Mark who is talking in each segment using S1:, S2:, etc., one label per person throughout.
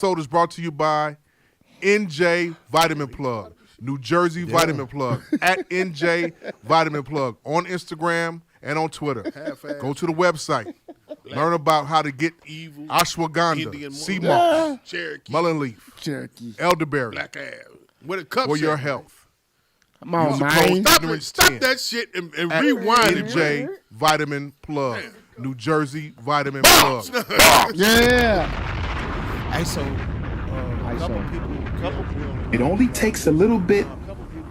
S1: episode is brought to you by NJ Vitamin Plug, New Jersey Vitamin Plug, at NJ Vitamin Plug on Instagram and on Twitter. Go to the website. Learn about how to get ashwagandha, sea moss, mullein leaf, elderberry for your health.
S2: Come on, man.
S3: Stop that shit and rewind it.
S1: NJ Vitamin Plug, New Jersey Vitamin Plug.
S2: Yeah.
S4: Hey, so couple people.
S5: It only takes a little bit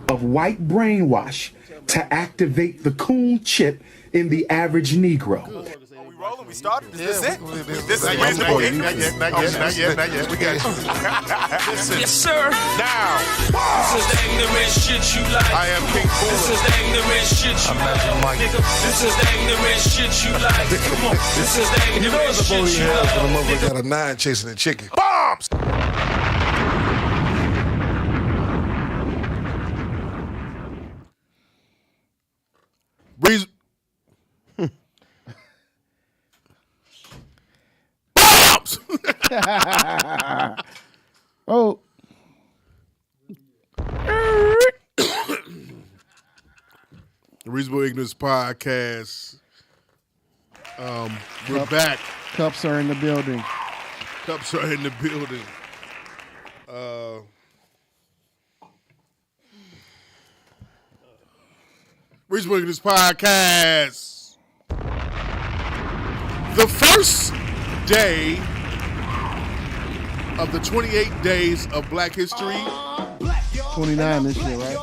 S5: of white brainwash to activate the coon chip in the average Negro.
S6: We rolling. We started. This is it. This is reasonable. Not yet. We got you. Listen.
S7: Yes, sir.
S6: Now.
S7: This is the ignorant shit you like.
S6: I am King Cooler.
S7: This is the ignorant shit you like. Nigga, this is the ignorant shit you like. Come on. This is the ignorant shit you like.
S3: The motherfucker got a 9 chasing a chicken. Bombs!
S1: Breeze.
S3: Bombs!
S2: Oh.
S1: The Reasonable Ignorance Podcast. We're back.
S2: Cups are in the building.
S1: Cups are in the building. Reasonable Ignorance Podcast. The first day of the 28 days of Black History.
S2: 29 this year, right?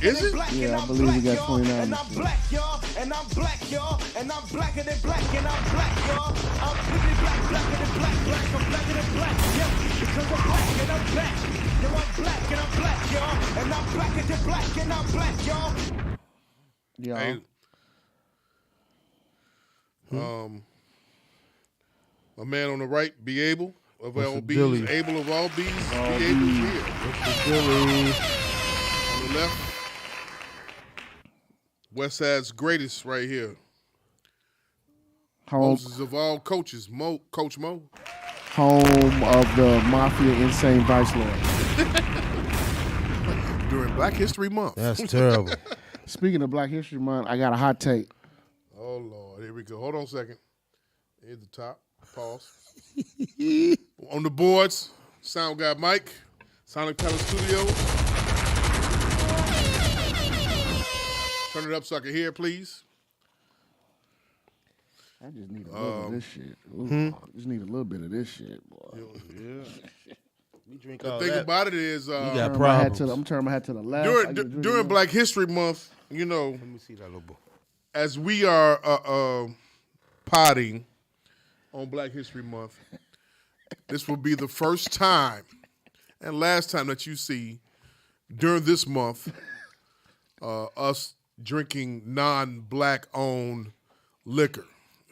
S1: Is it?
S2: Yeah, I believe we got 29 this year.
S8: And I'm black, y'all. And I'm blacker than black, and I'm black, y'all. I'm pretty blacker than black, I'm blacker than black, yeah. Because I'm black and I'm black. Yo, I'm black and I'm black, y'all. And I'm blacker than black, and I'm black, y'all.
S2: Yeah.
S1: Hey, my man on the right, Be Able of all B's, Able of all B's, Be Able's here. On the left, West Side's greatest right here. Moses of all coaches, Coach Mo.
S2: Home of the Mafia Insane Vice Lord.
S1: During Black History Month.
S4: That's terrible.
S2: Speaking of Black History Month, I got a hot take.
S1: Oh, Lord. Here we go. Hold on a second. Here's the top. Pause. On the boards, sound guy Mike, Sonic Palace Studios. Turn it up so I can hear, please.
S2: I just need a little of this shit. Ooh, I just need a little bit of this shit, boy.
S4: Yeah. We drink
S1: The
S4: all
S1: thing
S4: that.
S1: about it is,
S4: You got problems.
S2: I'm turning my head to the left.
S1: during Black History Month, you know,
S4: Let me see that little boy.
S1: as we are potting on Black History Month, this will be the first time and last time that you see during this month us drinking non-black owned liquor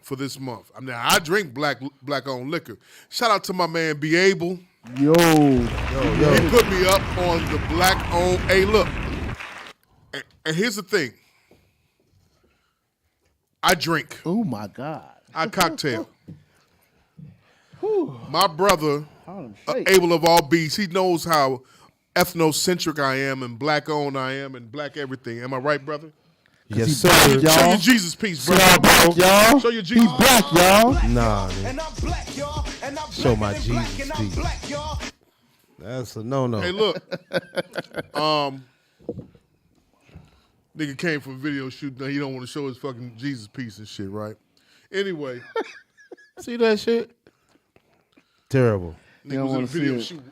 S1: for this month. I mean, I drink black owned liquor. Shout out to my man Be Able.
S2: Yo.
S1: He put me up on the black owned. Hey, look, and here's the thing. I drink.
S2: Oh my God.
S1: I cocktail. My brother,
S2: Shake.
S1: Able of all B's, he knows how ethnocentric I am and black owned I am and black everything. Am I right, brother?
S4: Yes,
S2: he's
S4: sir.
S2: black,
S1: Show
S2: y'all.
S1: your Jesus piece, brother.
S2: He's black, y'all.
S1: Show your Jesus.
S2: He's black, y'all.
S4: Nah, man.
S8: And I'm black, y'all. And I'm
S4: Show
S8: blacker
S4: my
S8: than black,
S4: Jesus
S8: and I'm
S4: piece.
S8: black, y'all.
S4: That's a no-no.
S1: Hey, look. Nigga came from a video shoot. Now he don't want to show his fucking Jesus piece and shit, right? Anyway,
S4: See that shit? Terrible.
S1: nigga was in a
S2: wanna
S1: video
S2: see
S1: shoot.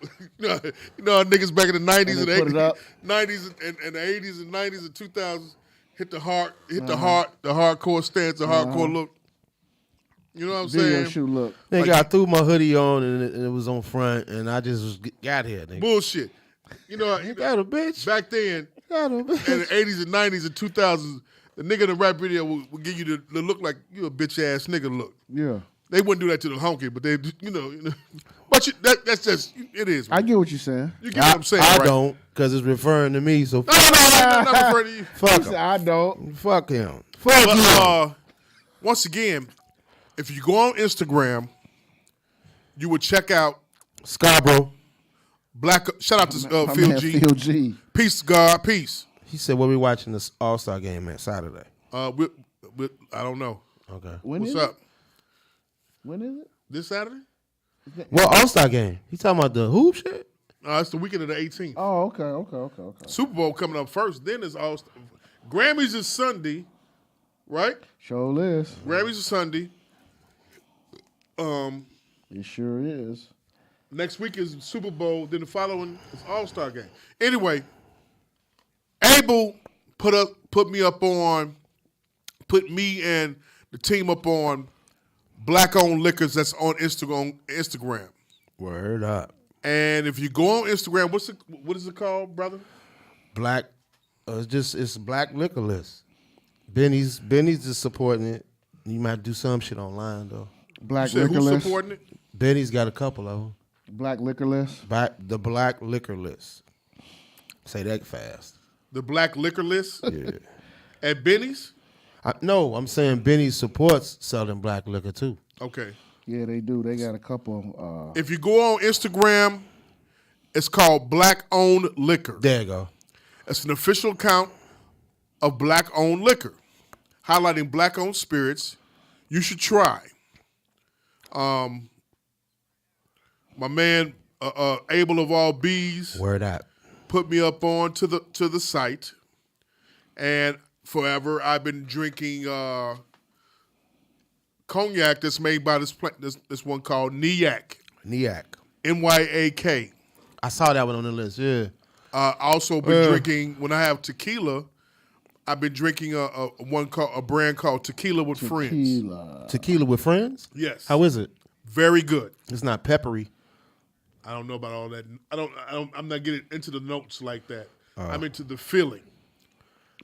S1: you know how niggas back in the 90s
S2: And
S1: and,
S2: they put it up?
S1: 90s and the 80s and 90s and 2000s hit the hardcore stance, the hardcore look. You know what I'm
S2: Video
S1: saying?
S2: shoot look.
S4: Nigga, I threw my hoodie on and it was on front, and I just got here, nigga.
S1: Bullshit. You know,
S4: You got a bitch.
S1: back then,
S4: Got a bitch.
S1: in the 80s and 90s and 2000s, the nigga in the rap video would give you the look like you a bitch ass nigga look.
S2: Yeah.
S1: They wouldn't do that to the honky, but they, you know. But that's just it is.
S2: I get what you're saying.
S1: You get what I'm saying,
S4: I
S1: right?
S4: don't, because it's referring to me, so
S1: No, I'm not referring to you.
S4: fuck
S2: He said,
S4: him.
S2: I don't.
S4: Fuck him. Fuck
S1: But
S4: him.
S1: once again, if you go on Instagram, you would check out
S4: Scarborough.
S1: Shout out to
S2: My
S1: Phil
S2: man
S1: G.
S2: Phil G.
S1: Peace, God. Peace.
S4: He said, "What we watching this All-Star game at Saturday?"
S1: I don't know.
S4: Okay.
S2: When
S1: What's
S2: is
S1: up?
S2: It? When is it?
S1: This Saturday?
S4: Well, All-Star game. He talking about the hoop shit?
S1: It's the weekend of the 18th.
S2: Oh, okay.
S1: Super Bowl coming up first. Then it's all Grammys is Sunday, right?
S2: Show list.
S1: Grammys is Sunday.
S2: It sure is.
S1: Next week is Super Bowl. Then the following is All-Star game. Anyway, Abel put me and the team up on Black-owned liquors that's on Instagram.
S4: Word up.
S1: And if you go on Instagram, what is it called, brother?
S4: Black. It's Black Liquor List. Benny's is supporting it. You might do some shit online though.
S2: Black
S1: You said
S2: liquor
S1: who's
S2: list.
S1: supporting it?
S4: Benny's got a couple of them.
S2: Black liquor list.
S4: The Black Liquor List. Say that fast.
S1: The Black Liquor List
S4: Yeah.
S1: at Benny's?
S4: No, I'm saying Benny's supports selling black liquor too.
S1: Okay.
S2: Yeah, they do. They got a couple.
S1: If you go on Instagram, it's called Black-owned liquor.
S4: There you go.
S1: It's an official account of Black-owned liquor, highlighting Black-owned spirits you should try. My man Abel of all Bees
S4: Word up.
S1: put me up on to the site, and forever I've been drinking cognac that's made by this one called Nyack,
S4: Nyack.
S1: Nyak.
S4: I saw that one on the list. Yeah.
S1: Also been drinking when I have tequila. I've been drinking a brand called Tequila with Friends.
S4: Tequila with Friends?
S1: Yes.
S4: How is it?
S1: Very good.
S4: It's not peppery.
S1: I don't know about all that. I'm not getting into the notes like that. I'm into the feeling.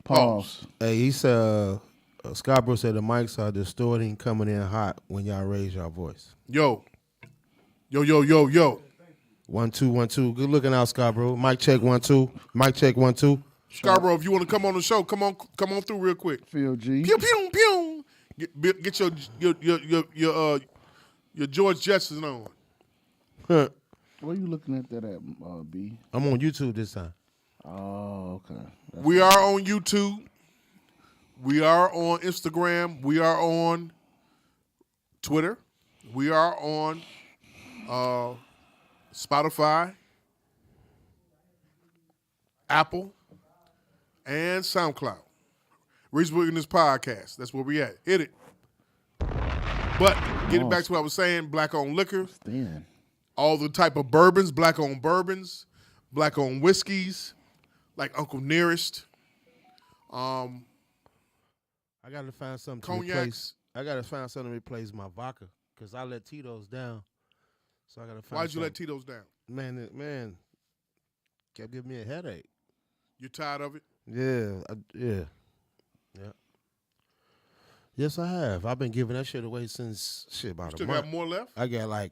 S2: Pause.
S4: Hey, he said, Scarborough said the mics are distorting, coming in hot when y'all raise your voice.
S1: Yo.
S4: 1 2 1 2. Good looking out, Scarborough. Mic check 1 2. Mic check 1 2.
S1: Scarborough, if you want to come on the show, come on through real quick.
S2: Phil G.
S1: Pew pew pew. Get your George Jetson on.
S2: Where you looking at that at, B?
S4: I'm on YouTube this time.
S2: Oh, okay.
S1: We are on YouTube. We are on Instagram. We are on Twitter. We are on Spotify, Apple, and SoundCloud. Reese Wilderness Podcast. That's where we at. Hit it. But getting back to what I was saying, Black-owned liquor,
S2: Damn.
S1: all the type of bourbons, Black-owned bourbons, Black-owned whiskeys, like Uncle Nearest.
S4: I gotta find something to replace.
S1: Cognacs.
S4: I gotta find something to replace my vodka because I let Tito's down. So I gotta find.
S1: Why'd you let
S4: something.
S1: Tito's down?
S4: Man, kept giving me a headache.
S1: You tired of it?
S4: Yeah. Yes, I have. I've been giving that shit away since about
S1: Still
S4: a month.
S1: got more left?
S4: I got like,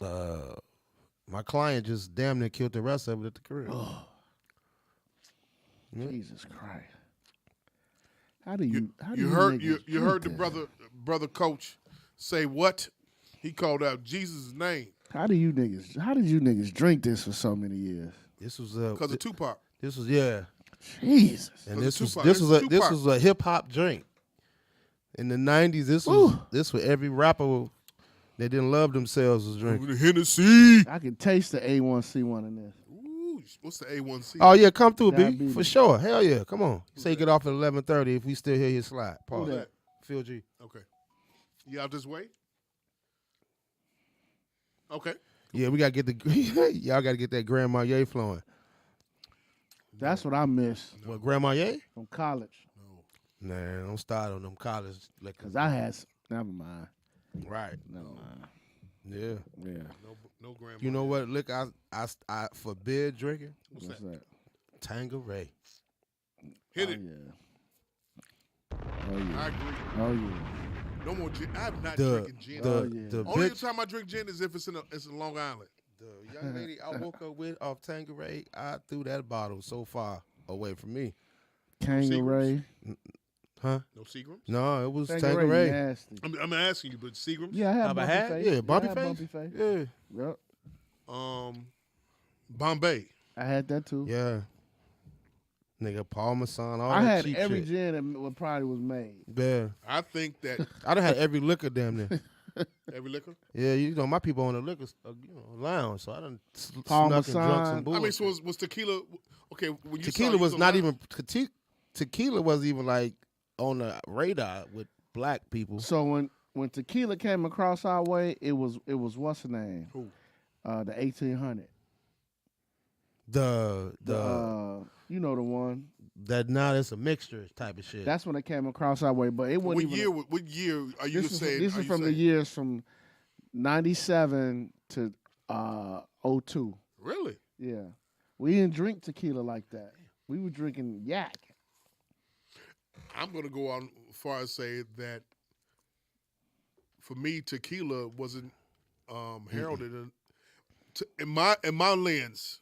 S4: my client just damn near killed the rest of it at the crib.
S2: Jesus Christ. How do you
S1: heard
S2: niggas
S1: you heard the
S2: drink this?
S1: brother coach say what? He called out Jesus' name
S2: How did you niggas drink this for so many years?
S4: This was
S1: because of Tupac.
S4: This was
S2: Jesus.
S4: and
S1: Because
S4: this
S1: of
S4: was
S1: Tupac.
S4: this was a hip hop drink. In the 90s, this was every rapper that didn't love themselves was drinking.
S1: Hennessy.
S2: I can taste the A1C1 in this.
S1: Ooh, what's the A1C?
S4: Oh yeah, come through, B
S2: Diabetes.
S4: for sure. Hell yeah, come on. Say get off at 11:30 if we still hear his slide. Pause.
S1: that?
S4: Phil G.
S1: Okay. You out this way? Okay.
S4: Yeah, we gotta get the y'all gotta get that Grand Marnier flowing.
S2: That's what I miss
S4: What Grand Marnier?
S2: from college.
S4: Nah, don't start on them college liquor.
S2: Because I had never mind.
S4: Right.
S2: Never mind.
S4: Yeah.
S2: Yeah.
S1: No grandma.
S4: You know what? Look, I forbid drinking
S1: What's
S2: What's
S1: that?
S2: that?
S4: Tanqueray.
S1: Hit
S2: Oh,
S1: it.
S2: yeah. Oh,
S1: I
S2: yeah.
S1: agree.
S2: Oh, yeah.
S1: No more gin. I'm not
S4: The
S1: drinking gin.
S4: the
S2: yeah.
S4: the
S1: Only
S4: bitch,
S1: time I drink gin is if it's in Long Island.
S4: the young lady I woke up with off Tanqueray, I threw that bottle so far away from me.
S2: Kangaroo.
S4: Huh?
S1: No Seagrams?
S4: No, it was
S2: Tanqueray
S4: Tanqueray.
S2: nasty.
S1: I'm asking you, but Seagrams?
S2: Yeah, I had
S4: Have I
S2: bumpy
S4: had?
S2: face.
S4: Yeah, bumpy
S2: I had
S4: face.
S2: bumpy face.
S4: Yeah.
S2: Yep.
S1: Bombay.
S2: I had that too.
S4: Yeah. Nigga, Parmesan, all
S2: I
S4: that
S2: had
S4: cheap
S2: every
S4: shit.
S2: gin that probably was made.
S4: Yeah.
S1: I think that
S4: I done had every liquor damn near.
S1: every liquor.
S4: Yeah, you know, my people on the liquor lounge, so I done snuck and
S2: Parmesan.
S4: drunk some bullshit.
S1: I mean, so was tequila okay? When you
S4: Tequila
S1: saw,
S4: was
S1: you
S4: not
S1: was
S4: even tequila wasn't even like on the radar with black people.
S2: So when tequila came across our way, it was what's the name?
S1: Who?
S2: The 1800.
S4: The
S2: You know the one.
S4: that now it's a mixture type of shit.
S2: That's when it came across our way, but it
S1: What
S2: wasn't even.
S1: year? What year are you
S2: This is
S1: saying?
S2: this
S1: are
S2: is
S1: you
S2: from the
S1: saying?
S2: years from 97 to 02.
S1: Really?
S2: Yeah, we didn't drink tequila like that. We were drinking yak.
S1: I'm gonna go on far as say that for me, tequila wasn't heralded in my lens.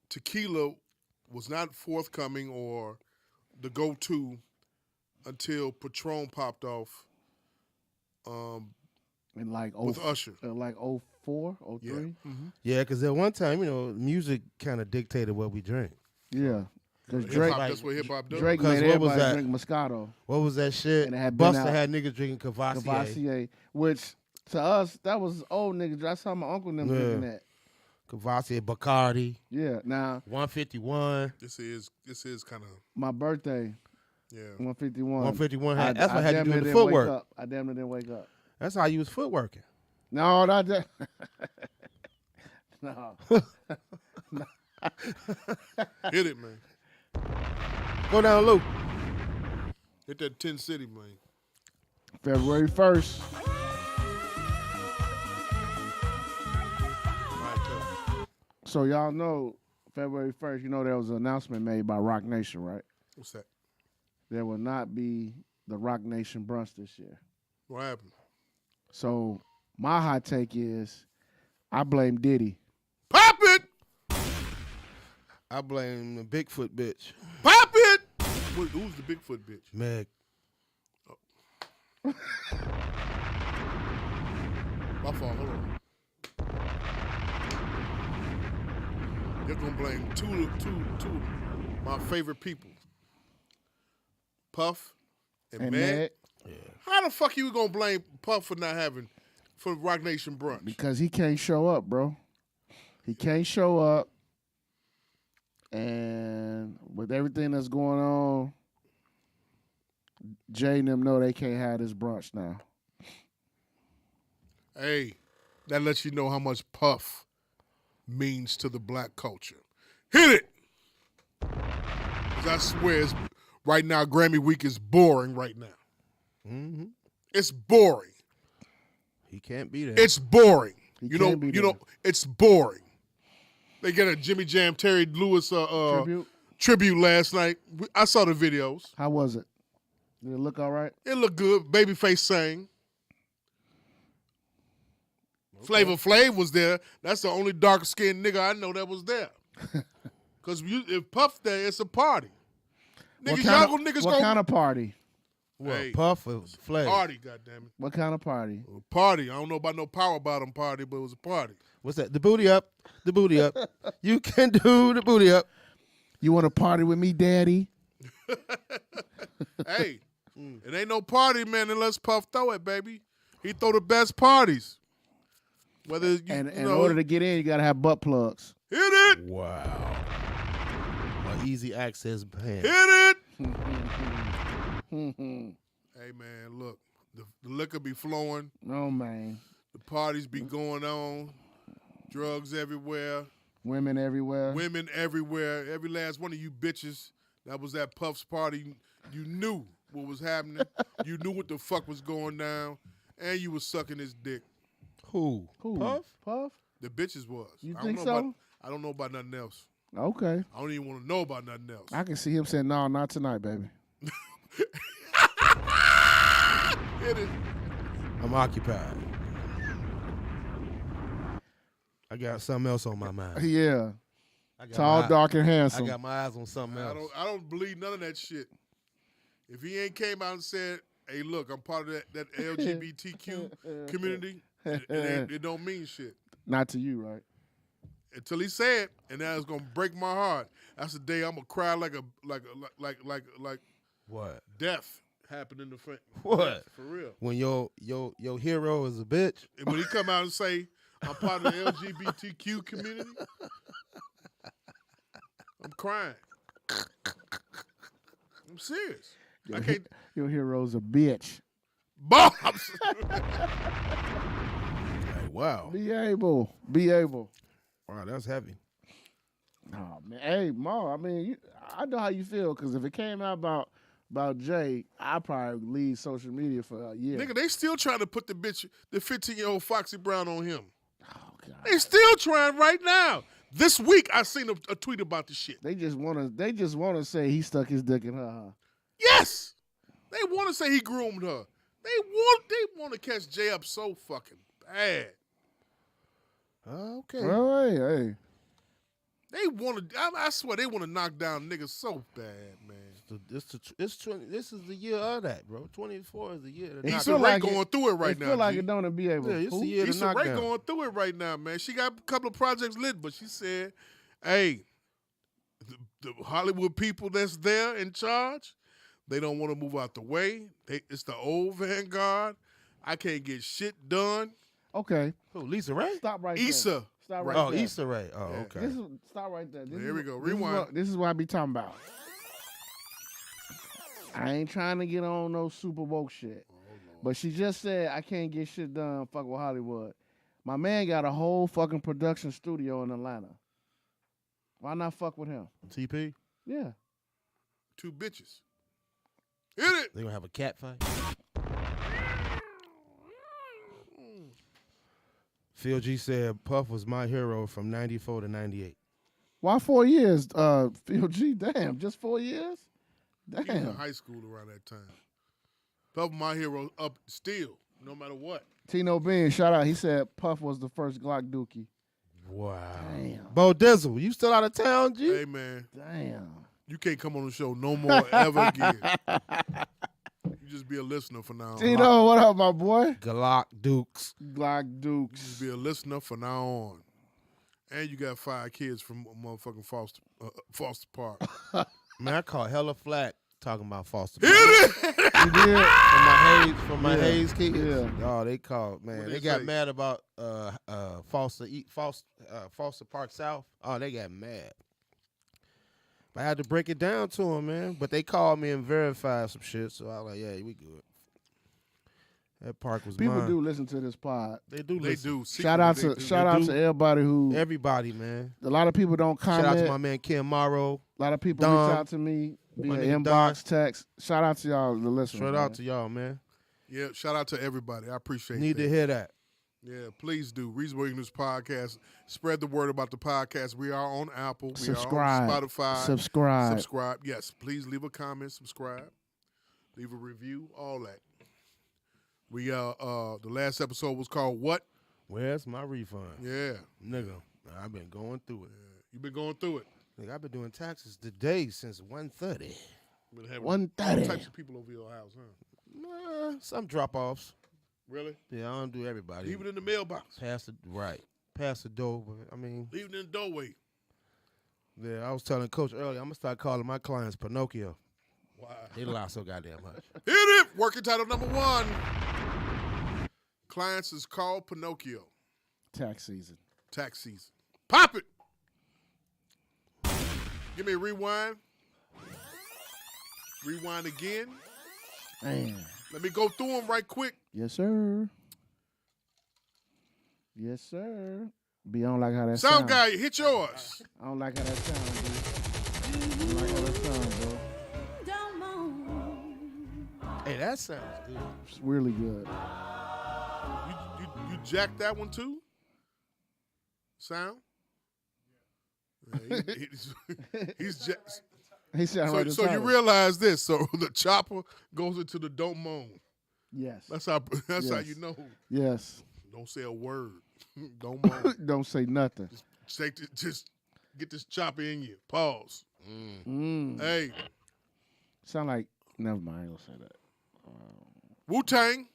S1: Tequila was not forthcoming or the go-to until Patron popped off
S2: In like
S1: with Usher.
S2: like 04, 03.
S4: yeah, because at one time, you know, music kind of dictated what we drink.
S2: Yeah, because
S1: Hip
S2: Drake
S1: hop, that's what hip hop does.
S2: Drake
S4: Because
S2: made
S4: what was
S2: everybody
S4: that?
S2: drink Moscato,
S4: What was that shit?
S2: And it had been
S4: Busta
S2: out.
S4: had niggas drinking Cavassier.
S2: Cavassier, which to us that was old niggas. I saw my uncle and them
S4: Yeah.
S2: drinking that.
S4: Cavassier, Bacardi,
S2: Yeah. Now
S4: 151.
S1: This is kind of
S2: my birthday,
S1: yeah.
S2: 151.
S4: 151 had, that's what
S2: I
S4: had you
S2: damn
S4: doing
S2: near
S4: the
S2: didn't wake
S4: footwork.
S2: up. I damn near didn't wake up.
S4: That's how you was footworking.
S2: No, not that. No.
S1: Hit it, man.
S4: Go down, Luke.
S1: Hit that 10 City, man.
S2: February 1st.
S1: All right, tell me.
S2: So y'all know February 1st, you know there was an announcement made by Rock Nation, right?
S1: What's that?
S2: There will not be the Rock Nation brunch this year.
S1: What happened?
S2: So my hot take is I blame Diddy.
S1: Pop it!
S4: I blame the Bigfoot bitch,
S1: Pop it! Who's the Bigfoot bitch?
S4: Meg.
S1: My fault. Hold on. You're gonna blame two of my favorite people, Puff and
S2: And
S1: Meg.
S2: Meg,
S1: How the fuck you gonna blame Puff for not having for Rock Nation brunch?
S2: because he can't show up, bro. He can't show up. And with everything that's going on, Jay and them know they can't have this brunch now.
S1: Hey, that lets you know how much Puff means to the black culture. Hit it! 'Cause I swear, right now, Grammy Week is boring right now.
S4: Mm-hmm.
S1: It's boring.
S4: He can't be there.
S1: It's boring.
S2: He
S1: You know,
S2: can't be there.
S1: it's boring. They got a Jimmy Jam, Terry Lewis tribute last night. I saw the videos.
S2: How was it? Did it look all right?
S1: It looked good. Babyface sang. Flavor Flav was there. That's the only dark skinned nigga I know that was there. Because if Puff there, it's a party. Niggas, y'all niggas
S2: what
S1: go
S2: kind of party?
S4: What,
S1: Hey,
S4: Puff or Flag?
S1: party, goddammit.
S2: What kind of party?
S1: Party. I don't know about no power bottom party, but it was a party.
S4: What's that? The booty up. The booty up. You can do the booty up.
S2: You want to party with me, Daddy?
S1: Hey, it ain't no party, man, unless Puff throw it, baby. He throw the best parties. Whether you,
S2: And
S1: you
S2: in
S1: know,
S2: order to get in, you gotta have butt plugs.
S1: hit it,
S4: Wow. My easy access band.
S1: hit it. Hey, man, look, the liquor be flowing,
S2: Oh man,
S1: the parties be going on, drugs everywhere,
S2: women everywhere.
S1: women everywhere. Every last one of you bitches that was at Puff's party, you knew what was happening. You knew what the fuck was going down, and you was sucking his dick.
S4: Who?
S2: Who?
S4: Puff?
S2: Puff?
S1: The bitches was.
S2: You
S1: I
S2: think
S1: don't know
S2: so?
S1: About, I don't know about nothing else.
S2: Okay.
S1: I don't even want to know about nothing else.
S2: I can see him saying, "No, not tonight, baby."
S1: Hit it.
S4: I'm occupied. I got something else on my mind.
S2: Yeah.
S4: I got
S2: Tall,
S4: my-
S2: dark, and
S4: I
S2: handsome.
S4: got my eyes on something else.
S1: I don't believe none of that shit. If he ain't came out and said, "Hey, look, I'm part of that LGBTQ community," it don't mean shit.
S2: Not to you, right?
S1: until he said, and that was gonna break my heart. That's the day I'm gonna cry like
S4: What?
S1: death happened in the front.
S4: What?
S1: For real.
S4: When your hero is a bitch.
S1: And when he come out and say, I'm part of the LGBTQ community, I'm crying. I'm serious. I can't.
S2: Your hero's a bitch.
S1: Bombs.
S4: Hey, wow.
S2: Be able.
S4: Wow, that's heavy.
S2: Oh man, hey Ma, I mean, I know how you feel because if it came out about Jay, I'd probably leave social media for a year.
S1: Nigga, they still trying to put the 15-year-old Foxy Brown on him.
S2: Oh God,
S1: They still trying right now. This week I seen a tweet about the shit.
S2: they just wanna say he stuck his dick in her. Huh?
S1: Yes, they want to say he groomed her. They want to catch Jay up so fucking bad.
S4: Okay.
S2: Well, hey,
S1: They want to. I swear they want to knock down niggas so bad, man.
S4: This is the year of that, bro. 24 is the year. To knock
S1: Issa
S2: feel
S1: Rae
S2: like
S1: going through it right
S2: I
S1: now.
S2: feel like
S1: G.
S2: it don't be able.
S4: Yeah, it's
S2: Who?
S4: the year to
S1: Issa
S4: knock
S1: Rae
S4: down.
S1: going through it right now, man. She got a couple of projects lit, but she said, "Hey, the Hollywood people that's there in charge, they don't want to move out the way. It's the old vanguard. I can't get shit done."
S2: Okay,
S4: Who, Lisa Ray?
S2: stop right there.
S1: Issa.
S2: Stop right
S4: Oh,
S2: there.
S4: Issa Rae. Oh, okay.
S2: Stop right there. This
S1: Here
S2: is
S1: we go.
S2: this is
S1: Rewind.
S2: This is what I be talking about. I ain't trying to get on no super woke shit. But she just said I can't get shit done. Fuck with Hollywood. My man got a whole fucking production studio in Atlanta. Why not fuck with him?
S4: TP?
S2: Yeah.
S1: 2 bitches. Hit it.
S4: They gonna have a cat fight? Phil G said Puff was my hero from 94 to 98.
S2: Why 4 years? Phil G. Damn, just 4 years.
S1: He was in
S2: Damn.
S1: high school around that time. Puff my hero up still, no matter what.
S2: Tino Bean, shout out. He said Puff was the first Glock Dookie.
S4: Wow.
S2: Damn.
S4: Bo Dizzle, you still out of town, G?
S1: Hey man,
S2: Damn.
S1: you can't come on the show no more ever again. You just be a listener for now on.
S2: Tino, what up, my boy?
S4: Glock Dukes.
S2: Glock Dukes.
S1: Just be a listener for now on. And you got 5 kids from motherfucking Foster Park.
S4: Man, I caught hella flack talking about Foster.
S1: Hit it!
S2: You did?
S4: From my Hayes kids.
S2: Yeah.
S4: Oh, they called, man.
S1: What'd
S4: They
S1: they
S4: got
S1: say?
S4: mad about Foster Park South. Oh, they got mad. I had to break it down to them, man. But they called me and verified some shit, so I was like, yeah, we good. That park was
S2: People
S4: mine.
S2: do listen to this pod.
S4: They do
S1: They
S4: listen.
S1: do.
S2: Shout out
S1: Secretly,
S2: to
S1: they do.
S2: shout out
S4: do.
S2: to everybody who.
S4: Everybody, man.
S2: A lot of people don't
S4: Shout out to my
S2: comment.
S4: man Ken Morrow.
S2: A lot of people
S4: Dom.
S2: reach out to me via
S4: My nigga
S2: inbox,
S4: Dom.
S2: text. Shout out to y'all, the listeners.
S4: Straight
S2: man.
S4: out to y'all, man.
S1: Yeah, shout out to everybody. I appreciate
S4: Need
S1: that.
S4: to hear that.
S1: Yeah, please do. Reasonable Ignorance Podcast. Spread the word about the podcast. We are on Apple. We
S2: Subscribe.
S1: are on Spotify.
S2: Subscribe.
S1: Subscribe. Yes, please leave a comment, subscribe, leave a review, all that. We the last episode was called What?
S4: Where's my refund?
S1: Yeah.
S4: Nigga, I've been going through it.
S1: You've been going through it.
S4: Nigga, I've been doing taxes today since 1:30.
S1: Been having
S2: 1:30.
S1: all types of people over your house, huh?
S4: Some drop-offs.
S1: Really?
S4: Yeah, I don't do everybody.
S1: Even in the mailbox.
S4: Past the door, but I mean,
S1: Even in the doorway.
S4: yeah, I was telling Coach earlier, I'm gonna start calling my clients Pinocchio.
S1: Wow.
S4: They lie so goddamn much.
S1: Hit it! Working title number 1. Clients is called Pinocchio.
S2: Tax season.
S1: Tax season. Pop it! Give me a rewind. Rewind again.
S2: Man.
S1: Let me go through them right quick.
S2: Yes, sir. Yes, sir. Be on like how that
S1: Sound
S2: sound.
S1: guy, hit yours.
S2: I don't like how that sound, dude. I don't like how that sound, bro.
S4: Hey, that sounds good.
S2: It's really good.
S1: You jacked that one too? Sound? Yeah, he's jacked.
S2: He said, right
S1: So you realize this. So the chopper goes into the don't moan.
S2: Yes.
S1: That's how
S2: Yes.
S1: you know.
S2: Yes.
S1: Don't say a word. Don't moan.
S2: Don't say nothing.
S1: Just get this chopper in you. Pause.
S2: Mm.
S1: Hey,
S2: Sound like, never mind, I ain't gonna say that.
S1: Wu-Tang.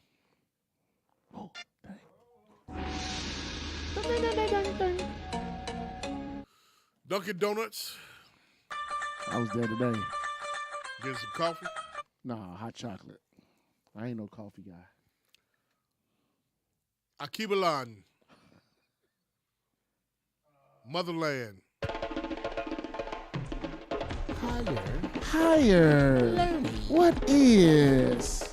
S1: Dunkin' Donuts.
S2: I was there today.
S1: Get some coffee.
S2: Nah, hot chocolate. I ain't no coffee guy.
S1: Akibalan. Motherland.
S2: Higher. What is?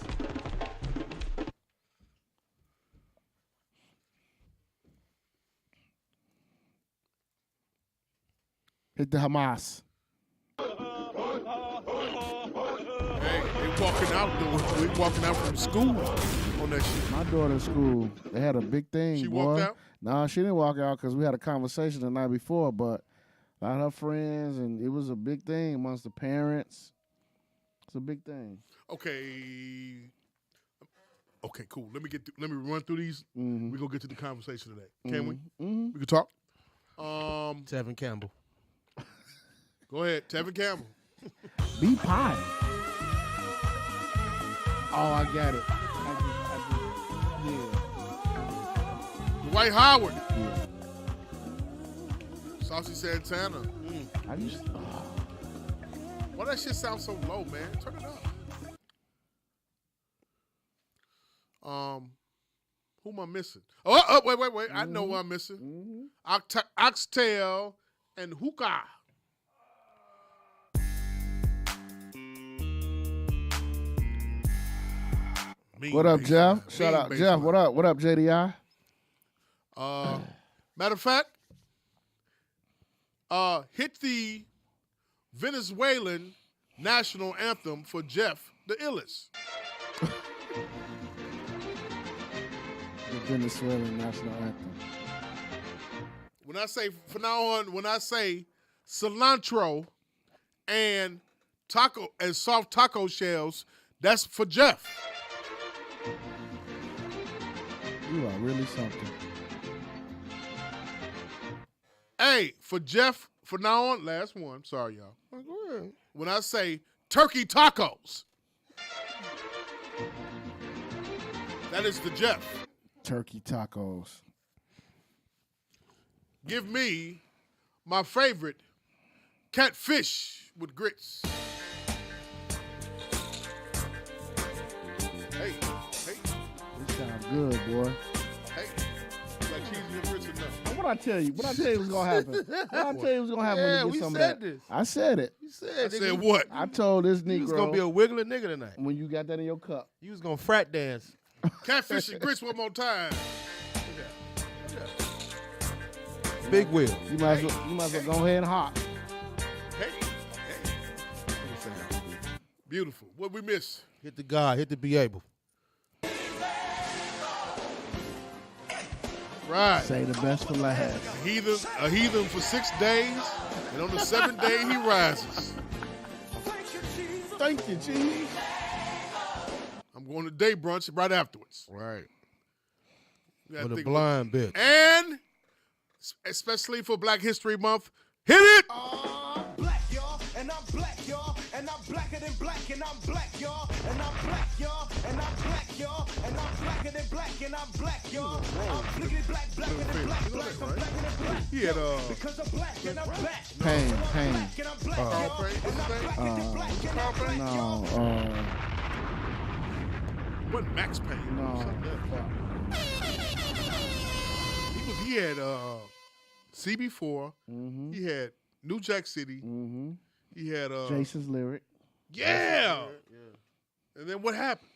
S2: Hit the Hamas.
S1: Hey, they walking out. We walking out from school on that shit.
S2: My daughter's school, they had a big thing,
S1: She
S2: boy.
S1: walked out?
S2: Nah, she didn't walk out because we had a conversation the night before, but a lot of her friends, and it was a big thing amongst the parents. It's a big thing.
S1: Okay. Okay, cool. Let me run through these.
S2: Mm-hmm.
S1: We're gonna get to the conversation today. Can we?
S2: Mm-hmm.
S1: We can talk.
S4: Tevin Campbell.
S1: Go ahead, Tevin Campbell.
S2: Be potty. Oh, I got it.
S1: Dwight Howard.
S2: Yeah.
S1: Saucy Santana.
S2: I used to,
S1: Why that shit sound so low, man? Turn it up. Who am I missing? Oh, wait. I know who I'm missing. Oxtail and Hookah.
S2: What up, Jeff? Shout out, Jeff. What up? What up, JDI?
S1: Matter of fact, hit the Venezuelan national anthem for Jeff the Illest.
S2: The Venezuelan national anthem.
S1: When I say from now on, when I say cilantro and taco and soft taco shells, that's for Jeff.
S2: You are really something.
S1: Hey, for Jeff, from now on, last one. Sorry, y'all. Go ahead. When I say turkey tacos, that is the Jeff.
S2: Turkey tacos.
S1: Give me my favorite catfish with grits. Hey.
S2: This sounds good, boy.
S1: Hey, like cheese and grits enough.
S2: What I tell you? What I tell you was gonna happen? What I tell you was gonna happen
S4: Yeah,
S2: when you
S4: we
S2: get some
S4: said
S2: of that?
S4: this.
S2: I said it.
S4: You said,
S1: I
S4: nigga,
S1: said what?
S2: I told this
S4: you was
S2: Negro
S4: gonna be a wiggler nigga tonight.
S2: when you got that in your cup.
S4: You was gonna frat dance.
S1: Catfish and grits one more time.
S4: Big wheel.
S2: You might as well go ahead and hop.
S1: Hey. Beautiful. What we miss?
S4: Hit the God. Hit the be able.
S1: Right.
S2: Say the best for last.
S1: A heathen for 6 days, and on the 7th day he rises.
S2: Thank you, Chief.
S1: I'm going to day brunch right afterwards.
S4: Right.
S1: You gotta
S4: With a
S1: think
S4: blind bitch.
S1: And especially for Black History Month, hit it!
S8: Black, y'all, and I'm black, y'all, and I'm blacker than black, and I'm black, y'all, and I'm black, y'all, and I'm black, y'all, and I'm blacker than black, and I'm black, y'all. I'm blickety black, blacker than black, I'm blacker than black.
S1: He had
S8: Because I'm black and I'm black.
S2: Pain.
S8: And I'm black, y'all, and I'm blacker than black, and I'm black, y'all.
S2: No,
S1: What Max Payne?
S2: no.
S1: He had CB4.
S2: Mm-hmm.
S1: He had New Jack City.
S2: Mm-hmm.
S1: He had
S2: Jason's lyric.
S1: yeah. And then what happened?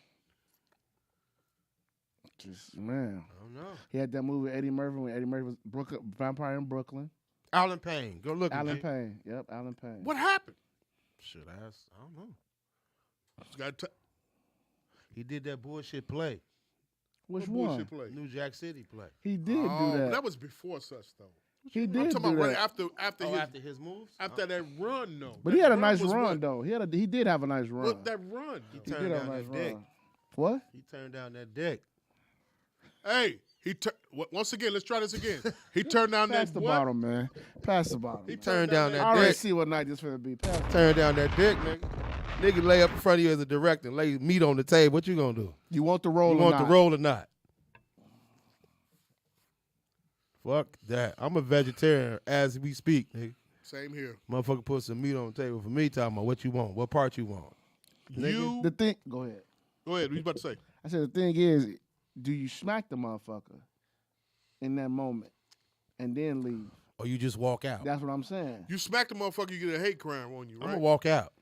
S2: Just man.
S4: I don't know.
S2: He had that movie with Eddie Murphy when Eddie Murphy was Vampire in Brooklyn.
S4: Alan Payne. Go look.
S2: Alan
S4: G.
S2: Payne. Yep, Alan Payne.
S1: What happened?
S4: Shit, I don't know.
S1: Just gotta
S4: He did that bullshit play.
S2: Which
S1: what
S2: one?
S1: bullshit play?
S4: New Jack City play.
S2: He did
S1: Oh,
S2: do that.
S1: that was before such though.
S2: He
S1: I'm
S2: did
S1: talking
S2: do
S1: about right
S2: that.
S1: after
S4: Oh,
S1: his
S4: after his moves?
S1: after that run though.
S2: But
S1: That
S2: he had a nice
S1: was
S2: run
S1: what?
S2: though. He did have a nice run.
S1: Look, that run.
S4: He
S1: though.
S2: He
S4: turned
S2: did have
S4: down
S2: a nice
S4: that dick.
S2: run. What?
S4: He turned down that dick.
S1: Hey, once again. Let's try this again. He turned down
S2: Pass
S1: that
S2: the
S1: what?
S2: bottom, man. Pass the bottom.
S1: He
S2: man.
S4: Turned down
S2: I
S4: that
S2: already
S4: dick.
S2: see what night this finna be. Pass the
S4: Turned down that dick, nigga. Nigga lay up in front of you as a director and lay meat on the table. What you gonna do?
S2: You want the roll
S4: You
S2: or
S4: want
S2: not?
S4: the roll or not? Fuck that. I'm a vegetarian as we speak, nigga.
S1: Same here.
S4: Motherfucker put some meat on the table for me, talking about what you want, what part you want.
S1: You
S2: The thing, go ahead.
S1: go ahead. What you about to say?
S2: I said the thing is, do you smack the motherfucker in that moment and then leave?
S4: Or you just walk out.
S2: That's what I'm saying.
S1: You smack the motherfucker, you get a hate crime on you,
S4: I'm
S1: right?
S4: gonna walk out.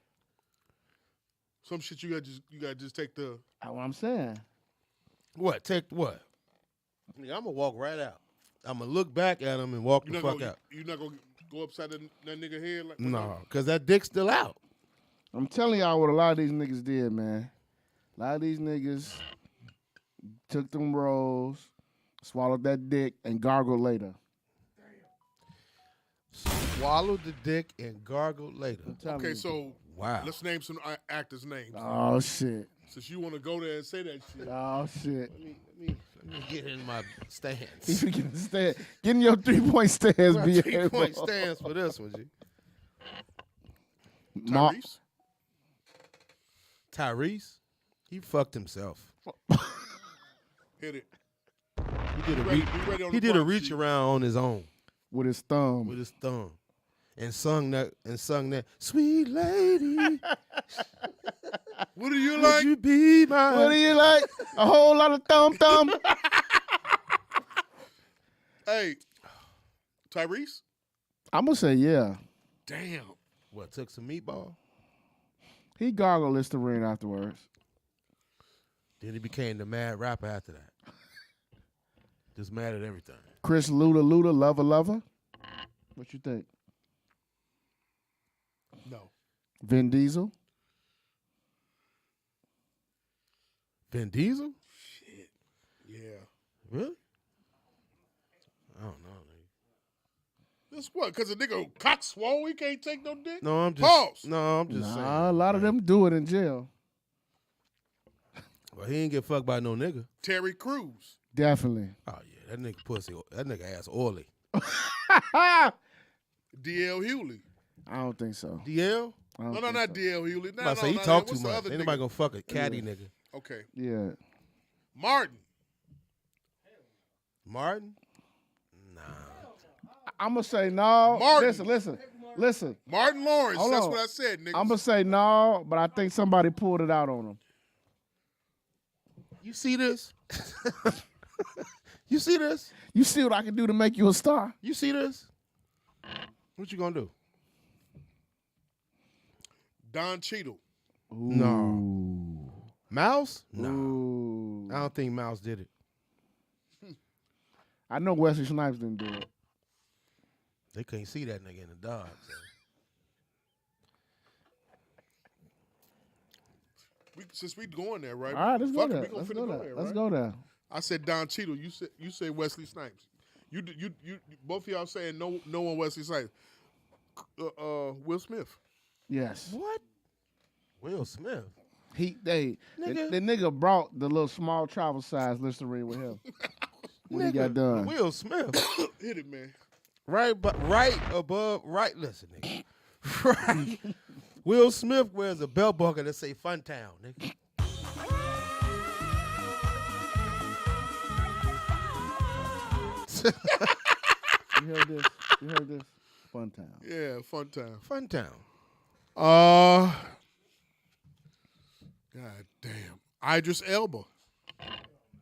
S1: Some shit you gotta just take the.
S2: That's what I'm saying.
S4: What? Take what? I'm gonna walk right out. I'm gonna look back at him and walk
S1: You're
S4: the
S1: not
S4: fuck
S1: gonna
S4: out.
S1: you're not gonna go upside that nigga head like
S4: No, cause that dick's still out.
S2: I'm telling y'all what a lot of these niggas did, man. A lot of these niggas took them rolls, swallowed that dick, and gargled later.
S4: Swallowed the dick and gargled later.
S2: Telling
S1: Okay,
S2: you.
S1: so
S4: Wow.
S1: let's name some actors' names.
S2: Oh shit.
S1: Since you want to go there and say that shit.
S2: Oh shit.
S4: Let me get in my stance.
S2: You can stand. Get in your 3-point stance,
S4: My
S2: be
S4: 3-point stance for this one, G.
S1: Tyrese.
S4: Tyrese, he fucked himself.
S1: Hit it.
S4: He did a
S1: Be ready-
S4: reach.
S1: be ready on
S4: He
S1: the
S4: did a
S1: front
S4: reach
S1: sheet.
S4: around on his own
S2: with his thumb.
S4: with his thumb, and sung that sweet lady.
S1: What do you
S4: Would
S1: like?
S4: you be my?
S2: What do you like? A whole lot of thumb.
S1: Hey, Tyrese.
S2: I'm gonna say yeah.
S1: Damn.
S4: What, took some meatball?
S2: He gargled Listerine afterwards.
S4: Then he became the mad rapper after that. Just mad at everything.
S2: Chris Luda, lover. What you think?
S1: No.
S2: Vin Diesel.
S4: Vin Diesel?
S1: Yeah.
S4: Really? I don't know. Nigga.
S1: That's what? Because a nigga cock swole, he can't take no dick?
S4: No, I'm just.
S1: Pause.
S4: No, I'm just saying.
S2: Nah, a lot of them do it in jail.
S4: Well, he ain't get fucked by no nigga.
S1: Terry Crews.
S2: Definitely.
S4: Oh yeah, that nigga pussy. That nigga ass oily.
S1: D.L. Hewley.
S2: I don't think so.
S4: DL?
S2: I don't
S1: No,
S2: think
S1: not
S2: so.
S1: D.L. Hewley. No,
S4: I say he
S1: no,
S4: talk too
S1: what's the
S4: much.
S1: other
S4: Ain't nobody
S1: nigga?
S4: gonna fuck a catty nigga.
S1: Okay.
S2: Yeah.
S1: Martin.
S4: Martin? Nah.
S2: I'm gonna say no.
S1: Martin.
S2: Listen.
S1: Martin Lawrence.
S2: Hold
S1: That's
S2: on.
S1: what I said, nigga.
S2: I'm gonna say no, but I think somebody pulled it out on him.
S4: You see this? You see this?
S2: You see what I can do to make you a star?
S4: You see this? What you gonna do?
S1: Don Cheadle.
S4: No. Mouse? No.
S2: Ooh.
S4: I don't think Mouse did it.
S2: I know Wesley Snipes didn't do it.
S4: They couldn't see that nigga in the dark. So.
S1: Since we going there, right?
S2: All right, let's go
S1: Fuck it,
S2: there.
S1: we gonna
S2: Let's
S1: finna
S2: go
S1: go
S2: there.
S1: there,
S2: Let's
S1: right?
S2: go there.
S1: I said Don Cheadle. You say Wesley Snipes. You both of y'all saying no one Wesley Snipes. Will Smith.
S2: Yes.
S4: What? Will Smith.
S2: The
S4: Nigga.
S2: nigga brought the little small travel size Listerine with him when he got done.
S4: Will Smith.
S1: Hit it, man.
S4: Right above. Listen, nigga. Right. Will Smith wears a belt buckle that say Funtown, nigga.
S2: You heard this? You heard this? Fun time.
S1: Yeah, fun time.
S4: Funtown.
S1: God damn. Idris Elba.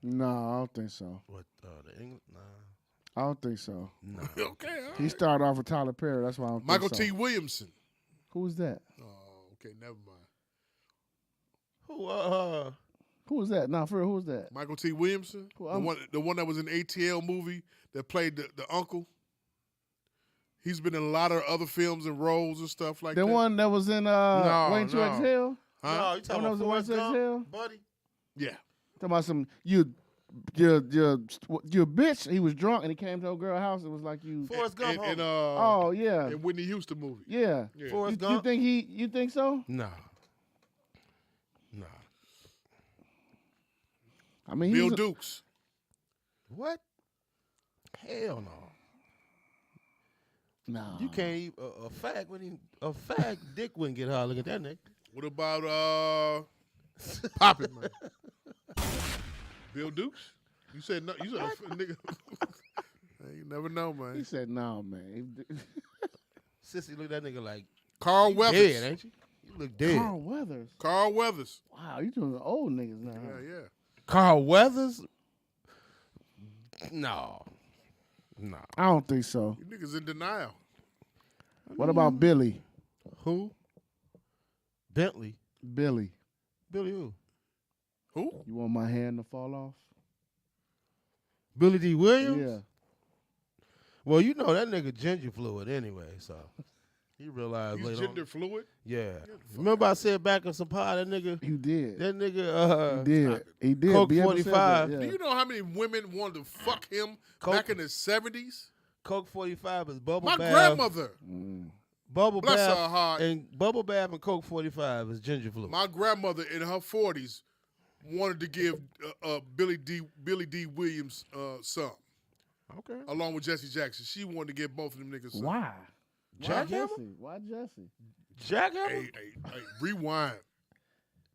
S2: No, I don't think so.
S4: What? The English? Nah.
S2: I don't think so.
S4: Nah.
S1: Okay, all
S2: He
S1: right.
S2: started off with Tyler Perry. That's why I don't
S1: Michael
S2: think so.
S1: T. Williamson.
S2: Who's that?
S1: Oh, okay, never mind.
S4: Who?
S2: Who was that? Nah, for real, who was that?
S1: Michael T. Williamson,
S2: Well,
S1: the one that was in ATL movie that played the uncle. He's been in a lot of other films and roles and stuff like
S2: The
S1: that.
S2: one that was in Waiting to
S1: no.
S2: Exhale?
S1: Huh?
S4: No, you talking
S2: One
S4: about
S2: of those
S4: Forrest
S2: ones that
S4: Gump, buddy?
S1: Yeah.
S2: Talking about some you bitch. He was drunk and he came to a girl house. It was like you.
S4: Forrest Gump.
S1: And,
S4: homie.
S2: Oh yeah,
S1: and Whitney Houston movie.
S2: yeah.
S1: Yeah.
S4: Forrest
S2: You
S4: Gump.
S2: think you think so?
S4: Nah.
S2: I mean,
S1: Bill
S2: he's a-
S1: Dukes.
S4: What? Hell no.
S2: No.
S4: You can't even a fag dick wouldn't get hard. Look at that nigga.
S1: What about Pop It, man? Bill Dukes? You said no. You said a nigga. Hey, you never know,
S2: He
S1: man.
S2: said no, man.
S4: Sissy look at that nigga like
S1: Carl
S4: dead,
S1: Weathers.
S4: ain't you? You look dead.
S2: Carl Weathers.
S1: Carl Weathers.
S2: Wow, you doing the old niggas now.
S1: Yeah,
S2: Huh?
S1: yeah.
S4: Carl Weathers? No.
S2: I don't think so.
S1: You niggas in denial.
S2: What about Billy?
S4: Who? Bentley.
S2: Billy.
S4: Billy who?
S1: Who?
S2: You want my hand to fall off?
S4: Billy D. Williams?
S2: Yeah.
S4: Well, you know that nigga ginger fluid anyway, so he realized
S1: He's
S4: later
S1: gender
S4: on.
S1: fluid.
S4: Yeah. Remember I said back in some pod that nigga
S2: You did.
S4: that nigga
S2: He did. He did.
S4: Coke
S2: Be able to say that,
S4: 45.
S2: yeah.
S1: Do you know how many women wanted to fuck him
S4: Coke-
S1: back in the 70s?
S4: Coke 45 is bubble
S1: My
S4: bath.
S1: grandmother.
S4: Bubble
S1: Bless
S4: bath
S1: her heart.
S4: and bubble bath and Coke 45 is ginger fluid.
S1: My grandmother in her 40s wanted to give Billy D. Williams some,
S4: Okay.
S1: along with Jesse Jackson. She wanted to give both of them niggas some.
S2: Why?
S4: Jackhammer?
S2: Jesse? Why Jesse?
S4: Jackhammer?
S1: Hey, rewind.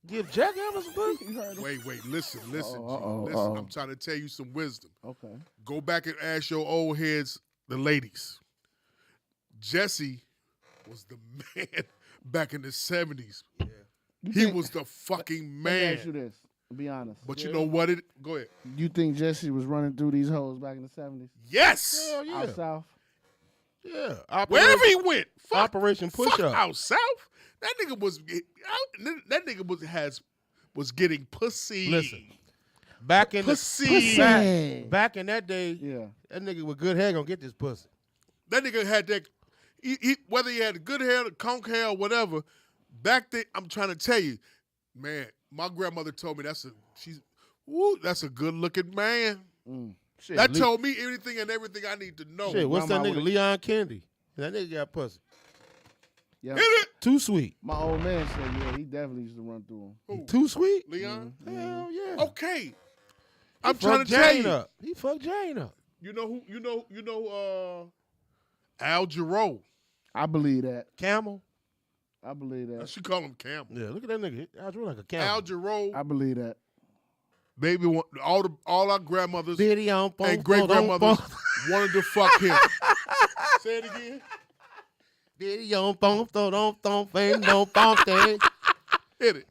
S4: Give Jackhammer some pussy?
S2: You heard him?
S1: Wait, listen, G, listen.
S2: uh-oh.
S1: I'm trying to tell you some wisdom.
S2: Okay.
S1: Go back and ask your old heads, the ladies. Jesse was the man back in the 70s. He was the fucking
S2: Let me ask you
S1: man.
S2: this. Be honest.
S1: But you know what? Go ahead.
S2: You think Jesse was running through these hoes back in the 70s?
S1: Yes.
S4: Hell yeah.
S2: Out south?
S4: Yeah.
S1: Wherever he went. Fuck,
S4: Operation Push
S1: fuck
S4: Up.
S1: out south. That nigga was getting pussy.
S4: Listen. Back in
S1: Pussy.
S4: back in that day,
S2: Yeah.
S4: that nigga with good hair gonna get this pussy.
S1: That nigga had that. Whether he had good hair, conk hair, or whatever. Back then, I'm trying to tell you, man. My grandmother told me that's a good looking man.
S4: Shit,
S1: That told me anything and everything I need to know.
S4: shit, what's that
S2: Grandma
S4: nigga?
S2: would've-
S4: Leon Kennedy. That nigga got pussy.
S2: Yeah.
S1: Hit it,
S4: Too sweet.
S2: My old man said, yeah, he definitely used to run through them.
S1: Who?
S4: Too sweet?
S1: Leon.
S4: Hell yeah.
S1: Okay, I'm
S4: He
S1: trying
S4: fucked
S1: to tell
S4: Jane
S1: you.
S4: up. He fucked Jane up.
S1: You know who? You know. Al Jarreau.
S2: I believe that.
S4: Camel.
S2: I believe
S1: I
S2: that.
S1: should call him Campbell.
S4: Yeah, look at that nigga. I drew like a camel.
S1: Al Jarreau.
S2: I believe that.
S1: Baby, all our grandmothers
S4: Video
S1: and great grandmothers wanted to fuck him. Say it again.
S4: Video phone, don't hit
S1: Hit it.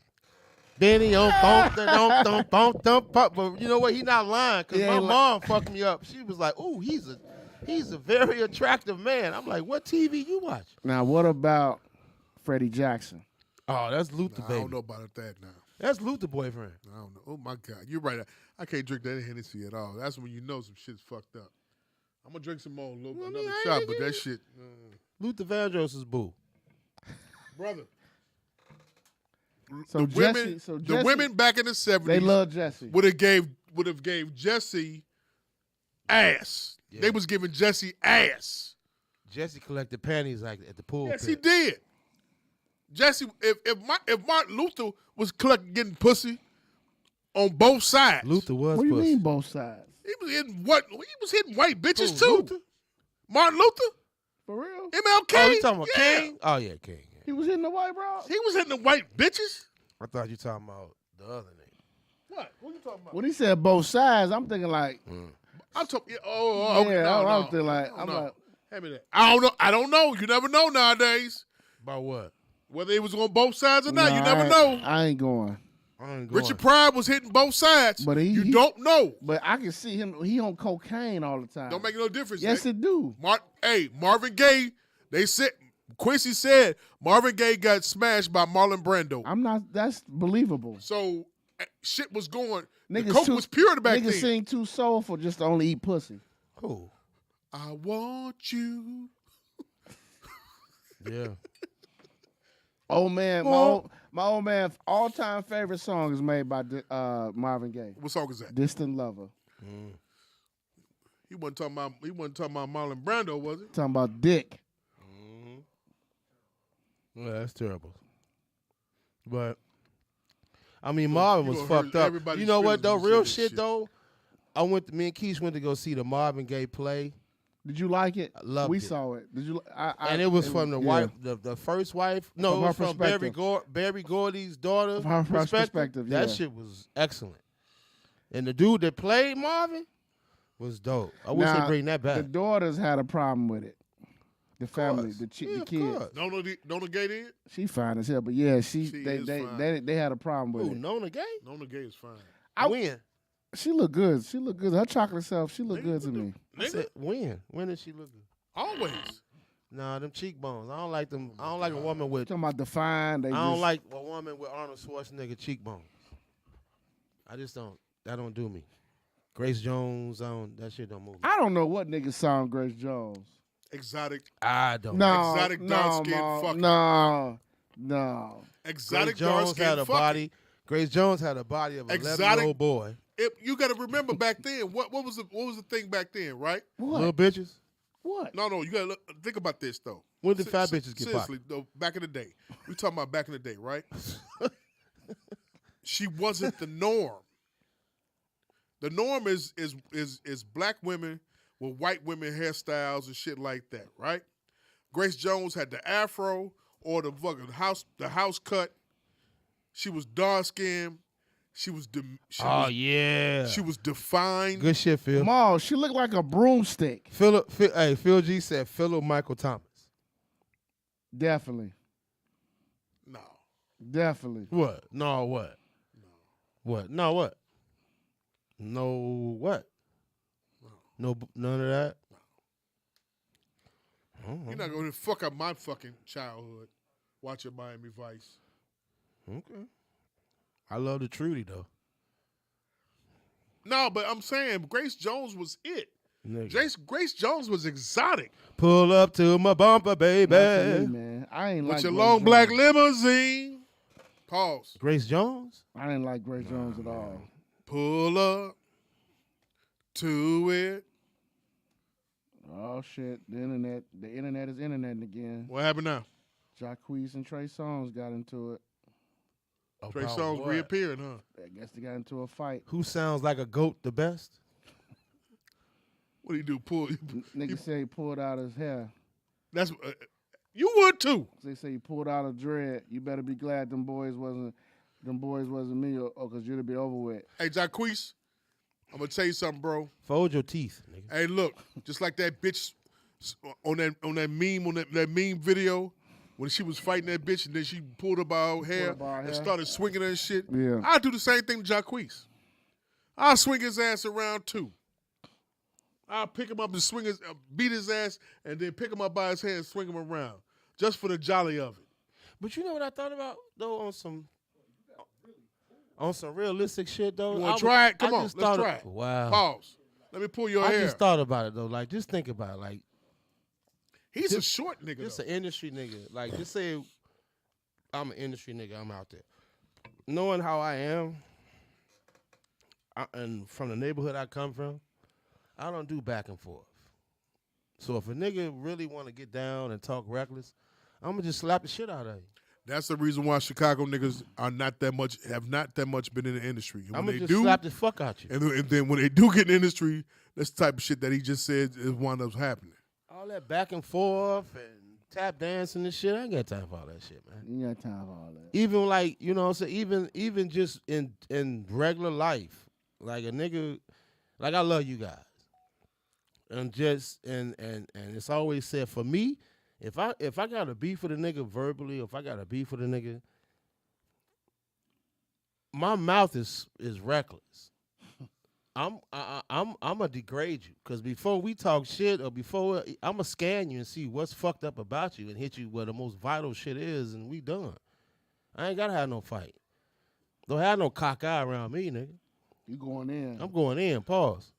S4: Video phone, don't pop. But you know what? He not lying because my mom fucked me up. She was like, "Ooh, he's a very attractive man." I'm like, "What TV you watch?"
S2: Now, what about Freddie Jackson?
S4: Oh, that's Luther,
S1: I
S4: baby.
S1: don't know about that now.
S4: That's Luther boyfriend.
S1: I don't know. Oh my God, you're right. I can't drink that Hennessy at all. That's when you know some shit's fucked up. I'm gonna drink some more, another shot, but that shit,
S4: Luther Vandross' boo.
S1: brother.
S2: So
S1: The
S2: Jesse,
S1: women back in the 70s
S2: they love Jesse.
S1: would have gave Jesse ass.
S4: Yeah.
S1: They was giving Jesse ass.
S4: Jesse collected panties like at the pool.
S1: Yes,
S4: pit.
S1: he did. Jesse, if Martin Luther was getting pussy on both sides,
S4: Luther was
S2: What do you
S4: pussy.
S2: mean both sides?
S1: he was hitting what? He was hitting white bitches
S4: Who,
S1: too.
S4: Luther?
S1: Martin Luther,
S2: For real?
S1: MLK.
S4: Oh, you talking about
S1: yeah.
S4: King? Oh yeah, King. Yeah.
S2: He was hitting the white bra?
S1: He was hitting the white bitches.
S4: I thought you talking about the other nigga.
S1: What? What you talking about?
S2: When he said both sides, I'm thinking like,
S1: I'm talking. Oh, okay.
S2: yeah,
S1: No,
S2: I'm
S1: no.
S2: thinking like,
S1: No,
S2: I'm
S1: no.
S2: like,
S1: Hand me that. I don't know. I don't know. You never know nowadays
S4: About what?
S1: whether it was on both sides or not.
S2: nah,
S1: You never
S2: I-
S1: know.
S2: I ain't going.
S4: I ain't going.
S1: Richard Pryor was hitting both sides.
S2: But
S1: you
S2: he-
S1: don't know.
S2: But I can see him. He on cocaine all the time.
S1: Don't make no difference.
S2: Yes, it do.
S1: Marvin Gaye. They said Quincy said Marvin Gaye got smashed by Marlon Brando.
S2: I'm not. That's believable.
S1: So shit was going.
S2: Niggas
S1: the coke
S2: too-
S1: was pure back
S2: Niggas
S1: then.
S2: sing too soulful just to only eat pussy.
S4: Who?
S1: I want you.
S4: Yeah.
S2: Old man, my old man, all time favorite song is made by Marvin Gaye.
S1: What song is that?
S2: Distant Lover.
S1: He wasn't talking about Marlon Brando, was it?
S2: Talking about dick.
S4: Yeah, that's terrible. But I mean, Marvin
S1: you
S4: was
S1: gonna hurt
S4: fucked up.
S1: everybody's
S4: You know what though?
S1: feelings when you
S4: Real
S1: say
S4: shit
S1: this shit.
S4: though. Me and Keish went to go see the Marvin Gaye play,
S2: Did you like it?
S4: loved
S2: we
S4: it.
S2: saw it. Did you?
S4: and it was from the
S2: yeah.
S4: wife, the first wife. No,
S2: From
S4: it was
S2: her
S4: from Barry
S2: perspective.
S4: Gordy's daughter.
S2: From her perspective,
S4: That
S2: yeah.
S4: shit was excellent. And the dude that played Marvin was dope. I wish they
S2: Now,
S4: bring that back.
S2: The daughters had a problem with it. The family,
S4: course.
S2: the
S4: Yeah,
S2: the
S4: of
S2: kids.
S4: course.
S1: Nona Gay did?
S2: She fine as hell, but yeah,
S1: She is fine.
S2: they had a problem with
S4: Who,
S2: it.
S4: Nona Gay?
S1: Nona Gay is fine.
S4: When?
S2: She look good. She look good. Her chocolate self, she look good to me.
S4: I said, when? When did she look good?
S1: Always.
S4: Nah, them cheekbones. I don't like them. I don't like a woman with.
S2: Talking about defined.
S4: I don't like a woman with Arnold Schwarzenegger cheekbones. I just don't. That don't do me. Grace Jones, that shit don't move me.
S2: I don't know what niggas saw in Grace Jones.
S1: Exotic.
S4: I don't.
S2: No,
S1: Exotic dark-skinned fucker.
S2: No.
S1: Exotic
S4: Grace Jones
S1: dark-skinned
S4: had a
S1: fucker.
S4: body. Grace Jones had a body of an
S1: Exotic-
S4: 11-year-old boy.
S1: You got to remember back then. What was the thing back then, right?
S4: Little bitches.
S2: What?
S1: No, you got to think about this though.
S4: When did fat bitches get
S1: seriously, though, back in the day. We talking about back in the day, right? She wasn't the norm. The norm is black women with white women hairstyles and shit like that, right? Grace Jones had the afro or the fucking house cut. She was dark skinned. She was
S4: Yeah.
S1: she was defined.
S4: Good shit, Phil.
S2: Ma, she looked like a broomstick.
S4: Phil G said Philo Michael Thomas.
S2: Definitely.
S1: No.
S2: Definitely.
S4: What? No, what? No. What? No, what? No, what? No, none of that?
S1: You're not going to fuck up my fucking childhood watching Miami Vice.
S4: Okay. I love the Trudy, though.
S1: No, but I'm saying Grace Jones was it.
S4: Nigga.
S1: Grace Jones was exotic.
S4: Pull up to my bumper, baby.
S2: Not for me, man. I ain't
S1: With
S2: like
S1: your
S2: Grace
S1: long
S2: Jones.
S1: black limousine. Pause.
S4: Grace Jones?
S2: I didn't like Grace Jones at all.
S1: Pull up to it.
S2: Oh shit! The internet is internet again.
S1: What happened now?
S2: Jacquees and Trey Songz got into it.
S1: Trey
S4: About
S1: Songz
S4: what?
S1: reappearing, huh?
S2: I guess they got into a fight.
S4: Who sounds like a goat the best?
S1: What do you do? Pull?
S2: Nigga say he pulled out his hair.
S1: That's you would too.
S2: They say he pulled out a dread. You better be glad them boys wasn't me, or cause you'd be over with.
S1: Hey, Jacquees, I'm gonna tell you something, bro.
S4: Fold your teeth, nigga.
S1: Hey, look, just like that bitch on that meme video when she was fighting that bitch and then she pulled up her hair and started swinging her and shit.
S2: Yeah.
S1: I'll do the same thing to Jacquees. I'll swing his ass around too. I'll pick him up and beat his ass and then pick him up by his hair and swing him around just for the jolly of it.
S4: But you know what I thought about, though, on some realistic shit, though?
S1: You want to try it? Come on, let's try it.
S4: Wow.
S1: Pause. Let me pull your
S4: I
S1: hair.
S4: just thought about it, though. Like, just think about it. Like,
S1: He's a short nigga,
S4: just
S1: though.
S4: an industry nigga. Like, just say I'm an industry nigga. I'm out there. Knowing how I am, and from the neighborhood I come from, I don't do back and forth. So if a nigga really want to get down and talk reckless, I'm going to just slap the shit out of you.
S1: That's the reason why Chicago niggas have not that much been in the industry. And
S4: I'm
S1: when
S4: going to
S1: they
S4: just
S1: do,
S4: slap the fuck out you.
S1: and then when they do get in the industry, that's the type of shit that he just said is one up happening.
S4: All that back and forth and tap dancing and shit, I ain't got time for all that shit, man.
S2: You got time for all that.
S4: Even like, you know what I'm saying, even just in regular life, like a nigga, like I love you guys. And just and it's always said for me, if I got a beef with a nigga verbally, or if I got a beef with a nigga, my mouth is reckless. I'm gonna degrade you, because before we talk shit, or before I'm gonna scan you and see what's fucked up about you and hit you where the most vital shit is, and we done. I ain't gotta have no fight. Don't have no cock eye around me, nigga.
S2: You going in?
S4: I'm going in. Pause.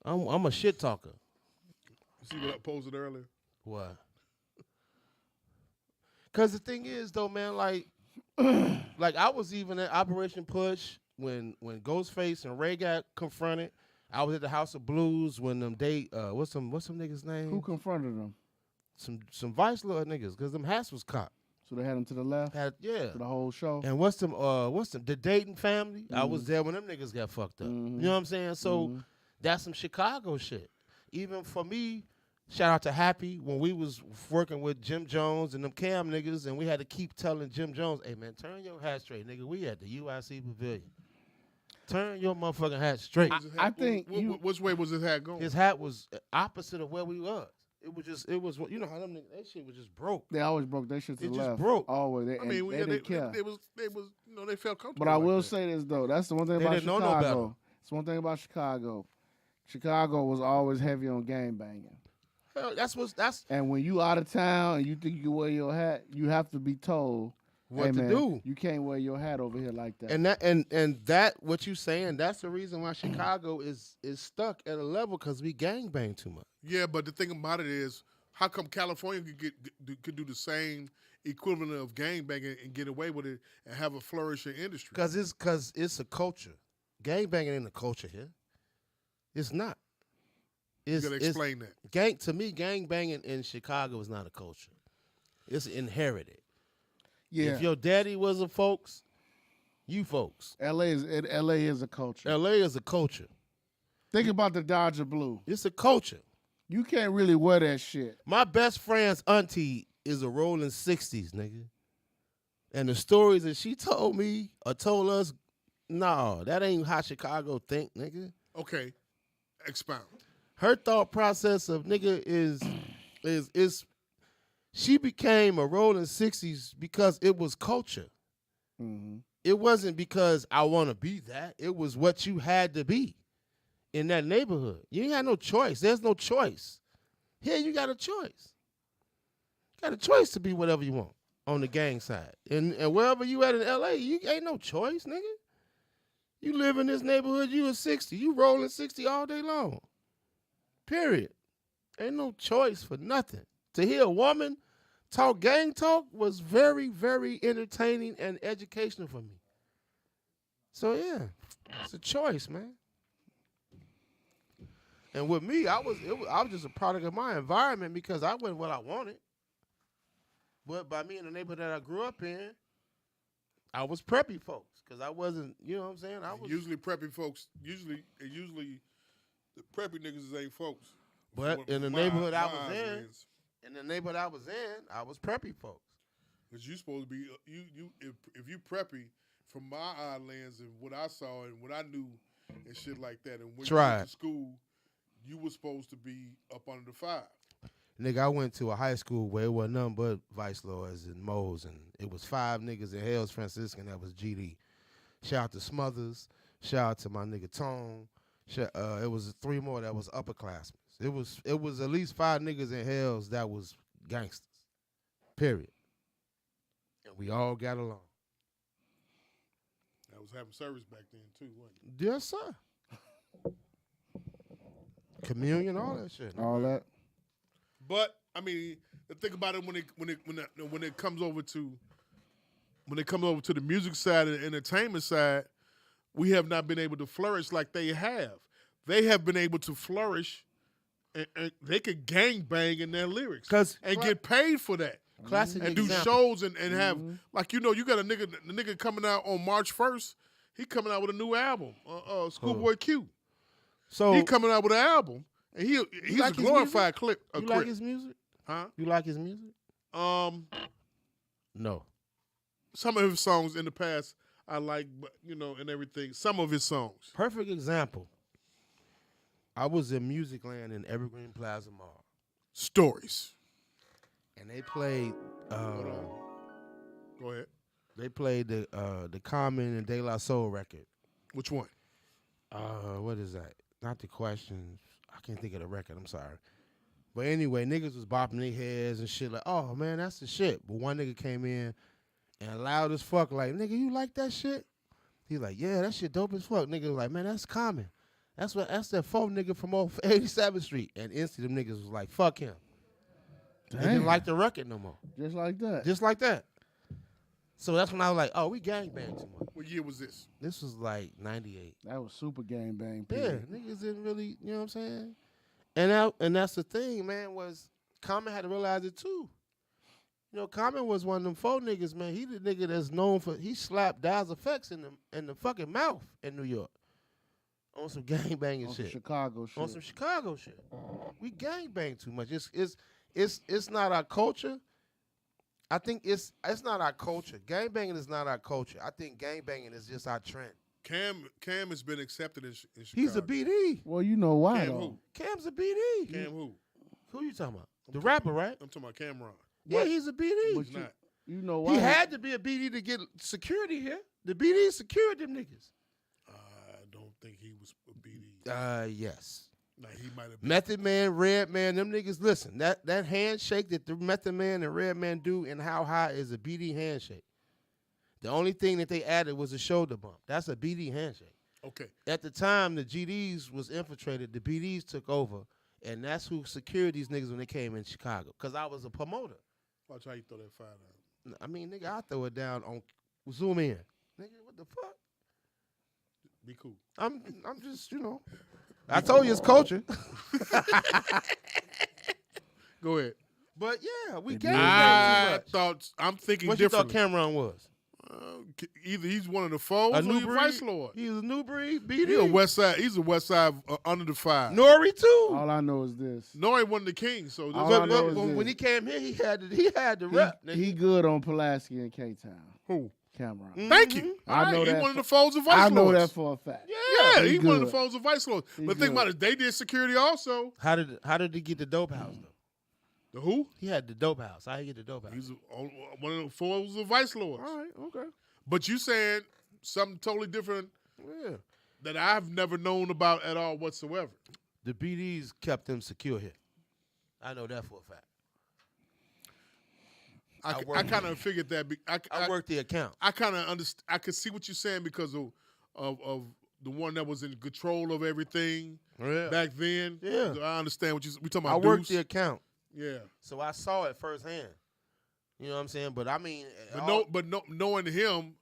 S4: I'm a shit talker.
S1: See what I posted earlier?
S4: What? Because the thing is, though, man, like I was even at Operation Push when Ghostface and Ray got confronted. I was at the House of Blues when them what's some niggas' name?
S2: Who confronted them?
S4: Some Vice Lord niggas, because them hats was cocked.
S2: So they had him to the left
S4: Yeah.
S2: for the whole show.
S4: And what's the Dayton family? I was there when them niggas got fucked up. You know what I'm saying? So that's some Chicago shit. Even for me, shout out to Happy, when we was working with Jim Jones and them Cam niggas, and we had to keep telling Jim Jones, hey man, turn your hat straight, nigga. We at the UIC Pavilion. Turn your motherfucking hat straight.
S2: I think
S1: which way was his hat going?
S4: His hat was opposite of where we was. It was you know how them niggas, that shit was just broke.
S2: They always broke that shit to
S4: It
S2: the
S4: just
S2: left.
S4: broke.
S2: Always. They,
S1: I mean,
S2: they didn't care.
S1: they was, you know, they felt comfortable.
S2: But I
S1: like
S2: will
S1: that.
S2: say this though. That's the one thing
S4: They
S2: about
S4: didn't know no better.
S2: Chicago. It's one thing about Chicago. Chicago was always heavy on gang banging.
S4: Hell, that's
S2: And when you out of town and you think you can wear your hat, you have to be told
S4: what
S2: hey,
S4: to
S2: man,
S4: do.
S2: You can't wear your hat over here like that.
S4: And that what you saying, that's the reason why Chicago is stuck at a level because we gangbang too much.
S1: Yeah, but the thing about it is, how come California could do the same equivalent of gangbanging and get away with it and have a flourishing industry?
S4: Because it's a culture. Gangbanging ain't a culture here. It's not.
S1: You gotta explain that.
S4: Gangbanging in Chicago is not a culture. It's inherited.
S2: yeah,
S4: If your daddy was a folks, you folks.
S2: LA is a culture.
S4: LA is a culture.
S2: Think about the Dodger blue.
S4: It's a culture.
S2: You can't really wear that shit.
S4: My best friend's auntie is a rolling 60s, nigga. And the stories that she told me or told us, no, that ain't how Chicago think, nigga.
S1: Okay, expound.
S4: Her thought process of nigga is she became a rolling 60s because it was culture.
S2: Mm-hmm.
S4: It wasn't because I want to be that. It was what you had to be in that neighborhood. You ain't had no choice. There's no choice. Here you got a choice. You got a choice to be whatever you want on the gang side. And wherever you at in LA, you ain't no choice, nigga. You live in this neighborhood, you a 60. You rolling 60 all day long. Period. Ain't no choice for nothing. To hear a woman talk gang talk was very, very entertaining and educational for me. So yeah, it's a choice, man. And with me, I was just a product of my environment because I wasn't what I wanted. But by me in the neighborhood that I grew up in, I was preppy folks because I wasn't, you know what I'm saying? I was
S1: Usually preppy folks, usually the preppy niggas ain't folks.
S4: But in the neighborhood I was in, I was preppy folks.
S1: Because you supposed to be if you preppy from my eye lens and what I saw and what I knew and shit like that, and when you went to school, you were supposed to be up under the 5.
S4: Nigga, I went to a high school where it wasn't nothing but vice lords and moles, and it was 5 niggas in Hales Franciscan that was GD. Shout out to Smothers. Shout out to my nigga Tone. It was 3 more that was upperclassmen. It was at least 5 niggas in Hales that was gangsters. Period. And we all got along.
S1: I was having service back then too, wasn't it?
S4: Yes, sir. Communion, all that shit.
S2: All that.
S1: But I mean, the thing about it when it comes over to the music side and the entertainment side, we have not been able to flourish like they have. They have been able to flourish, and they could gang bang in their lyrics and get paid for that.
S4: Classic
S1: and do
S4: example.
S1: shows and have like you got the nigga coming out on March 1st. He coming out with a new album, Schoolboy Q.
S4: So
S1: he coming out with an album, and he's
S4: like
S1: a glorified clip.
S4: You like his music?
S1: Huh?
S4: You like his music? No.
S1: Some of his songs in the past I like, but and everything. Some of his songs.
S4: Perfect example. I was in Music Land in Evergreen Plaza Mall.
S1: Stories.
S4: And they played
S1: Go ahead.
S4: They played the Common and De La Soul record.
S1: Which one?
S4: What is that? Not The Questions. I can't think of the record. I'm sorry. But anyway, niggas was bopping their heads and shit like, oh, man, that's the shit. But one nigga came in and loud as fuck like, nigga, you like that shit? He's like, yeah, that shit dope as fuck. Nigga was like, man, that's Common. That's that phone nigga from off 87th Street. And instantly them niggas was like, fuck him. They didn't like the record no more.
S2: Just like that.
S4: Just like that. So that's when I was like, oh, we gangbang too much.
S1: What year was this?
S4: This was like 98.
S2: That was super gang bang.
S4: Yeah,
S2: Period.
S4: niggas didn't really, you know what I'm saying? And that's the thing, man, was Common had to realize it too. You know, Common was one of them 4 niggas, man. He the nigga that's known for, he slapped Daz Effects in the fucking mouth in New York. On some gangbanging
S2: On
S4: shit.
S2: some Chicago shit.
S4: On some Chicago shit. We gangbang too much. It's not our culture. I think it's not our culture. Gangbanging is not our culture. I think gangbanging is just our trend.
S1: Cam has been accepted in Chicago.
S4: He's a BD.
S2: Well, you know why
S1: Cam
S2: though.
S1: who?
S4: Cam's a BD.
S1: Cam who?
S4: Who you talking about? The rapper, right?
S1: I'm talking about Cameron.
S4: Yeah, he's a BD.
S2: But
S1: He's not.
S2: you know why?
S4: He had to be a BD to get security here. The BD secured them niggas.
S1: I don't think he was a BD.
S4: Yes.
S1: Like he might have been.
S4: Method Man, Red Man, them niggas, listen, that handshake that the Method Man and Red Man do in How High is a BD handshake. The only thing that they added was a shoulder bump. That's a BD handshake.
S1: Okay.
S4: At the time, the GDs was infiltrated. The BDs took over, and that's who secured these niggas when they came in Chicago. Because I was a promoter.
S1: Watch how you throw that fire down.
S4: I mean, nigga, I throw it down on Zoom in. Nigga, what the fuck?
S1: Be cool.
S4: I'm just, I told you it's culture.
S1: Go ahead.
S4: But yeah, we gave
S1: I
S4: too much.
S1: I'm thinking
S4: What you thought
S1: differently.
S4: Cameron was?
S1: Either he's one of the foes or
S4: A new
S1: he's a
S4: breed?
S1: vice lord.
S4: He's a new breed, BD.
S1: He's a West Side. He's a West Side under the five.
S4: Nori too.
S2: All I know is this.
S1: Nori wasn't the king, so this,
S2: All I
S4: But
S2: know is
S4: when
S2: this.
S4: he came here, he had the rep.
S2: He good on Pulaski and K-Town.
S1: who?
S2: Cameron.
S1: Thank you.
S2: I know
S1: He's
S2: that
S1: one of
S2: for-
S1: the foes of vice
S2: I know
S1: lords.
S2: that for a fact.
S1: Yeah,
S2: He
S1: he's one of the
S2: good.
S1: foes of vice lords.
S2: He
S1: But think
S2: good.
S1: about it, they did security also.
S4: How did he get the dope house though?
S1: The who?
S4: He had the dope house. How he get the dope house?
S1: He's one of the foes of vice lords.
S4: All right, okay.
S1: But you saying something totally different
S4: Yeah.
S1: that I've never known about at all whatsoever.
S4: The BDs kept them secure here. I know that for a fact.
S1: I kind of figured that.
S4: I worked the account.
S1: I kind of understand. I could see what you're saying because of the one that was in control of everything
S4: Yeah.
S1: back then.
S4: Yeah.
S1: I understand what we talking
S4: I
S1: about.
S4: worked
S1: Deuce.
S4: the account.
S1: Yeah,
S4: So I saw it firsthand. You know what I'm saying? But I mean,
S1: knowing him,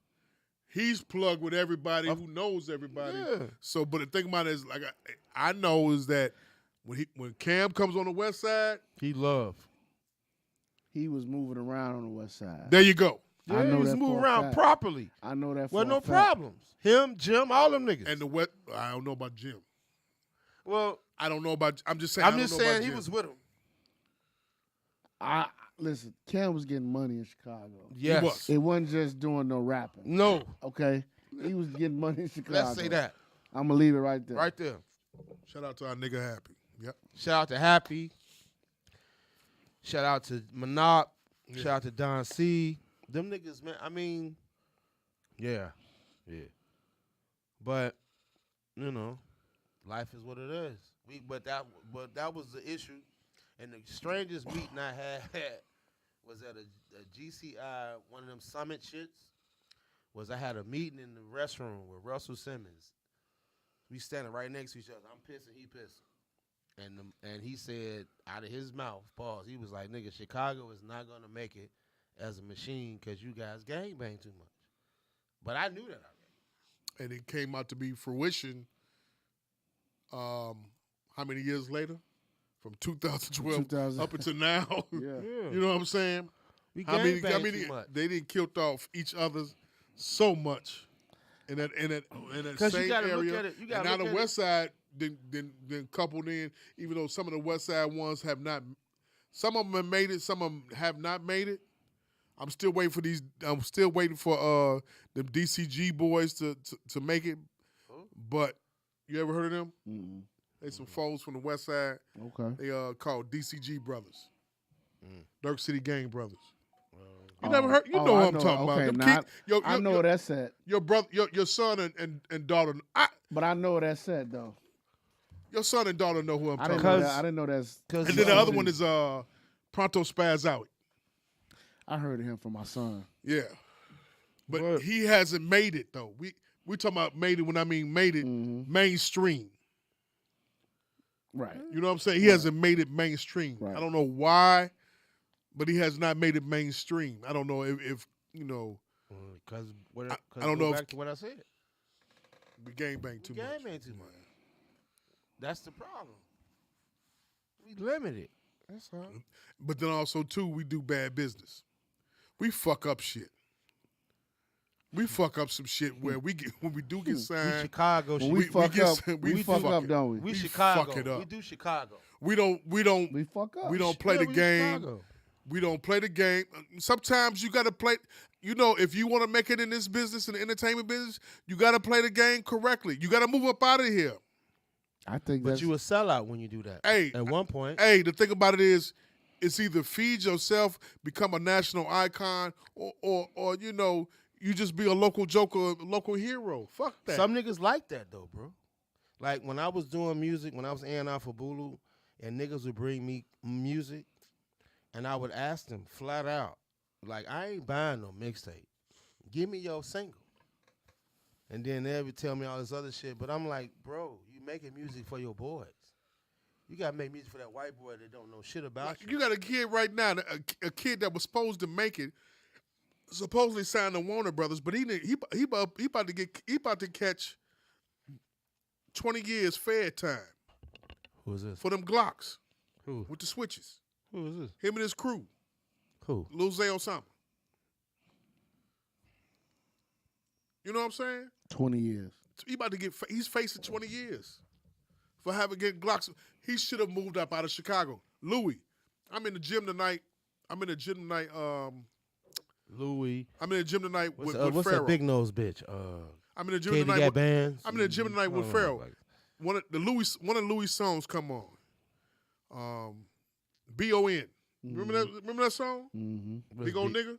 S1: he's plugged with everybody who knows everybody.
S4: Yeah.
S1: So, but the thing about it is, like I know is that when Cam comes on the West Side,
S4: he loved.
S2: He was moving around on the West Side.
S1: there you go.
S4: Yeah,
S2: I know
S4: he was
S2: that
S4: moving
S2: for a
S4: around
S2: fact.
S4: properly.
S2: I know that for
S4: Well,
S2: a
S4: no
S2: fact.
S4: problems. Him, Jim, all them niggas.
S1: And the West, I don't know about Jim.
S4: well,
S1: I don't know about. I'm just saying.
S4: I'm
S1: I don't
S4: just
S1: know about
S4: saying he
S1: Jim.
S4: was with him.
S2: Listen, Cam was getting money in Chicago.
S4: Yes.
S1: was.
S2: It wasn't just doing no rapping.
S4: No.
S2: Okay? He was getting money in Chicago.
S4: Let's say that.
S2: I'm going to leave it right there.
S4: Right there.
S1: Shout out to our nigga Happy. Yep.
S4: Shout out to Happy. Shout out to Monop. Shout out to Don C. Them niggas, man. I mean, yeah. But, life is what it is. But that was the issue. And the strangest meeting I had was at a GCI, one of them summit shits. I had a meeting in the restroom with Russell Simmons. We standing right next to each other. I'm pissing, he pissing. And he said out of his mouth, pause, he was like, nigga, Chicago is not going to make it as a machine because you guys gangbang too much. But I knew that already.
S1: And it came out to be fruition. How many years later? From 2012
S2: 2000.
S1: up until now.
S2: Yeah.
S1: You know what I'm saying?
S4: We
S1: How many?
S4: gangbang too much.
S1: They didn't killed off each other so much in that
S4: 'Cause you
S1: same
S4: gotta look
S1: area.
S4: at it- you
S1: And
S4: gotta
S1: now
S4: look
S1: the
S4: at
S1: West Side then coupled in, even though some of the West Side ones have not. Some of them have made it. Some of them have not made it. I'm still waiting for these. I'm still waiting for them DCG boys to make it. But you ever heard of them?
S2: Mm-hmm.
S1: They some foes from the West Side.
S2: Okay.
S1: They called DCG Brothers,
S4: Mm.
S1: Dirk City Gang Brothers. You never heard? You know
S2: I
S1: what I'm talking
S2: okay,
S1: about. Them
S2: now,
S1: kids-
S2: I know what that's at.
S1: Your brother, your son and daughter.
S2: But I know what that's at, though.
S1: Your son and daughter know who I'm
S2: I
S1: talking
S2: didn't know
S1: about.
S2: that. I didn't know that's.
S1: And then the other one is Pronto Spaz Out.
S2: I heard of him from my son.
S1: Yeah, but he hasn't made it though. We talking about made it when I mean made it mainstream.
S2: Right.
S1: You know what I'm saying? He hasn't made it mainstream.
S2: Right.
S1: I don't know why, but he has not made it mainstream. I don't know if you know.
S4: Because
S1: I don't know if-
S4: back to what I said.
S1: We gangbang too much.
S4: Gangbang too much. That's the problem. We limited. That's all.
S1: But then also too, we do bad business. We fuck up shit. We fuck up some shit where we get when we do get
S4: We
S1: signed.
S4: Chicago
S2: When
S4: shit.
S2: we fuck
S1: get
S2: up,
S1: some-
S2: we fuck up,
S1: it.
S2: don't we?
S4: We
S1: we
S4: Chicago.
S1: fuck it up.
S4: We do Chicago.
S1: We don't
S2: We fuck up.
S1: we don't play the
S4: we
S1: game.
S4: Chicago.
S1: We don't play the game. Sometimes you got to play. You know, if you want to make it in this business, in the entertainment business, you got to play the game correctly. You got to move up out of here.
S2: I think
S4: But
S2: that's.
S4: you a sellout when you do that.
S1: Hey,
S4: At one point.
S1: Hey, the thing about it is, it's either feed yourself, become a national icon, or you know, you just be a local joker, a local hero. Fuck that.
S4: Some niggas like that though, bro. Like when I was doing music, when I was A&R for Bulu, and niggas would bring me music, and I would ask them flat out, like, I ain't buying no mixtape. Give me your single. And then they would tell me all this other shit, but I'm like, bro, you making music for your boys. You gotta make music for that white boy that don't know shit about you.
S1: You got a kid right now, a kid that was supposed to make it, supposedly signed to Warner Brothers, but he about to catch 20 years fair time
S4: Who is this?
S1: for them Glocks
S4: Who?
S1: with the switches.
S4: Who is this?
S1: Him and his crew,
S4: Who?
S1: Lil Zay Osama. You know what I'm saying?
S2: 20 years.
S1: He's facing 20 years for having getting Glocks. He should have moved up out of Chicago. Louis, I'm in the gym tonight.
S4: Louis.
S1: I'm in the gym tonight with
S4: What's
S1: Pharaoh.
S4: that big nose bitch?
S1: I'm in the gym
S4: Katie
S1: tonight.
S4: got bands.
S1: I'm in the gym tonight with
S4: I don't know,
S1: Pharaoh.
S4: like-
S1: One of Louis' songs come on. B.O.N. Remember that song?
S2: Mm-hmm.
S1: Big old nigga.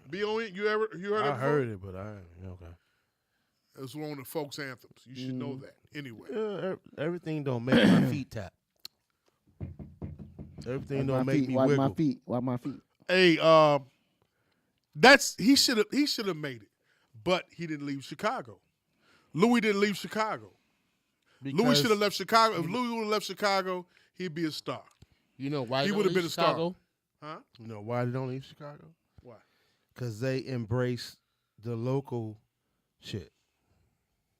S1: B.O.N. You heard it?
S4: I
S1: before?
S4: heard it, but okay.
S1: It was one of the folks anthems. You should know that. Anyway,
S4: Everything don't make my feet tap. Everything don't make me
S2: Wipe
S4: wiggle.
S2: my feet. Wipe my feet.
S1: hey, he should have made it, but he didn't leave Chicago. Louis didn't leave Chicago. Louis
S4: Because
S1: should have left Chicago. If Louis would have left Chicago, he'd be a star.
S4: You know why
S1: He
S4: don't
S1: would have
S4: leave
S1: been a star.
S4: Chicago?
S1: Huh?
S4: You know why they don't leave Chicago?
S1: Why?
S4: Because they embrace the local shit.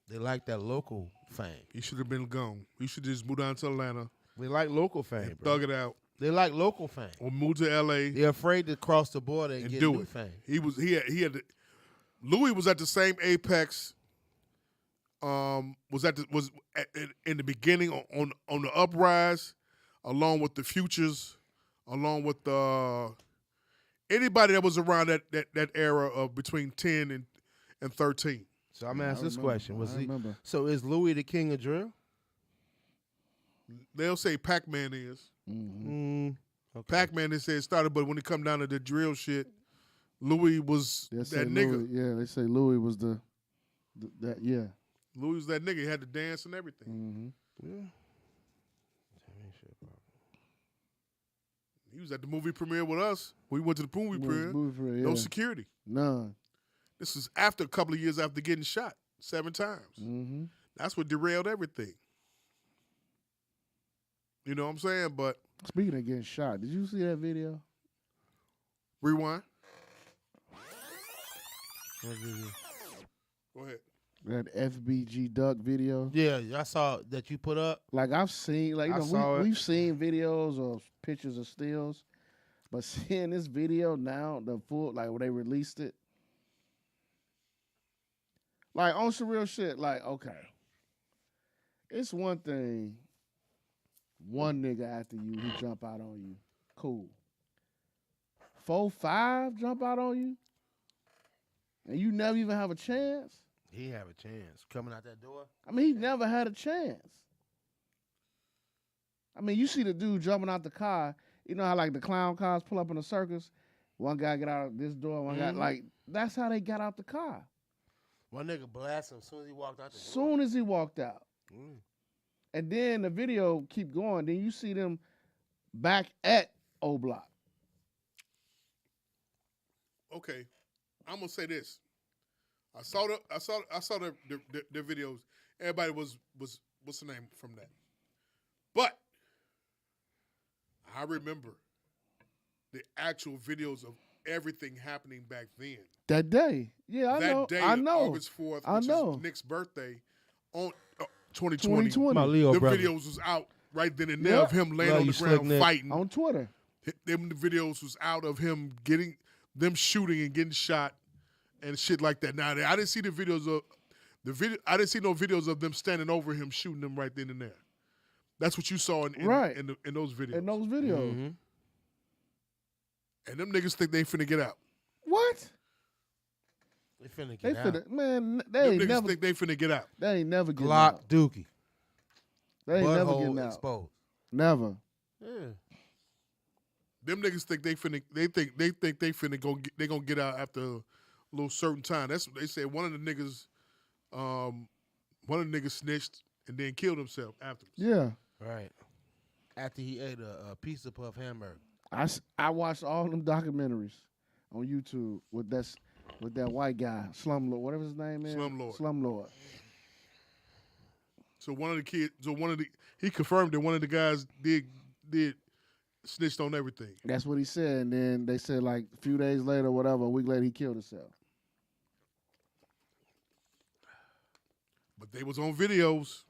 S4: They like that local fame.
S1: He should have been gone. He should just move down to Atlanta,
S4: They like local fame, bro.
S1: thug it out,
S4: They like local fame.
S1: or move to L.A.
S4: They're afraid to cross the border and,
S1: and
S4: get
S1: do
S4: new
S1: it.
S4: fame.
S1: Louis was at the same apex. In the beginning on the uprise, along with the Futures, along with anybody that was around that era of between 10 and 13.
S4: So I'm gonna ask this
S2: remember.
S4: question:
S2: I remember.
S4: So is Louis the king of drill?
S1: They'll say Pac-Man is.
S4: Okay.
S1: Pac-Man, they say it started, but when it come down to the drill shit, Louis was
S2: They say
S1: that nigga.
S2: Louis, they say Louis was that. Yeah.
S1: Louis was that nigga. He had to dance and everything.
S2: Mm-hmm.
S4: Yeah.
S1: He was at the movie premiere with us. We went to the movie premiere. No security.
S2: None.
S1: This is after a couple of years after getting shot 7 times.
S2: Mm-hmm.
S1: That's what derailed everything. You know what I'm saying? But
S2: Speaking of getting shot, did you see that video?
S1: rewind. Go ahead.
S2: That FBG Duck video?
S4: Yeah, I saw that you put up.
S2: Like I've seen, like
S4: I saw it.
S2: we've seen videos or pictures or stills, but seeing this video now, the full like when they released it, like on some real shit. Like okay, it's one thing, one nigga after you who jump out on you, cool. 4, 5 jump out on you, and you never even have a chance.
S4: He have a chance coming out that door.
S2: I mean, he never had a chance. I mean, you see the dude jumping out the car. You know how like the clown cars pull up in a circus? One guy get out this door, one guy like that's how they got out the car.
S4: One nigga blast him as soon as he walked out the door.
S2: Soon as he walked out. And then the video keep going. Then you see them back at O Block.
S1: Okay, I'm gonna say this. I saw the videos. Everybody was what's the name from that? But I remember the actual videos of everything happening back then.
S2: That day. Yeah, I know.
S1: That day,
S2: I know.
S1: August 4th,
S2: I
S1: which
S2: know.
S1: is Nick's birthday, on 2020.
S2: 2020.
S4: My Leo
S1: The
S4: brother.
S1: videos was out right then and there
S2: Yeah.
S1: of him laying
S4: Love
S1: on
S4: you,
S1: the ground
S4: Slick Nick.
S1: fighting.
S2: On Twitter.
S1: Them the videos was out of him them shooting and getting shot and shit like that. Now I didn't see the videos of I didn't see no videos of them standing over him shooting them right then and there. That's what you saw in those videos.
S2: In those videos.
S4: Mm-hmm.
S1: And them niggas think they finna get out.
S2: What?
S4: They finna
S2: They
S4: get out.
S2: finna, man, they
S1: Them
S2: ain't
S1: niggas
S2: never
S1: think they finna get out.
S2: they ain't never getting
S4: Glock
S2: out.
S4: Dookie.
S2: They ain't never
S4: Butthole
S2: getting out.
S4: exposed.
S2: Never.
S4: Yeah.
S1: Them niggas think they finna. They think they finna go. They gonna get out after a little certain time. That's what they said. One of the niggas snitched and then killed himself afterwards.
S2: Yeah.
S4: Right. After he ate a pizza puff hamburger.
S2: I watched all them documentaries on YouTube with that white guy, Slumlord, whatever his name is. Slumlord.
S1: So he confirmed that one of the guys did snitched on everything.
S2: That's what he said, and then they said like a few days later, whatever, a week later, he killed himself.
S1: But they was on videos.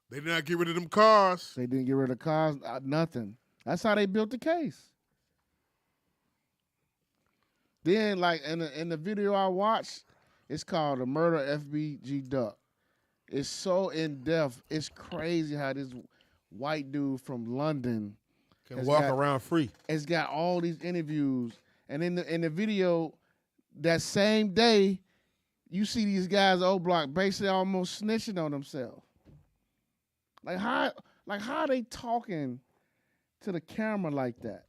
S1: They did not get rid of them cars.
S2: They didn't get rid of cars, nothing. That's how they built the case. Then, like in the video I watched, it's called "The Murder of FBG Duck." It's so in depth. It's crazy how this white dude from London
S4: Can walk around free.
S2: has got all these interviews, and in the video that same day, you see these guys O Block basically almost snitching on themselves. Like how are they talking to the camera like that?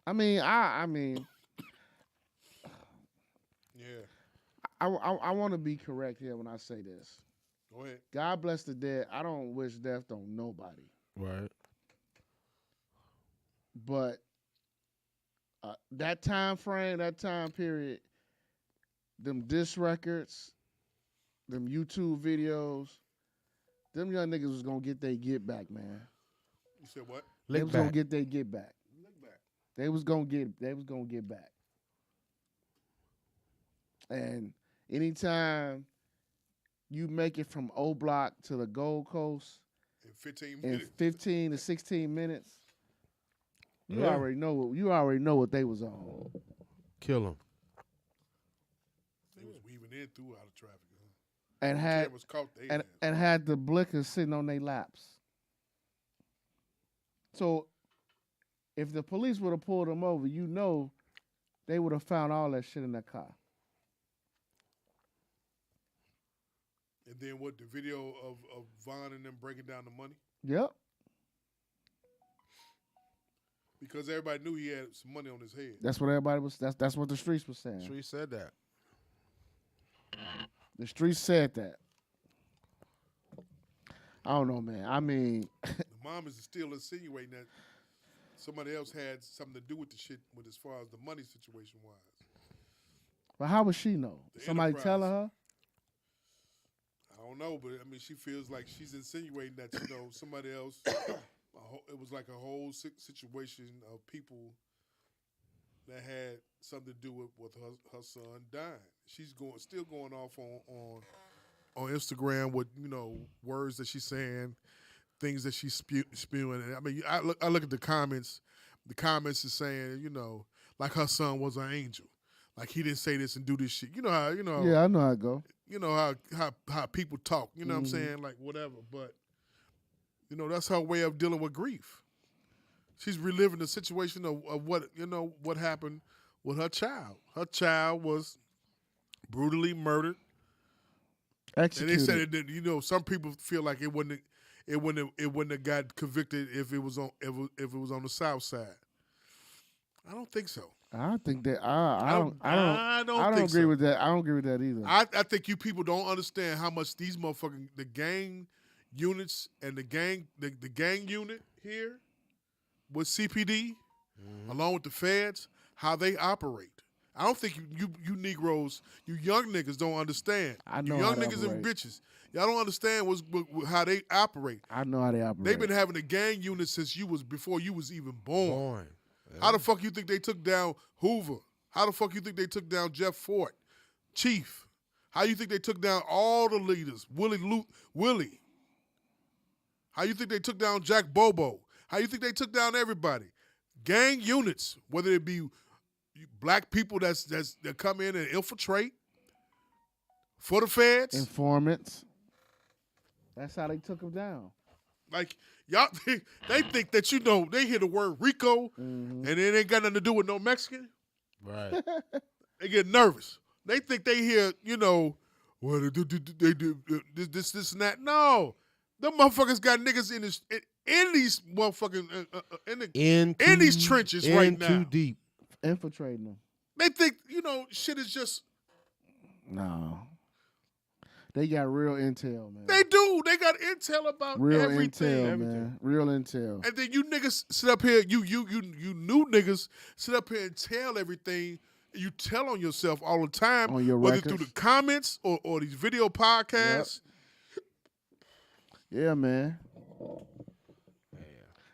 S2: I mean,
S1: Yeah.
S2: I want to be correct here when I say this.
S1: Go ahead.
S2: God bless the dead. I don't wish death on nobody.
S4: Right.
S2: But that time frame, that time period, them diss records, them YouTube videos, them young niggas was gonna get their get back, man.
S1: You said what?
S2: They was
S4: back.
S2: gonna get their get back.
S1: Look back.
S2: They was gonna get back. And anytime you make it from O Block to the Gold Coast
S1: In 15
S2: in
S1: minutes.
S2: 15 to 16 minutes, you
S4: Yeah.
S2: already know what they was on.
S4: Kill him.
S1: They was weaving in through out of traffic. Huh?
S2: And had
S1: Cameras caught they
S2: and,
S1: ass.
S2: and had the blickers sitting on their laps. So if the police would have pulled them over, you know they would have found all that shit in that car.
S1: And then what? The video of Von and them breaking down the money
S2: Yep.
S1: because everybody knew he had some money on his head.
S2: That's what everybody was that's what the streets was saying.
S4: Sure, he said that.
S2: The streets said that. I don't know, man. I mean,
S1: The mom is still insinuating that somebody else had something to do with the shit, with as far as the money situation wise.
S2: but how would she know?
S1: The
S2: Somebody
S1: enterprise.
S2: telling her?
S1: I don't know, but I mean, she feels like she's insinuating that somebody else. It was like a whole situation of people that had something to do with her son dying. She's still going off on Instagram with words that she's saying, things that she's spewing. And I mean, I look at the comments. The comments is saying, like her son was an angel, like he didn't say this and do this shit. You know how
S2: Yeah, I know how it go.
S1: you know how people talk. You know what I'm saying, like whatever. But that's her way of dealing with grief. She's reliving the situation of what happened with her child. Her child was brutally murdered.
S2: Executed.
S1: And they said that some people feel like it wouldn't have got convicted if it was on the South Side. I don't think so.
S2: I think that I don't
S1: think
S2: agree
S1: so.
S2: with that. I don't agree with that either.
S1: I think you people don't understand how much these motherfucking the gang units and the gang unit here with CPD along with the feds, how they operate. I don't think you Negroes, you young niggas don't understand.
S2: I know
S1: you
S2: how
S1: young
S2: they
S1: niggas and
S2: operate.
S1: bitches, y'all don't understand how they operate.
S2: I know how they operate.
S1: They've been having a gang unit since before you was even born.
S4: Born.
S1: How the fuck you think they took down Hoover? How the fuck you think they took down Jeff Fort, Chief? How you think they took down all the leaders? Willie. How you think they took down Jack Bobo? How you think they took down everybody? Gang units, whether it be black people that come in and infiltrate for the feds.
S2: Informants. That's how they took them down.
S1: Like y'all, they think that they hear the word Rico and it ain't got nothing to do with no Mexican.
S4: Right.
S1: They get nervous. They think they hear, well, they do this and that. No, them motherfuckers got niggas in these motherfucking
S4: In
S1: these trenches right now.
S4: Too deep.
S2: Infiltrating them.
S1: They think shit is just.
S2: No. They got real intel, man.
S1: They do. They got intel about
S2: Real
S1: everything.
S2: intel, man. Real intel.
S1: And then you niggas sit up here. You new niggas sit up here and tell everything. You tell on yourself all the time,
S2: On your
S1: whether
S2: records.
S1: through the comments or these video podcasts.
S2: Yeah, man.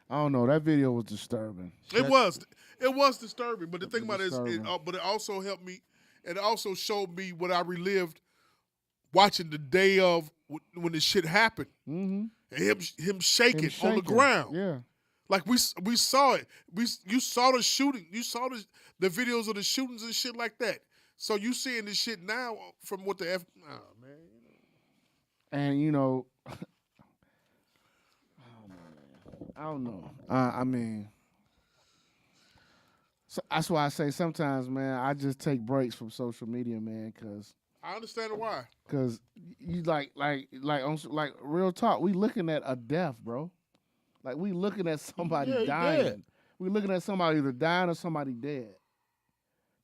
S2: I don't know. That video was disturbing.
S1: It was disturbing. But the thing about it is,
S2: disturbing.
S1: but it also helped me. It also showed me what I relived watching the day of when this shit happened.
S2: Mm-hmm.
S1: And him shaking on the ground.
S2: Yeah.
S1: Like we saw it. You saw the shooting. You saw the videos of the shootings and shit like that. So you seeing this shit now from what the man.
S2: And I don't know. I mean, so that's why I say sometimes, man, I just take breaks from social media, man, because
S1: I understand why.
S2: you like real talk. We looking at a death, bro. Like we looking at somebody
S4: Yeah, he
S2: dying.
S4: dead.
S2: We looking at somebody either dying or somebody dead.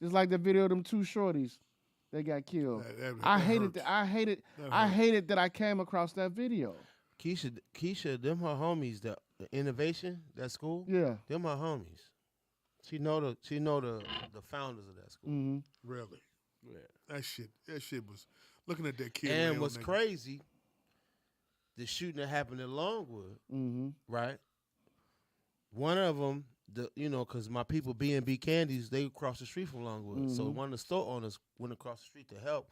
S2: Just like the video of them two shorties, they got killed. I hated that. I hated that I came across that video.
S4: Keisha, them her homies, the innovation, that school.
S2: Yeah.
S4: Them her homies. She know the founders of that school.
S2: Mm-hmm.
S1: Really? Yeah. That shit was looking at that kid.
S4: And what's crazy, the shooting that happened in Longwood,
S2: Mm-hmm.
S4: right? One of them, because my people B&B Candies, they across the street from Longwood. So one of the store owners went across the street to help.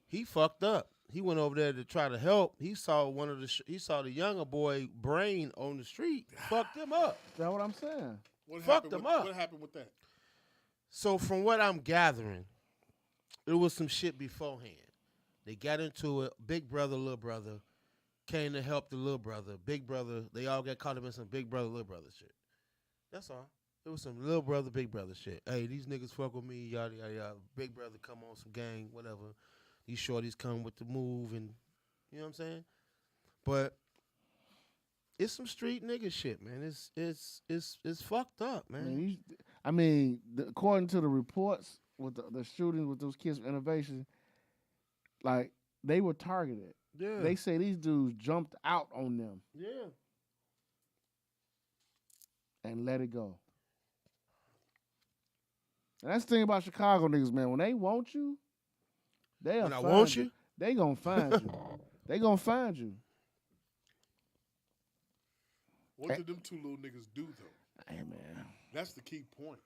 S4: He fucked up. He went over there to try to help. He saw he saw the younger boy brain on the street. Fucked him up.
S2: That's what I'm saying.
S4: Fucked him up.
S1: What happened with that?
S4: So from what I'm gathering, it was some shit beforehand. They got into it. Big brother, little brother came to help the little brother. Big brother, they all got caught up in some big brother, little brother shit. That's all. It was some little brother, big brother shit. Hey, these niggas fuck with me, yada, yada, yada. Big brother come on some gang, whatever. These shorties come with the move and, you know what I'm saying? But it's some street nigga shit, man. It's fucked up, man.
S2: According to the reports with the shootings with those kids from Innovation, like they were targeted.
S4: Yeah.
S2: They say these dudes jumped out on them
S4: Yeah.
S2: and let it go. And that's the thing about Chicago niggas, man. When they want you, they'll
S4: When I
S2: find
S4: want you?
S2: They gonna find you. They gonna find you.
S1: What did them two little niggas do though?
S2: Hey man.
S1: That's the key point.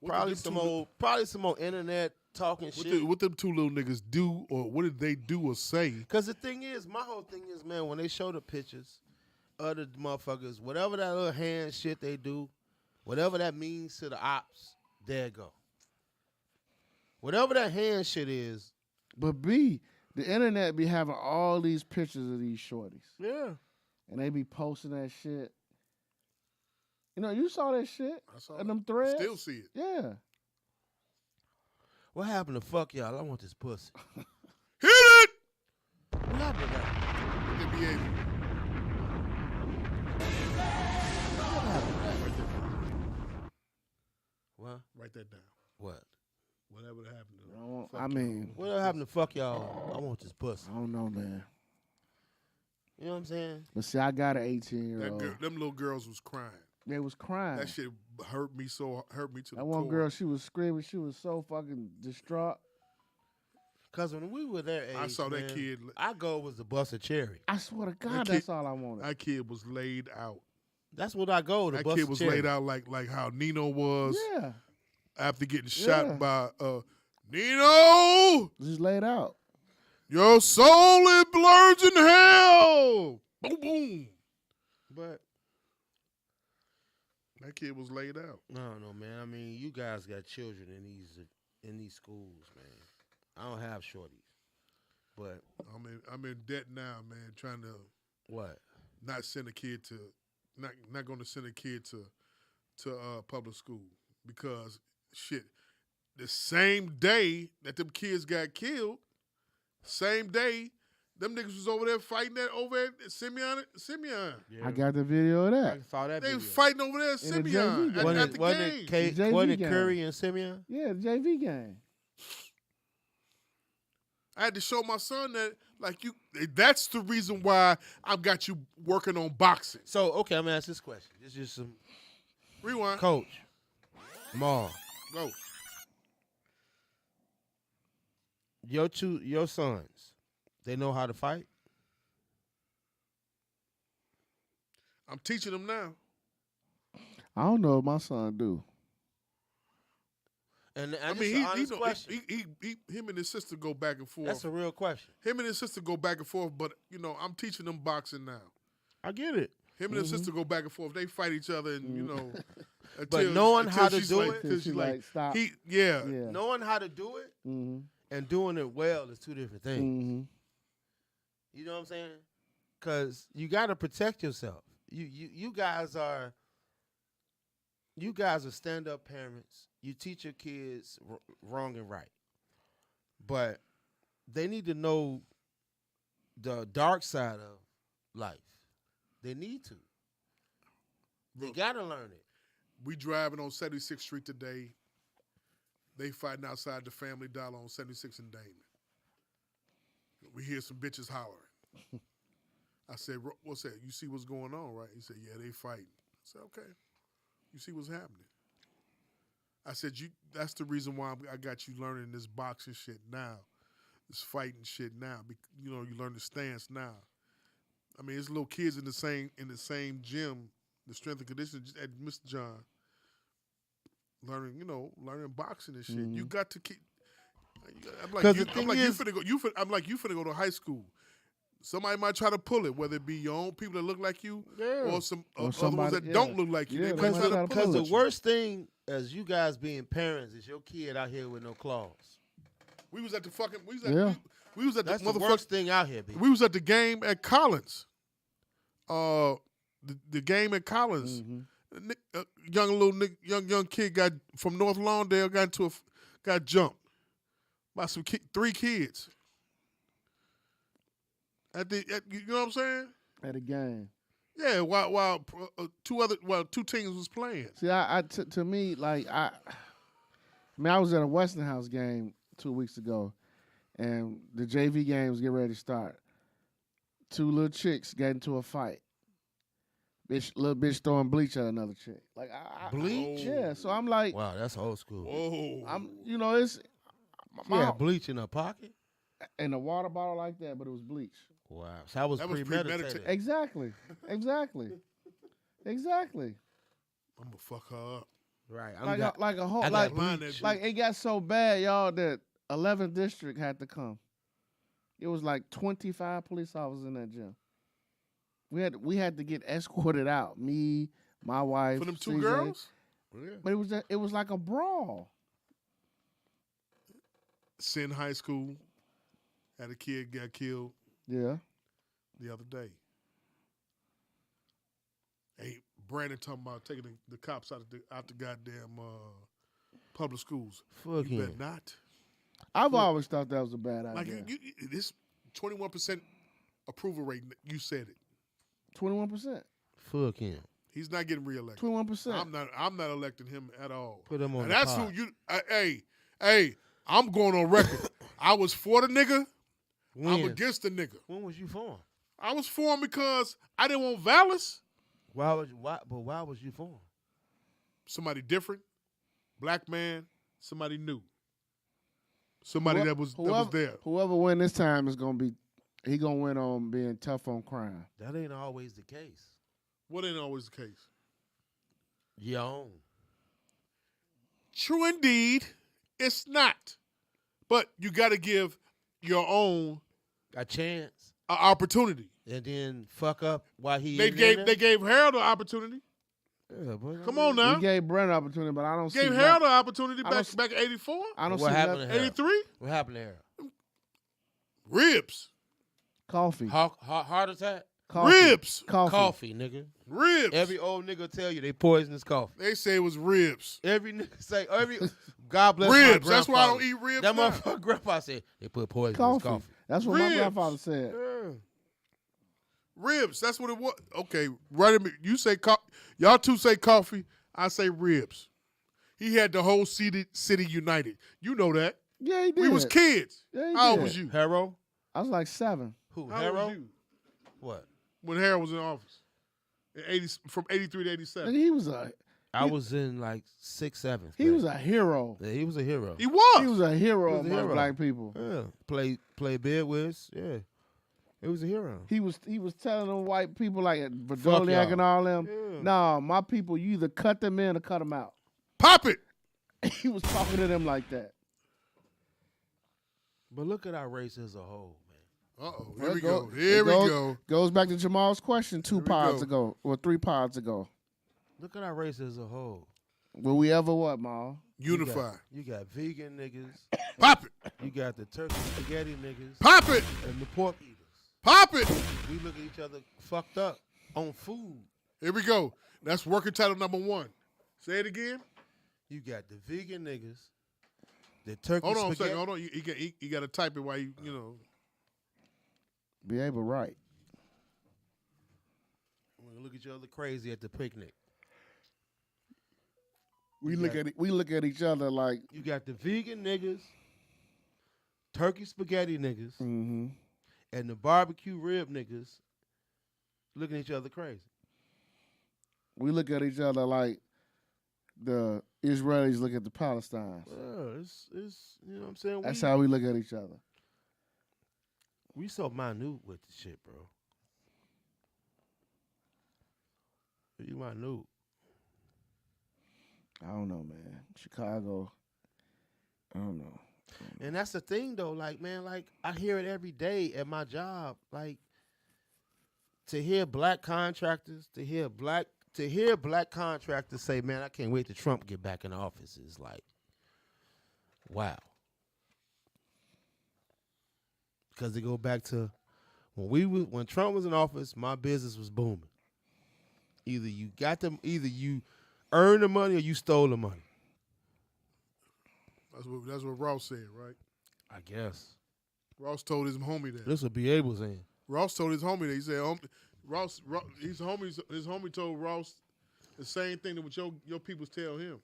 S4: Probably some old internet talking shit.
S1: What them two little niggas do, or what did they do or say?
S4: Because the thing is, my whole thing is, man, when they show the pictures of the motherfuckers, whatever that little hand shit they do, whatever that means to the ops, there it go. Whatever that hand shit is.
S2: But B, the internet be having all these pictures of these shorties.
S4: Yeah.
S2: And they be posting that shit. You saw that shit
S1: I saw
S2: in them threads?
S1: Still see it.
S2: Yeah.
S4: What happened to fuck y'all? I want this pussy.
S1: Hit it!
S4: What happened to that?
S1: They be able.
S4: What?
S1: Write that down.
S4: What?
S1: Whatever happened to them.
S4: What happened to fuck y'all? I want this pussy.
S2: I don't know, man.
S4: You know what I'm saying?
S2: But see, I got an
S1: That
S2: 18-year-old.
S1: them little girls was crying.
S2: They was crying.
S1: That shit hurt me to the
S2: That one
S1: core.
S2: girl, she was screaming. She was so fucking distraught.
S4: Because when we were their age,
S1: I saw that
S4: man,
S1: kid.
S4: our goal was to bust a cherry.
S2: I swear to God,
S1: kid-
S2: that's all I wanted.
S1: That kid was laid out.
S4: That's what our goal, to
S1: That
S4: bust
S1: kid
S4: a
S1: was
S4: cherry.
S1: laid out like how Nino was
S2: Yeah.
S1: after getting
S2: Yeah.
S1: shot by Nino.
S2: Just laid out.
S1: Your soul it blurs in hell. Boom boom.
S4: But
S1: That kid was laid out.
S4: no, man. I mean, you guys got children in these schools, man. I don't have shorties, but
S1: I'm in debt now, man. Trying to
S4: what?
S1: not send a kid to not going to send a kid to public school because shit. The same day that them kids got killed, same day Them niggas was over there fighting that over at Simeon.
S2: I got the video of
S4: I
S2: that.
S4: saw that
S1: They
S4: video.
S1: was fighting over there at
S2: In the
S1: Simeon
S2: JV
S1: at,
S2: game.
S1: at the
S4: Wasn't
S1: game.
S4: it, K-
S2: JV
S4: wasn't it
S2: game.
S4: Curry and Simeon?
S2: Yeah, the JV game.
S1: I had to show my son that, like, that's the reason why I've got you working on boxing.
S4: So, okay, I'm going to ask this question. This is just some
S1: Rewind.
S4: coach. Maul.
S1: Go.
S4: Your sons, they know how to fight?
S1: I'm teaching them now.
S2: I don't know if my son do.
S4: And
S1: I
S4: this
S1: mean,
S4: is an honest
S1: he,
S4: question.
S1: him and his sister go back and forth.
S4: That's a real question.
S1: Him and his sister go back and forth, but, I'm teaching them boxing now.
S4: I get it.
S1: Him and his sister go back and forth. They fight each other, and
S4: But knowing how to
S1: she's
S4: do
S1: like,
S4: it-
S1: till
S2: She
S1: she's
S2: like, stop.
S1: yeah.
S4: Knowing how to do it
S2: Mm-hmm.
S4: and doing it well is two different things.
S2: Mm-hmm.
S4: You know what I'm saying? Because you got to protect yourself. You guys are stand-up parents. You teach your kids wrong and right. But they need to know the dark side of life. They need to. They got to learn it.
S1: We driving on 76th Street today. They fighting outside the Family Dollar on 76th and Damon. We hear some bitches hollering. I said, what's that? You see what's going on, right? He said, yeah, they fighting. I said, okay. You see what's happening. I said, that's the reason why I got you learning this boxing shit now, this fighting shit now. You learn the stance now. I mean, there's little kids in the same gym, the strength and conditioning at Mr. John, learning boxing and shit. You got to keep. I'm like, you finna go to high school. Somebody might try to pull it, whether it be your own people that look like you or some
S2: Or
S1: other
S2: somebody-
S1: ones that
S2: yeah.
S1: don't look like you.
S2: Yeah,
S1: They
S2: they
S1: might
S2: might
S1: try
S2: try
S1: to
S2: to
S1: pull
S4: Because
S1: it.
S4: the worst thing as you guys being parents is your kid out here with no claws.
S1: We was at the fucking. We was
S2: Yeah.
S1: at, we was at
S4: That's
S1: the
S4: the
S1: motherfucking.
S4: worst thing out here, B.
S1: We was at the game at Collins. The game at Collins. Young kid got from North Lawndale got jumped by some 3 kids. You know what I'm saying?
S2: At a game.
S1: Yeah, while two teams was playing.
S2: See, to me, like I was at a Westinghouse game 2 weeks ago, and the JV game was getting ready to start. 2 little chicks got into a fight. Little bitch throwing bleach at another chick. Like
S4: Bleach?
S2: Yeah. So I'm like,
S4: Wow, that's old school.
S1: Whoa.
S2: it's
S4: She had bleach in her pocket?
S2: in a water bottle like that, but it was bleach.
S4: Wow. So that was premeditated.
S1: premeditated.
S2: Exactly.
S1: I'm gonna fuck her up.
S4: Right.
S2: Like a whole
S4: I got
S2: like
S1: bleach.
S2: like it got so bad, y'all, that 11th district had to come. It was like 25 police officers in that gym. We had to get escorted out. Me, my wife,
S1: For them 2
S2: CJ.
S1: girls?
S2: But it was like a brawl.
S1: Sin High School had a kid got killed
S2: Yeah.
S1: the other day. Hey, Brandon talking about taking the cops out the goddamn public schools.
S4: Fuck
S1: You
S4: him.
S1: better not.
S2: I've always thought that was a bad
S1: Like
S2: idea.
S1: this 21% approval rate. You said it.
S2: 21%.
S4: Fuck him.
S1: He's not getting reelected.
S2: 21%.
S1: I'm not electing him at all.
S4: Put him on
S1: And
S4: the
S1: that's
S4: pod.
S1: who you. Hey, I'm going on record. I was for the nigga. I'm
S4: When?
S1: against the nigga.
S4: When was you for him?
S1: I was for him because I didn't want Vallis.
S4: Why was you for him?
S1: Somebody different, black man, somebody new, somebody that was there.
S2: Whoever win this time is gonna win on being tough on crime.
S4: That ain't always the case.
S1: What ain't always the case?
S4: Your own.
S1: True indeed, it's not. But you got to give your own
S4: A chance.
S1: an opportunity.
S4: And then fuck up while he
S1: They
S4: in there?
S1: gave Harold an opportunity.
S4: Yeah, but
S1: Come on now.
S2: We gave Brent an opportunity, but I don't see
S1: Gave
S2: nothing.
S1: Harold an opportunity
S2: I don't
S1: back in '84,
S2: I don't
S4: What
S2: see
S4: happened
S2: nothing.
S4: to Harold?
S1: '83.
S4: What happened to Harold?
S1: Ribs,
S2: Coffee.
S4: Heart attack?
S2: Coffee.
S1: ribs,
S4: Coffee, nigga.
S1: ribs.
S4: Every old nigga tell you they poisonous coffee.
S1: They say it was ribs.
S4: Every nigga say God bless
S1: Ribs.
S4: my
S1: That's why I don't
S4: grandfather.
S1: eat ribs
S4: That
S1: now.
S4: motherfucker grandpa said they put poison in his
S2: Coffee.
S4: coffee.
S2: That's what my
S1: Ribs.
S2: grandfather said.
S4: Yeah.
S1: Ribs. That's what it was. Okay, right. You say y'all two say coffee. I say ribs. He had the whole city united. You know that.
S2: Yeah, he did.
S1: We was kids.
S2: Yeah, he
S1: How old
S2: did.
S1: was you?
S4: Harrow?
S2: I was like 7.
S4: Who?
S1: How old
S4: Harrow?
S1: was you
S4: What?
S1: when Harold was in office? From 83 to 87.
S2: Nigga, he was a
S4: I was in like 6th, 7th.
S2: he was a hero.
S4: Yeah, he was a hero.
S1: He was.
S2: He was a hero
S4: He was a
S2: among
S4: hero.
S2: black people.
S4: Yeah. Play Bedwiz. Yeah. He was a hero.
S2: He was telling them white people like
S4: y'all.
S2: Verdoliak and all them.
S4: Yeah.
S2: Nah, my people, you either cut them in or cut them out.
S1: Pop it.
S2: He was talking to them like that.
S4: But look at our race as a whole, man.
S1: Uh-oh. Here
S2: Well,
S1: we
S2: go-
S1: go. Here we
S2: goes-
S1: go.
S2: Goes back to Jamal's question 2
S1: Here we
S2: pods
S1: go.
S2: ago or 3 pods ago.
S4: Look at our race as a whole.
S2: Will we ever what, Ma?
S1: Unify.
S4: You got vegan niggas.
S1: Pop it.
S4: You got the turkey spaghetti niggas.
S1: Pop it.
S4: And the pork eaters.
S1: Pop it.
S4: We look at each other fucked up on food.
S1: Here we go. That's working title number 1. Say it again.
S4: You got the vegan niggas. The turkey
S1: Hold on a
S4: spaghetti.
S1: second. Hold on. You got to type it while you know.
S2: Be able to write.
S4: We look at each other crazy at the picnic.
S2: We look at each other like
S4: You got the vegan niggas, turkey spaghetti niggas,
S2: mm-hmm.
S4: and the barbecue rib niggas looking at each other crazy.
S2: We look at each other like the Israelis look at the Palestinians.
S4: Yeah, it's you know what I'm saying?
S2: That's how we look at each other.
S4: We so minute with the shit, bro. You minute.
S2: I don't know, man. Chicago. I don't know.
S4: And that's the thing though, like, man, like I hear it every day at my job. Like to hear black contractors, to hear black contractors say, man, I can't wait till Trump get back in office is like, wow. Because they go back to when Trump was in office, my business was booming. Either you earned the money or you stole the money.
S1: That's what Ross said, right?
S4: I guess.
S1: Ross told his homie that.
S4: This would be able saying.
S1: Ross told his homie that. He said, his homie told Ross the same thing that what your peoples tell him.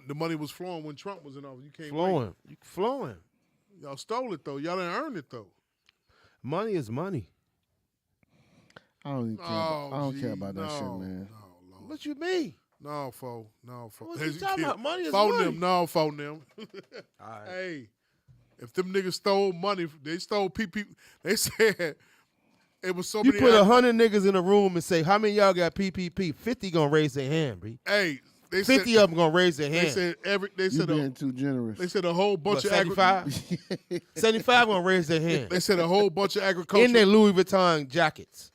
S1: The money was flowing when Trump was in office. You can't
S4: Flowing. You flowing.
S1: wait. Y'all stole it though. Y'all didn't earn it though.
S4: Money is money.
S2: I don't even care. I don't care about that shit, man.
S1: No, Lord.
S4: What you mean?
S1: No, fo. No, fo.
S4: What you talking about? Money is
S1: phone
S4: money.
S1: them. No, phone them.
S4: All right.
S1: Hey, if them niggas stole money, they stole PP. They said it was so
S4: You
S1: many.
S4: put 100 niggas in a room and say, how many of y'all got PPP? 50 gonna raise their hand, B.
S1: Hey, they
S4: 50
S1: said,
S4: of them gonna raise their hand.
S1: They said
S2: You
S1: They
S2: being too generous.
S1: They said a whole bunch
S4: What,
S1: of
S4: 75? 75 gonna raise their hand.
S1: They said a whole bunch of agriculture.
S4: In their Louis Vuitton jackets.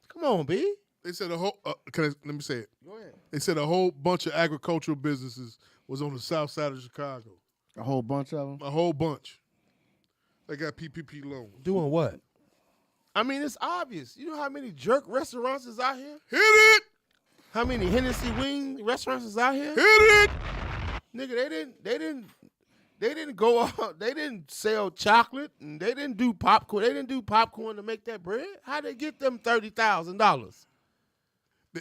S4: Come on, B.
S1: They said a whole. Let me say it.
S4: Go ahead.
S1: They said a whole bunch of agricultural businesses was on the south side of Chicago.
S2: A whole bunch of them.
S1: A whole bunch. They got PPP loans.
S4: Doing what? I mean, it's obvious. You know how many jerk restaurants is out here?
S1: Hit it!
S4: How many Hennessy wing restaurants is out here?
S1: Hit it!
S4: Nigga, they didn't go out. They didn't sell chocolate and they didn't do popcorn. They didn't do popcorn to make that bread. How'd they get them $30,000?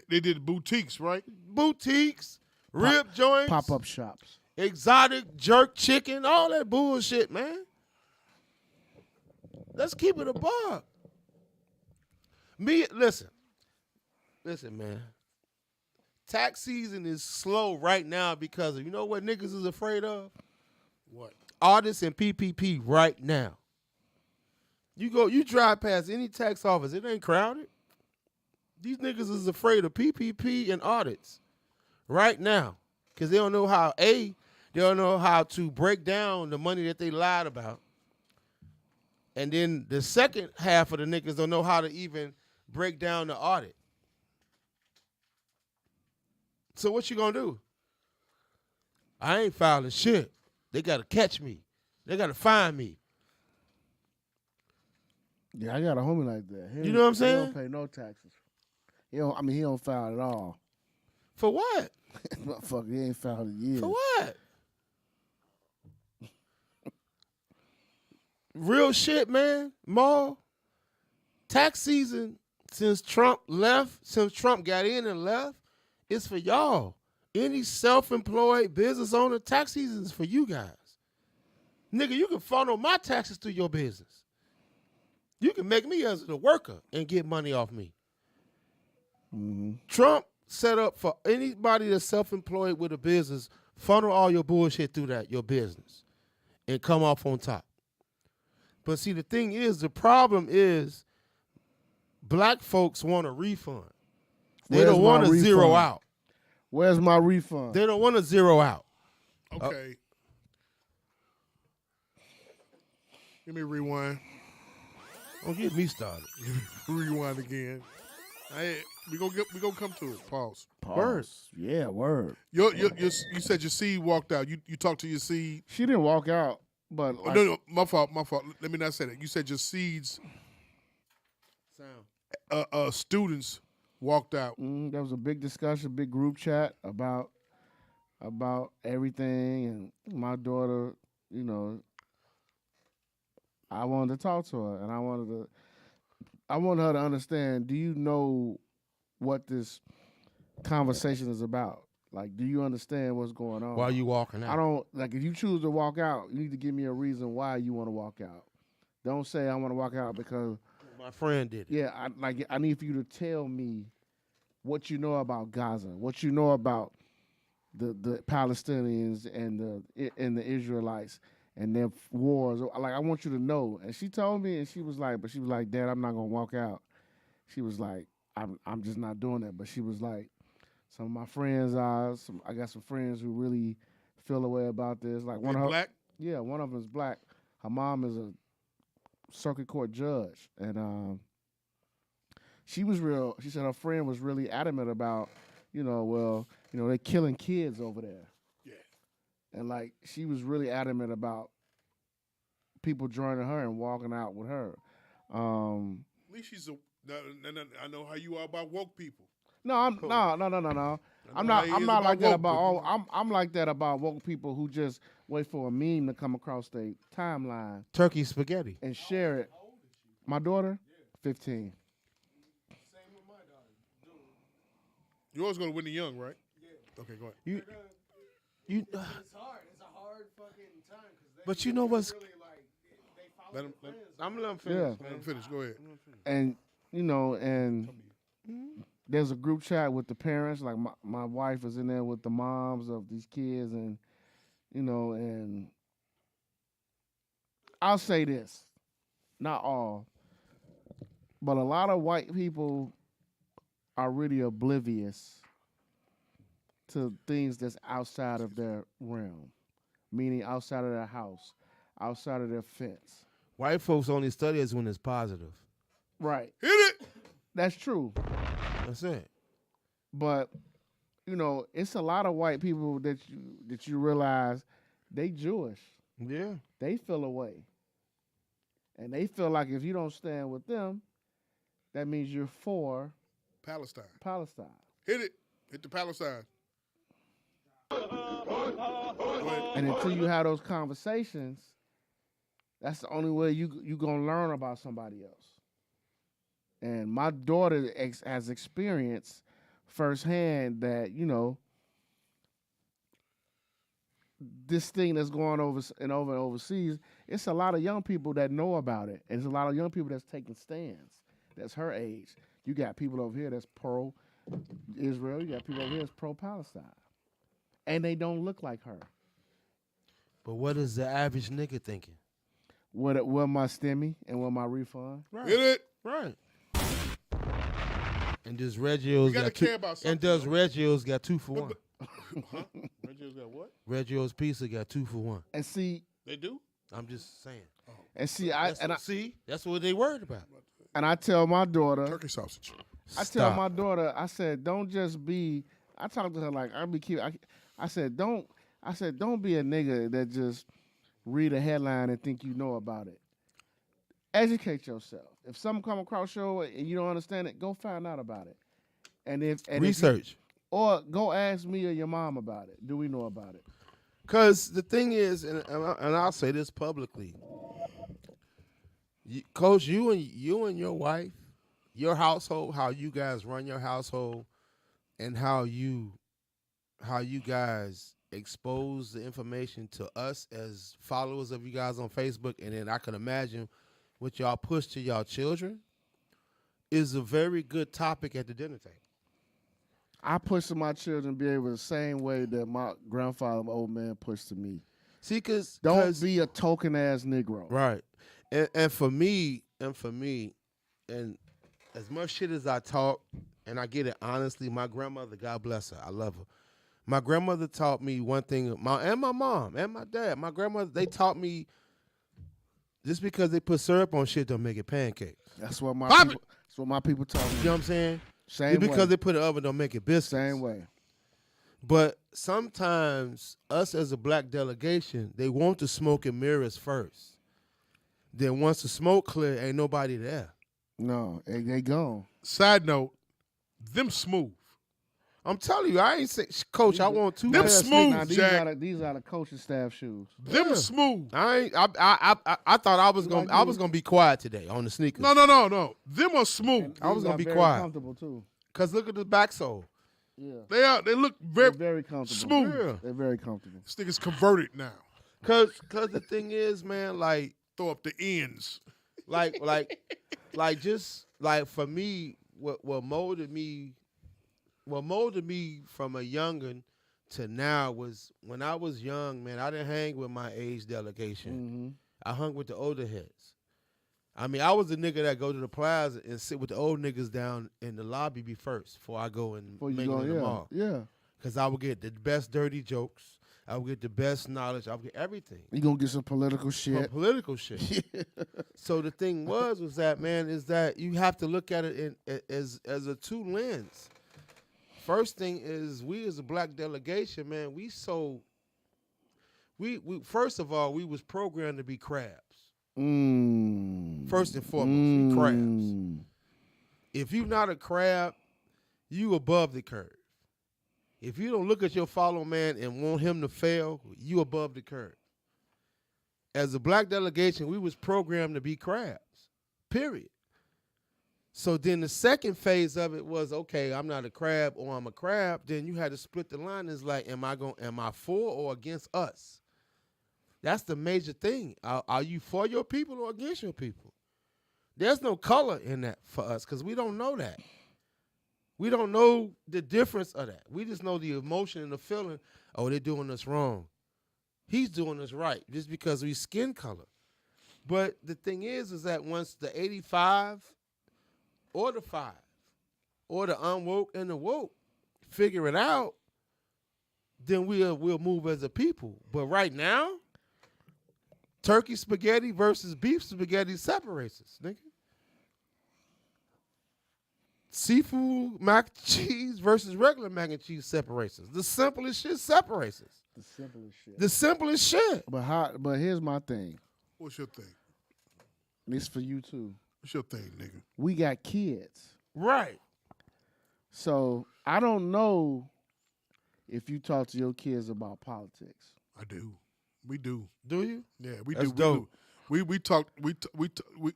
S1: They did boutiques, right?
S4: Boutiques, rib joints,
S2: Pop-up shops.
S4: exotic jerk chicken, all that bullshit, man. Let's keep it a buck. Listen, man. Tax season is slow right now because of, you know what niggas is afraid of?
S1: What?
S4: Artists and PPP right now. You drive past any tax office, it ain't crowded. These niggas is afraid of PPP and audits right now because they don't know they don't know how to break down the money that they lied about. And then the second half of the niggas don't know how to even break down the audit. So what you gonna do? I ain't filing shit. They gotta catch me. They gotta find me.
S2: Yeah, I got a homie like that.
S4: You know what I'm
S2: He
S4: saying?
S2: don't pay no taxes. He don't file at all.
S4: For what?
S2: Motherfucker, he ain't filed in years.
S4: For what? real shit, man. Maul, tax season since Trump got in and left, it's for y'all. Any self-employed business owner, tax season is for you guys. Nigga, you can funnel my taxes through your business. You can make me as the worker and get money off me. Trump set up for anybody that's self-employed with a business, funnel all your bullshit through your business and come off on top. But see, the thing is, the problem is black folks want a refund. They
S2: Where's
S4: don't want
S2: my
S4: to zero
S2: refund?
S4: out.
S2: Where's my refund?
S4: They don't want to zero out.
S1: Okay. Give me a rewind.
S4: Don't get me started.
S1: Rewind again. We gonna come to it. Pause.
S2: Word. Yeah, word.
S1: You said your seed walked out. You talked to your seed.
S2: She didn't walk out, but
S1: Oh,
S2: like,
S1: no, my fault. Let me not say that. You said your seeds. Students walked out.
S2: there was a big discussion, big group chat about everything, and my daughter, you know, I wanted to talk to her, and I wanted her to understand. Do you know what this conversation is about? Like, do you understand what's going on?
S4: While you walking out.
S2: I don't like. If you choose to walk out, you need to give me a reason why you want to walk out. Don't say I want to walk out because
S4: My friend did it.
S2: yeah, I need for you to tell me what you know about Gaza, what you know about the Palestinians and the Israelites and their wars. Like, I want you to know. And she told me, and she was like, Dad, I'm not gonna walk out. She was like, I'm just not doing that. But she was like, some of my friends I got some friends who really feel a way about this. Like one of her,
S1: Black.
S2: yeah, one of them is black. Her mom is a circuit court judge, and she said her friend was really adamant about, they're killing kids over there.
S1: Yeah.
S2: And like she was really adamant about people joining her and walking out with her.
S1: At least she's I know how you are about woke people.
S2: No, I'm
S1: Cool.
S2: no. I'm
S1: know
S2: not.
S1: how
S2: I'm
S1: he
S2: not
S1: is
S2: like
S1: about
S2: that
S1: woke
S2: about
S1: people.
S2: all. I'm like that about woke people who just wait for a meme to come across their timeline
S4: Turkey spaghetti.
S2: and share it. My daughter, 15.
S1: You always going to Whitney Young, right? Yeah. Okay, go ahead.
S4: You
S2: It's hard. It's a hard fucking time because
S4: But you know what's
S1: Let him
S4: I'm gonna let him finish.
S2: Yeah.
S1: let him finish. Go ahead.
S2: and and there's a group chat with the parents. Like my wife is in there with the moms of these kids, and and I'll say this, not all, but a lot of white people are really oblivious to things that's outside of their realm, meaning outside of their house, outside of their fence.
S4: White folks only study us when it's positive.
S2: Right.
S1: Hit it.
S2: That's true.
S4: That's it.
S2: But it's a lot of white people that you realize they Jewish.
S4: Yeah.
S2: They feel away, and they feel like if you don't stand with them, that means you're for
S1: Palestine.
S2: Palestine.
S1: Hit it. Hit the Palestine.
S2: And until you have those conversations, that's the only way you gonna learn about somebody else. And my daughter has experienced firsthand that this thing that's going over and overseas. It's a lot of young people that know about it, and it's a lot of young people that's taking stands. That's her age. You got people over here that's pro Israel. You got people over here that's pro Palestine, and they don't look like her.
S4: But what is the average nigga thinking?
S2: What my stimmy and what my refund?
S4: Right.
S1: Hit it.
S4: Right. And does Reggio's
S1: gotta
S4: got two?
S1: care about something,
S4: And does
S1: though.
S4: Reggio's got 2 for 1?
S1: Huh? Reggio's got what?
S4: Reggio's pizza got 2 for 1.
S2: And see,
S1: They do?
S4: I'm just saying.
S2: that's
S4: That's what they worried about.
S2: I tell my daughter,
S1: Turkey sausage.
S2: I tell my daughter, I said, don't just be. I talk to her like I be cute. I said, don't be a nigga that just read a headline and think you know about it. Educate yourself. If something come across your way and you don't understand it, go find out about it. And if
S4: Research.
S2: or go ask me or your mom about it. Do we know about it?
S4: Because the thing is, and I'll say this publicly, Coach, you and your wife, your household, how you guys run your household, and how you guys expose the information to us as followers of you guys on Facebook, and then I can imagine what y'all push to y'all children is a very good topic at the dinner table.
S2: I push to my children be able the same way that my grandfather, my old man, pushed to me.
S4: See, because
S2: Don't be a token ass Negro.
S4: right, and for me, and as much shit as I talk, and I get it honestly, my grandmother, God bless her, I love her. My grandmother taught me one thing. My mom and my dad, my grandmother, they taught me. Just because they put syrup on shit don't make it pancakes.
S2: That's what my
S1: Pop
S2: people, that's what my people taught me.
S4: You know what I'm saying?
S2: Same
S4: Just because
S2: way.
S4: they put it in the oven don't make it biscuits.
S2: Same way.
S4: But sometimes us as a black delegation, they want the smoke and mirrors first. Then once the smoke clear, ain't nobody there.
S2: No, they gone.
S1: Side note, them smooth.
S4: I'm telling you, I ain't say, Coach, I want two
S1: Them
S4: pairs of
S1: smooth.
S2: Now,
S1: Jack.
S2: these are the coaching staff shoes.
S1: Them smooth.
S4: I thought I was gonna be quiet today on the sneakers.
S1: No. Them are smooth.
S4: I was
S2: These
S4: gonna
S2: are
S4: be
S2: very
S4: quiet.
S2: comfortable too.
S4: Cause look at the back sole.
S2: Yeah,
S1: They look
S2: they're
S1: very
S2: very comfortable.
S1: smooth.
S4: Yeah.
S2: They're very comfortable.
S1: This nigga's converted now.
S4: Cause the thing is, man, like
S1: Throw up the ends.
S4: like just like for me, what molded me from a youngin' to now was when I was young, man, I didn't hang with my age delegation. I hung with the older heads. I mean, I was the nigga that go to the plaza and sit with the old niggas down in the lobby before I go and
S2: Before you
S4: mingle
S2: go,
S4: in the mall.
S2: yeah.
S4: Because I would get the best dirty jokes. I would get the best knowledge. I would get everything.
S2: You gonna get some political
S4: From
S2: shit.
S4: political shit. So the thing was that, man, is that you have to look at it as a two lens. First thing is we as a black delegation, man, we first of all, we was programmed to be crabs. First and foremost, we crabs. If you're not a crab, you above the curve. If you don't look at your follow man and want him to fail, you above the curve. As a black delegation, we was programmed to be crabs, period. So then the second phase of it was, okay, I'm not a crab or I'm a crab. Then you had to split the line. It's like, am I for or against us? That's the major thing. Are you for your people or against your people? There's no color in that for us because we don't know that. We don't know the difference of that. We just know the emotion and the feeling, oh, they're doing us wrong. He's doing us right just because we skin color. But the thing is that once the 85 or the 5 or the unwoke and the woke figure it out, then we'll move as a people. But right now, turkey spaghetti versus beef spaghetti separates us, nigga. Seafood mac and cheese versus regular mac and cheese separates us. The simplest shit separates us.
S2: The simplest shit.
S4: The simplest shit.
S2: But here's my thing.
S1: What's your thing?
S2: This for you too.
S1: What's your thing, nigga?
S2: We got kids.
S4: Right.
S2: So I don't know if you talk to your kids about politics.
S1: I do. We do.
S4: Do you?
S1: Yeah, we
S4: That's
S1: do.
S4: dope.
S1: We talked. We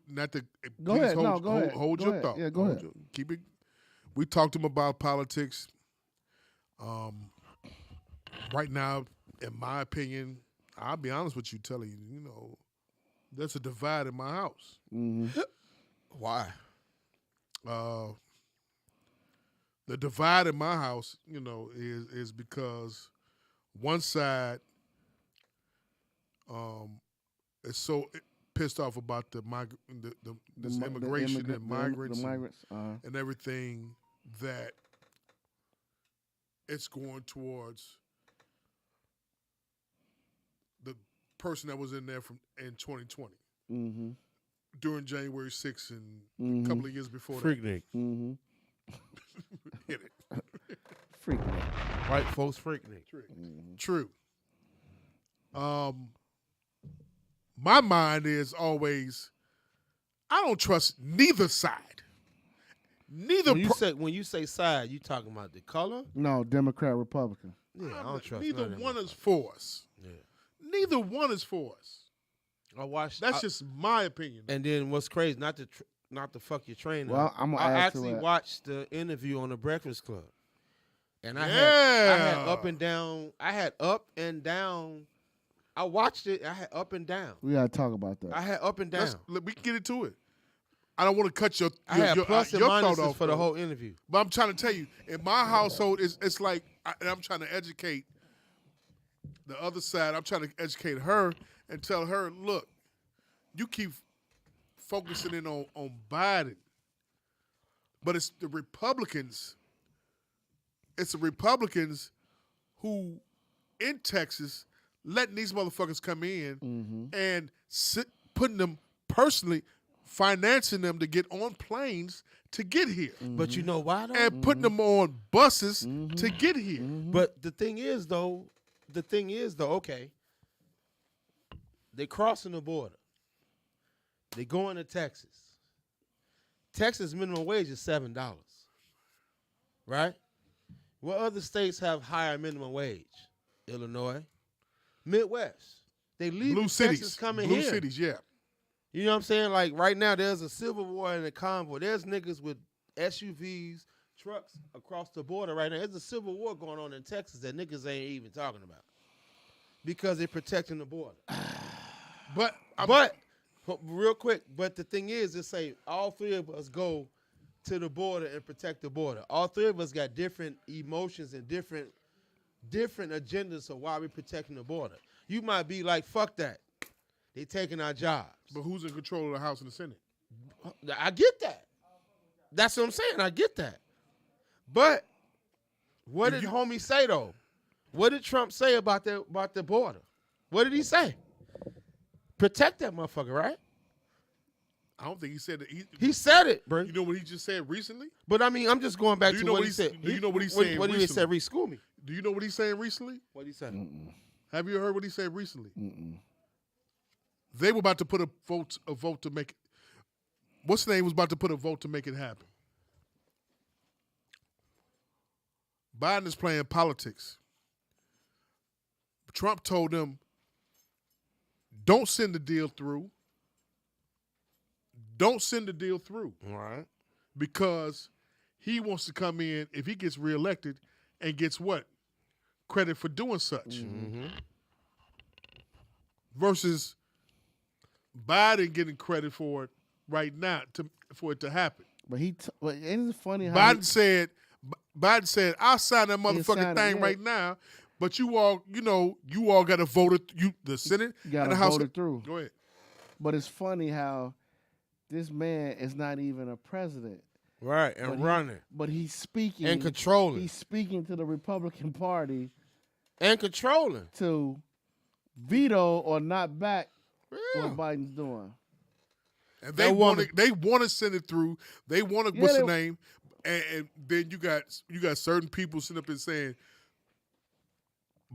S1: not to.
S2: Go
S1: please
S2: ahead.
S1: Hold,
S2: No, go
S1: hold,
S2: ahead.
S1: Hold
S2: Go
S1: your
S2: ahead.
S1: thought.
S2: Yeah, go ahead.
S1: Keep it. We talked to them about politics. Right now, in my opinion, I'll be honest with you, telling you, there's a divide in my house.
S4: Why?
S1: The divide in my house, is because one side is so pissed off about this immigration and migrants and everything that it's going towards the person that was in there in 2020 during January 6th and a couple of years before
S4: Freak Nick.
S1: Hit it.
S2: Freak.
S4: White folks freak Nick.
S1: True. My mind is always, I don't trust neither side. Neither.
S4: When you say side, you talking about the color?
S2: No, Democrat, Republican.
S4: Yeah, I don't trust
S1: neither
S4: none of them.
S1: one is for us.
S4: Yeah.
S1: Neither one is for us.
S4: I watched.
S1: That's just my opinion.
S4: And then what's crazy? Not to fuck your train.
S2: Well,
S4: up,
S2: I'm gonna
S4: I
S2: add to
S4: actually
S2: it.
S4: watched the interview on the Breakfast Club, and I had
S1: Yeah.
S4: up and down. I had up and down. I watched it. I had up and down.
S2: We gotta talk about that.
S4: I had up and down.
S1: We can get into it. I don't want to cut your
S4: I had plus and
S1: your thought
S4: minuses
S1: off
S4: for the
S1: though.
S4: whole interview.
S1: But I'm trying to tell you, in my household, it's like, and I'm trying to educate the other side. I'm trying to educate her and tell her, look, you keep focusing in on Biden, but it's the Republicans. It's the Republicans who, in Texas, letting these motherfuckers come in and putting them personally, financing them to get on planes to get here.
S4: But you know why though?
S1: And putting them on buses to get here.
S4: But the thing is though, okay, they crossing the border. They going to Texas. Texas minimum wage is $7, right? What other states have higher minimum wage? Illinois, Midwest. They leave
S1: Blue
S4: Texas
S1: cities.
S4: coming
S1: Blue
S4: here.
S1: cities, yeah.
S4: You know what I'm saying? Like right now, there's a civil war in the convoy. There's niggas with SUVs, trucks across the border right now. There's a civil war going on in Texas that niggas ain't even talking about because they're protecting the border.
S1: But
S4: Real quick, but the thing is, it's say all three of us go to the border and protect the border. All three of us got different emotions and different agendas of why we're protecting the border. You might be like, fuck that. They taking our jobs.
S1: But who's in control of the House and the Senate?
S4: I get that. That's what I'm saying. I get that. But what did homie say though? What did Trump say about the border? What did he say? Protect that motherfucker, right?
S1: I don't think he said that.
S4: He said it, bro.
S1: You know what he just said recently?
S4: But I mean, I'm just going back
S1: Do you
S4: to
S1: know
S4: what
S1: what
S4: he
S1: he's-
S4: said.
S1: do you know what he's saying
S4: What did he say?
S1: recently?
S4: School me.
S1: Do you know what he's saying recently?
S4: What did he say?
S1: Have you heard what he said recently? They were about to put a vote to make it. What's the name was about to put a vote to make it happen? Biden is playing politics. Trump told them, don't send the deal through. Don't send the deal through.
S4: All right.
S1: Because he wants to come in, if he gets reelected, and gets what? Credit for doing such. Versus Biden getting credit for it right now for it to happen.
S2: But but ain't it funny how
S1: Biden said, I'll sign that
S2: signed
S1: motherfucking
S2: it,
S1: thing
S2: yeah.
S1: right now, but you all got to vote it, the Senate
S2: gotta
S1: and the House.
S2: vote it through.
S1: Go ahead.
S2: But it's funny how this man is not even a president.
S4: Right,
S2: but
S4: and running.
S2: But he's speaking
S4: And controlling.
S2: He's speaking to the Republican Party
S4: And controlling.
S2: to veto or not back what Biden's doing.
S1: And they want to send it through. They want to what's the name? And then you got certain people sitting up and saying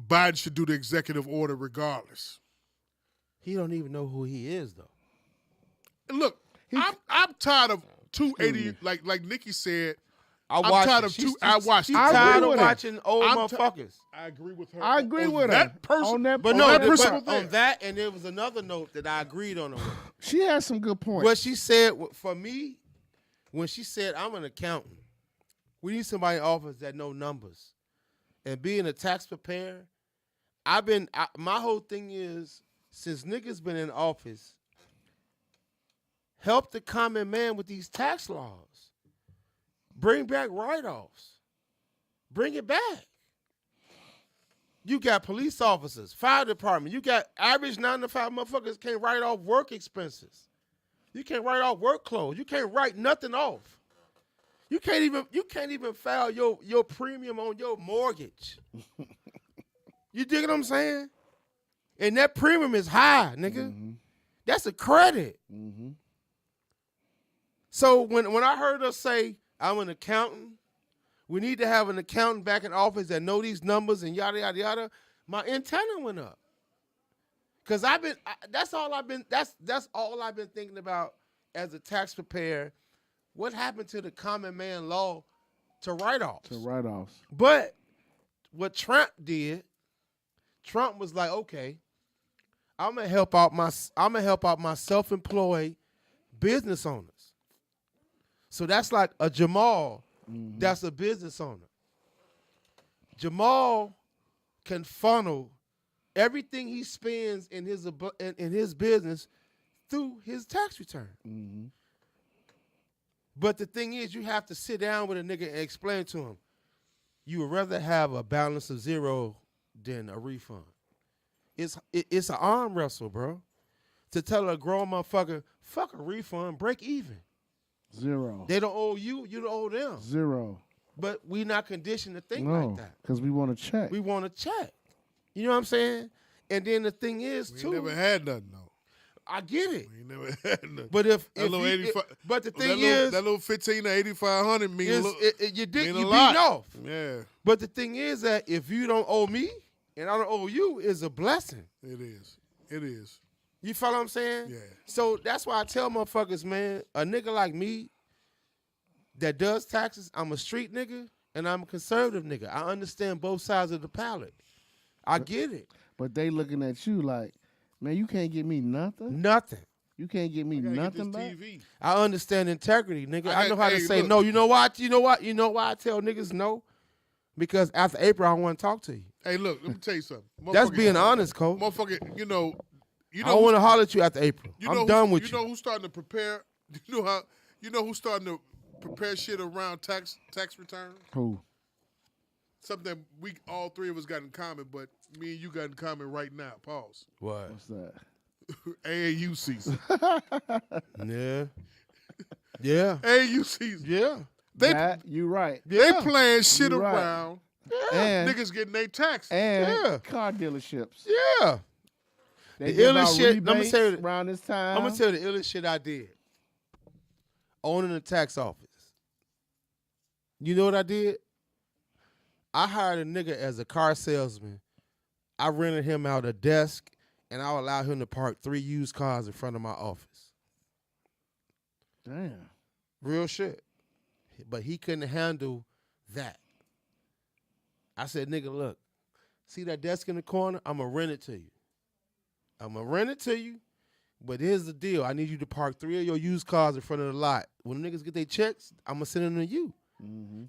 S1: Biden should do the executive order regardless.
S4: He don't even know who he is though.
S1: And look, I'm tired of 280 like Nikki said.
S4: I
S1: I'm
S4: watched
S1: tired
S4: it.
S1: of
S4: She's-
S1: two. I watched.
S4: She's
S1: it.
S4: tired
S2: agree
S4: of
S2: with her.
S4: watching old
S1: I'm
S4: motherfuckers.
S1: I agree with her.
S2: I agree
S1: on
S2: with
S1: that
S2: her.
S1: person.
S2: On that,
S4: But
S2: on
S4: no,
S2: that
S4: but
S1: principle there.
S4: on that, and there was another note that I agreed on.
S2: she has some good points.
S4: What she said for me, when she said, "I'm an accountant," we need somebody in office that know numbers, and being a tax preparer. My whole thing is since niggas been in office, help the common man with these tax laws. Bring back write-offs. Bring it back. You got police officers, fire department. You got average 9 to 5 motherfuckers can't write off work expenses. You can't write off work clothes. You can't write nothing off. You can't even file your premium on your mortgage. You dig what I'm saying? And that premium is high, nigga. That's a credit. So when I heard her say, I'm an accountant, we need to have an accountant back in office that know these numbers and yada, yada, yada, my antenna went up. Because that's all I've been thinking about as a tax preparer. What happened to the common man law to write-offs?
S2: to write-offs.
S4: But what Trump did, Trump was like, okay, I'm gonna help out my self-employed business owners. So that's like a Jamal. That's a business owner. Jamal can funnel everything he spends in his business through his tax return. But the thing is, you have to sit down with a nigga and explain to him, you would rather have a balance of zero than a refund. It's an arm wrestle, bro. To tell a grown motherfucker, fuck a refund, break even.
S2: Zero.
S4: They don't owe you, you don't owe them.
S2: Zero.
S4: But we not conditioned to think
S2: No,
S4: like that.
S2: because we want to check.
S4: We want to check. You know what I'm saying? And then the thing is,
S1: We
S4: too,
S1: never had nothing though.
S4: I get it.
S1: We never had nothing.
S4: But if
S1: That little 85
S4: but the thing
S1: that
S4: is,
S1: little 15 to 8,500 mean
S4: is you
S1: mean
S4: beating
S1: a lot.
S4: off.
S1: Yeah,
S4: But the thing is that if you don't owe me and I don't owe you, is a blessing.
S1: it is. It is.
S4: You follow what I'm saying?
S1: Yeah.
S4: So that's why I tell motherfuckers, man, a nigga like me that does taxes, I'm a street nigga and I'm a conservative nigga. I understand both sides of the palette. I get it.
S2: But they looking at you like, man, you can't give me nothing.
S4: Nothing.
S2: You can't give me
S1: I gotta get
S2: nothing
S1: this
S2: back.
S1: TV.
S4: I understand integrity, nigga. I know how to
S1: hey,
S4: say
S1: look.
S4: no. You know what? You know what? You know why I tell niggas no? Because after April, I want to talk to you.
S1: Hey, look, let me tell you something.
S4: That's
S1: Motherfucker-
S4: being honest, Cole.
S1: Motherfucker, you know
S4: I don't want to holler at you after April. I'm done with
S1: you. You know who's starting to prepare? You know who's starting to prepare shit around tax returns?
S2: Who?
S1: Something that we all three of us got in common, but me and you got in common right now. Pause.
S4: What?
S2: What's that?
S1: AAU season.
S4: Yeah. Yeah.
S1: AAU season.
S4: Yeah.
S1: They
S2: You right.
S1: they playing shit
S2: You right.
S1: around.
S2: And
S1: Niggas getting their tax.
S2: and car dealerships.
S4: Yeah.
S2: They
S4: The
S2: give
S4: illest
S2: out
S4: shit- let me
S2: rebates
S4: tell you-
S2: around this time.
S4: I'm going to tell you the illest shit I did. Owning a tax office. You know what I did? I hired a nigga as a car salesman. I rented him out a desk, and I allowed him to park 3 used cars in front of my office.
S2: Damn.
S4: Real shit. But he couldn't handle that. I said, nigga, look, see that desk in the corner? I'm going to rent it to you. I'm going to rent it to you, but here's the deal. I need you to park 3 of your used cars in front of the lot. When the niggas get their checks, I'm going to send them to you.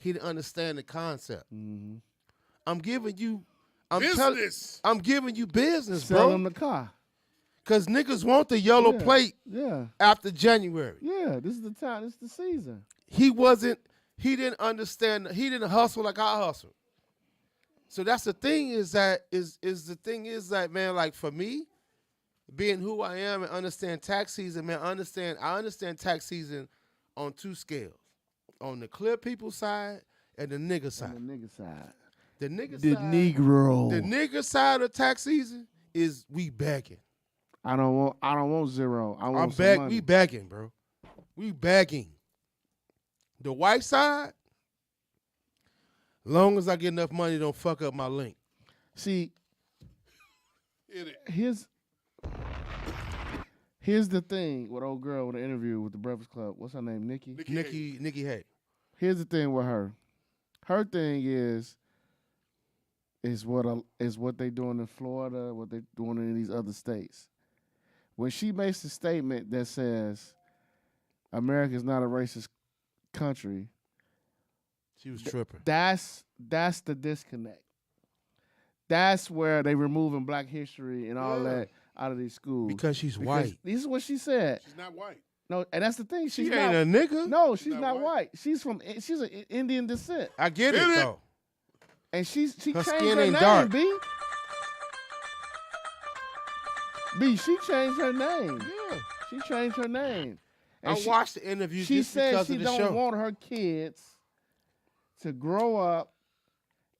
S4: He didn't understand the concept. I'm giving you
S1: Business.
S4: I'm giving you business,
S2: Sell
S4: bro.
S2: them the car.
S4: Because niggas want the yellow
S2: Yeah.
S4: plate
S2: Yeah.
S4: after January.
S2: Yeah. This is the time. This is the season.
S4: He didn't understand, he didn't hustle like I hustle. So that's the thing is that man, like for me, being who I am and understand tax season, man, I understand tax season on 2 scales. On the clear people side and the nigga side.
S2: On the nigga side.
S4: The nigga
S2: The
S4: side.
S2: Negro.
S4: The nigga side of tax season is we begging.
S2: I don't want zero. I want some money.
S4: We begging, bro. We begging. The white side, long as I get enough money, don't fuck up my link.
S2: See,
S1: Hit it.
S2: here's the thing with old girl with the interview with the Breakfast Club. What's her name? Nikki?
S4: Nikki Hay.
S2: Here's the thing with her. Her thing is what they doing in Florida, what they doing in these other states. When she makes a statement that says America is not a racist country,
S4: She was tripping.
S2: that's the disconnect. That's where they removing Black history and all that out of these schools.
S4: Because she's
S2: Because
S4: white.
S2: This is what she said.
S1: She's not white.
S2: No, and that's the thing.
S4: She
S2: She's
S4: ain't
S2: not.
S4: a nigga.
S2: No, she's
S1: not
S2: not
S1: white.
S2: white. She's an Indian descent,
S4: I get it,
S1: Hit it.
S4: though.
S2: and she
S4: Her
S2: changed
S4: skin
S2: her
S4: ain't
S2: name.
S4: dark.
S2: She changed her name.
S4: Yeah.
S2: She changed her name. And
S4: I watched the interview
S2: She
S4: just
S2: said
S4: because
S2: she
S4: of the
S2: don't
S4: show.
S2: want her kids to grow up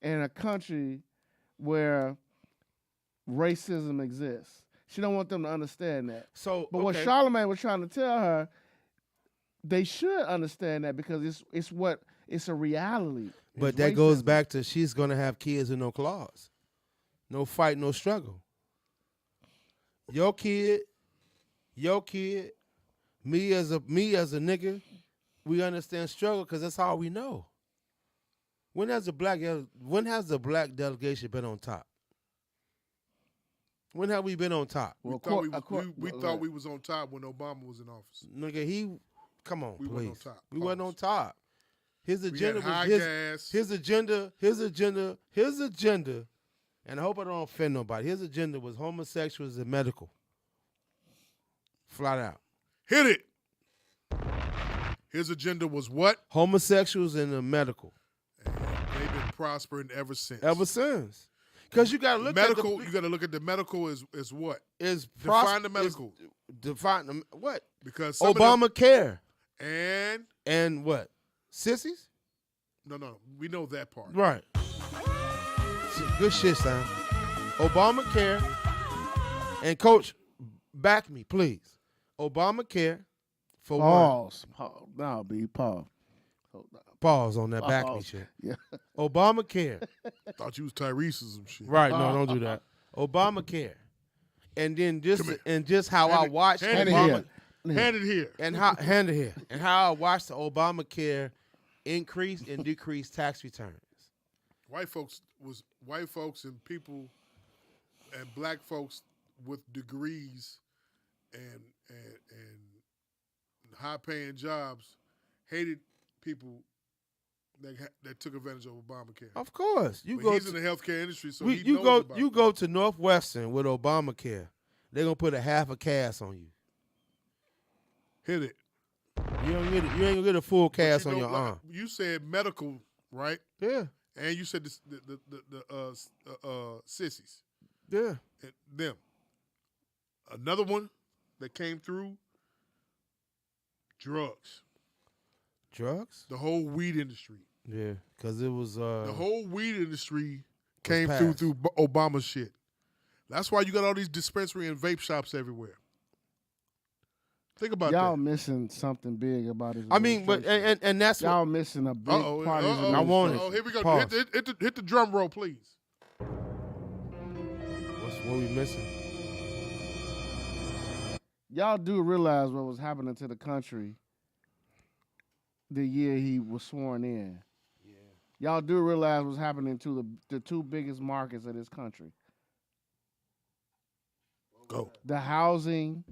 S2: in a country where racism exists. She don't want them to understand that.
S4: So,
S2: But what
S4: okay.
S2: Charlamagne was trying to tell her, they should understand that because it's a reality.
S4: But
S2: It's
S4: that goes
S2: racism.
S4: back to she's gonna have kids with no claws, no fight, no struggle. Your kid, me as a nigga, we understand struggle because that's all we know. When has the black delegation been on top? When have we been on top?
S1: We
S2: Well,
S1: thought,
S2: we
S1: thought we was on top when Obama was in office.
S4: Nigga, come on,
S1: We
S4: please.
S1: wasn't on top.
S4: We wasn't on
S1: Pause.
S4: top. His agenda
S1: high
S4: was
S1: gas.
S4: his agenda, and I hope I don't offend nobody. His agenda was homosexuals and medical. Flat out.
S1: Hit it. His agenda was what?
S4: Homosexuals and the medical.
S1: They've been prospering ever since.
S4: Ever since. Because you gotta look
S1: medical.
S4: at
S1: You got to look at the medical is what?
S4: is
S1: Define the medical.
S4: Define the what?
S1: Because some of them-
S4: Obamacare
S1: and
S4: what? Sissies?
S1: no, we know that part.
S4: Right. Good shit, son. Obamacare. And Coach, back me, please. Obamacare for one.
S2: Pause. No, B. Pause. Hold on.
S4: Pause on that back me
S2: Pause.
S4: shit.
S2: Yeah.
S4: Obamacare.
S1: Thought you was Tyrese or some shit.
S4: Right, no, don't do that. Obamacare. And then just how I watched
S1: hand it
S4: Obama
S1: here. Hand it here.
S4: and how hand it here. And how I watched the Obamacare increase and decrease tax returns.
S1: White folks and people and black folks with degrees and high paying jobs hated people that took advantage of Obamacare.
S4: Of course.
S1: But he's in the healthcare industry, so he
S4: you
S1: knows
S4: go
S1: about
S4: you
S1: it.
S4: go to Northwestern with Obamacare. They're gonna put a half a cast on you.
S1: Hit it.
S4: You ain't gonna get a full cast
S1: You
S4: on
S1: know,
S4: your
S1: like,
S4: arm.
S1: You said medical, right?
S4: Yeah.
S1: And you said the sissies.
S4: Yeah.
S1: And them. Another one that came through, drugs.
S4: Drugs?
S1: The whole weed industry.
S4: Yeah. Cause it was
S1: The whole weed industry came
S4: passed.
S1: through Obama shit. That's why you got all these dispensary and vape shops everywhere. Think about
S2: Y'all
S1: that.
S2: missing something big about his
S4: I mean, but
S2: administration.
S4: and that's
S2: y'all
S4: what
S2: missing a big
S1: Uh-oh,
S2: part of his
S1: uh-oh.
S4: I want it.
S1: Oh, here we go.
S4: Pause.
S1: Hit the drum roll, please.
S4: what we missing.
S2: Y'all do realize what was happening to the country the year he was sworn in. Yeah. Y'all do realize what's happening to the two biggest markets of this country.
S1: Go.
S2: The housing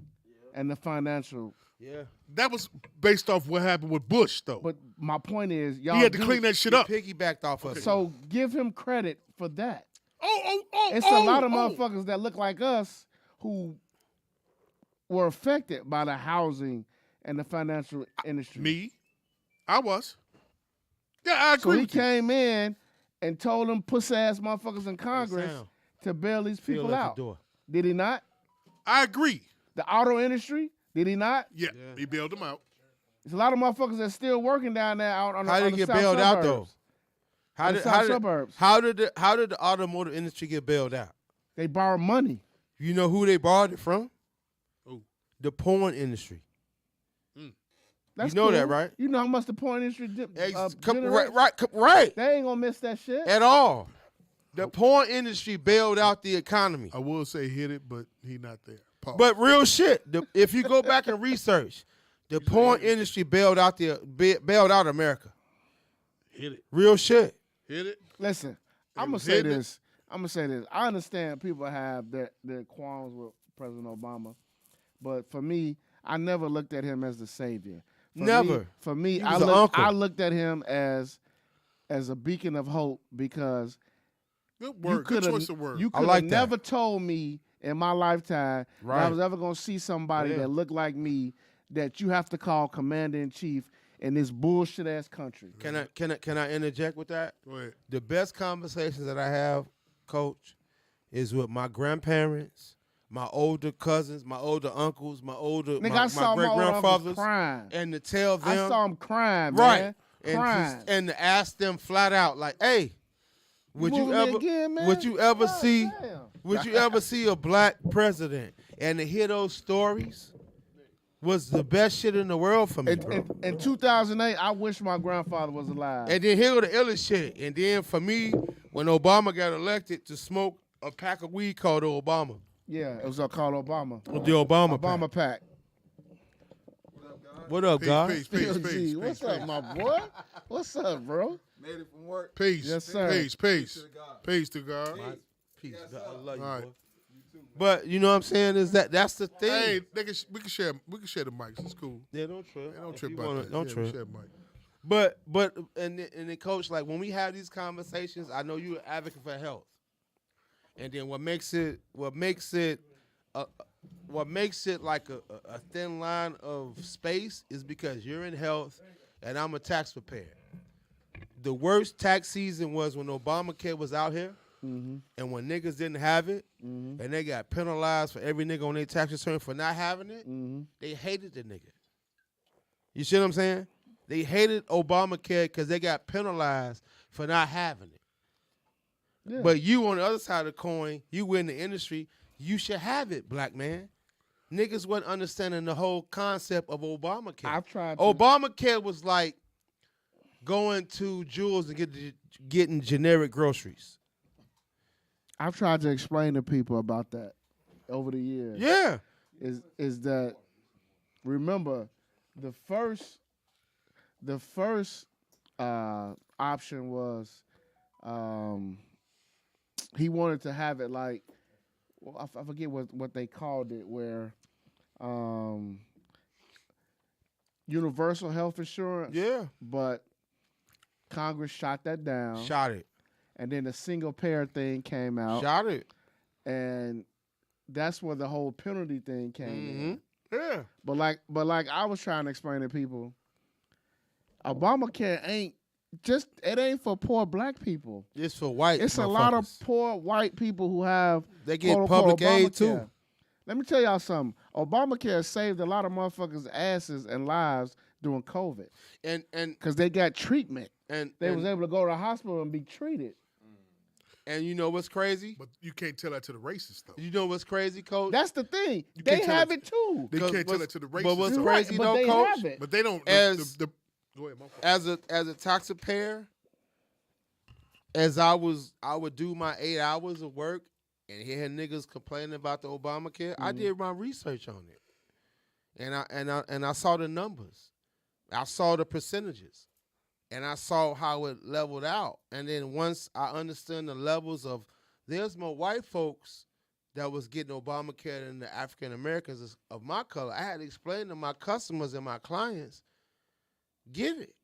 S2: and the financial.
S4: Yeah.
S1: That was based off what happened with Bush, though.
S2: But my point is, y'all
S1: he had to
S2: do-
S1: clean that shit up.
S4: Piggybacked off of it.
S2: So give him credit for that.
S1: Oh!
S2: It's a lot of motherfuckers that look like us who were affected by the housing and the financial industry.
S1: Me? I was. Yeah, I
S2: So
S1: agree
S2: he
S1: with you.
S2: came in and told them pussy ass motherfuckers in Congress
S4: Sound.
S2: to bail these
S4: Feel
S2: people
S4: at the
S2: out.
S4: door.
S2: Did he not?
S1: I agree.
S2: The auto industry, did he not?
S1: Yeah, he bailed them out.
S2: There's a lot of motherfuckers that's still working down there out on
S4: How
S2: the,
S4: did
S2: on
S4: it
S2: the
S4: get
S2: south
S4: bailed out though?
S2: suburbs. On the south suburbs.
S4: How did the automotive industry get bailed out?
S2: They borrow money.
S4: You know who they borrowed it from?
S1: Who?
S4: The porn industry.
S2: That's
S4: know
S2: cool.
S4: that, right?
S2: You know how much the porn industry generates?
S4: Right.
S2: They ain't gonna miss that shit.
S4: At all. The porn industry bailed out the economy.
S1: I will say hit it, but he not there. Pause.
S4: But real shit. If you go back and research, the porn industry bailed out America.
S1: hit it.
S4: Real shit.
S1: Hit it.
S2: Listen, I'm gonna
S1: was
S2: say
S1: hitting it.
S2: this. I'm gonna say this. I understand people have their qualms with President Obama, but for me, I never looked at him as the savior.
S4: Never.
S2: For me,
S4: He was an uncle.
S2: I looked at him as a beacon of hope because
S1: Good word. Good choice of word.
S2: you
S4: I
S2: could
S4: like
S2: have
S4: that.
S2: never told me in my lifetime that I
S4: Right.
S2: was ever gonna see somebody
S4: Yeah.
S2: that looked like me that you have to call commander in chief in this bullshit ass country.
S4: Can I interject with that?
S1: Go ahead.
S4: The best conversations that I have, Coach, is with my grandparents, my older cousins, my older uncles, my
S2: Nigga,
S4: my
S2: I saw
S4: great
S2: my old uncles
S4: grandfathers,
S2: crying.
S4: and to tell them
S2: I saw him crying,
S4: right,
S2: man.
S4: and
S2: Crying.
S4: and to ask them flat out, like, hey, would you
S2: moving me
S4: ever
S2: again, man?
S4: would you ever
S2: God
S4: see
S2: damn.
S4: would you ever see a black president? And to hear those stories was the best shit in the world for me, bro.
S2: In 2008, I wish my grandfather was alive.
S4: And then here go the illest shit. And then for me, when Obama got elected, to smoke a pack of weed called the Obama.
S2: Yeah, it was called Obama.
S4: The Obama,
S2: Obama pack.
S4: What up,
S1: Peace,
S4: God?
S1: peace, peace,
S2: Yo,
S1: peace,
S2: G,
S1: peace,
S2: what's
S1: peace.
S2: up, my boy? What's up, bro?
S3: Made it from work.
S1: Peace.
S2: Yes, sir.
S1: Peace, peace. Peace to God.
S4: Peace, God. I love you,
S1: All right.
S4: boy. But you know what I'm saying is that's the thing.
S1: Hey, we can share the mics. It's cool.
S4: Yeah, don't trip.
S1: Hey, don't
S4: If
S1: trip
S4: you
S1: about
S4: wanna-
S1: that.
S4: Don't
S1: Yeah,
S4: trip.
S1: we share the mic.
S4: But and then coach, like when we have these conversations, I know you're an advocate for health, and then what makes it like a thin line of space is because you're in health, and I'm a tax preparer. The worst tax season was when Obamacare was out here, and when niggas didn't have it, and they got penalized for every nigga on their tax return for not having it. They hated the nigga. You see what I'm saying? They hated Obamacare because they got penalized for not having it.
S2: Yeah.
S4: But you on the other side of the coin, you in the industry, you should have it, black man. Niggas wasn't understanding the whole concept of Obamacare.
S2: I've tried to-
S4: Obamacare was like going to Jewel's and getting generic groceries.
S2: I've tried to explain to people about that over the years.
S4: Yeah.
S2: Is that remember the first option was he wanted to have it like, well, I forget what they called it, where universal health insurance.
S4: Yeah.
S2: But Congress shot that down.
S4: Shot it.
S2: And then the single payer thing came out.
S4: Shot it.
S2: And that's where the whole penalty thing came in.
S4: Yeah.
S2: But like I was trying to explain to people, Obamacare ain't for poor black people.
S4: It's for white.
S2: It's a lot of
S4: motherfuckers.
S2: poor white people who have
S4: They get
S2: quote-unquote
S4: public aid,
S2: Obamacare.
S4: too.
S2: Let me tell y'all something. Obamacare saved a lot of motherfuckers' asses and lives during COVID
S4: and
S2: because they got treatment.
S4: and
S2: They
S4: and,
S2: was able to go to the hospital and be treated.
S4: and you know what's crazy?
S1: But you can't tell that to the racists, though.
S4: You know what's crazy, coach?
S2: That's the thing.
S1: You
S2: They
S1: can't tell
S2: have
S1: it-
S2: it too.
S1: They
S4: 'Cause
S1: can't tell
S4: what's-
S1: that to the
S4: but
S1: racists.
S4: what's
S1: though.
S4: crazy
S2: but
S4: though,
S2: they
S4: coach?
S2: have it.
S1: But they don't.
S4: As-
S1: Go ahead, my fault.
S4: As a taxpayer, as I would do my 8 hours of work and hear niggas complaining about the Obamacare, I did my research on it, and I saw the numbers, I saw the percentages, and I saw how it leveled out. And then once I understand the levels of, there's more white folks that was getting Obamacare than the African Americans of my color. I had to explain to my customers and my clients, get it.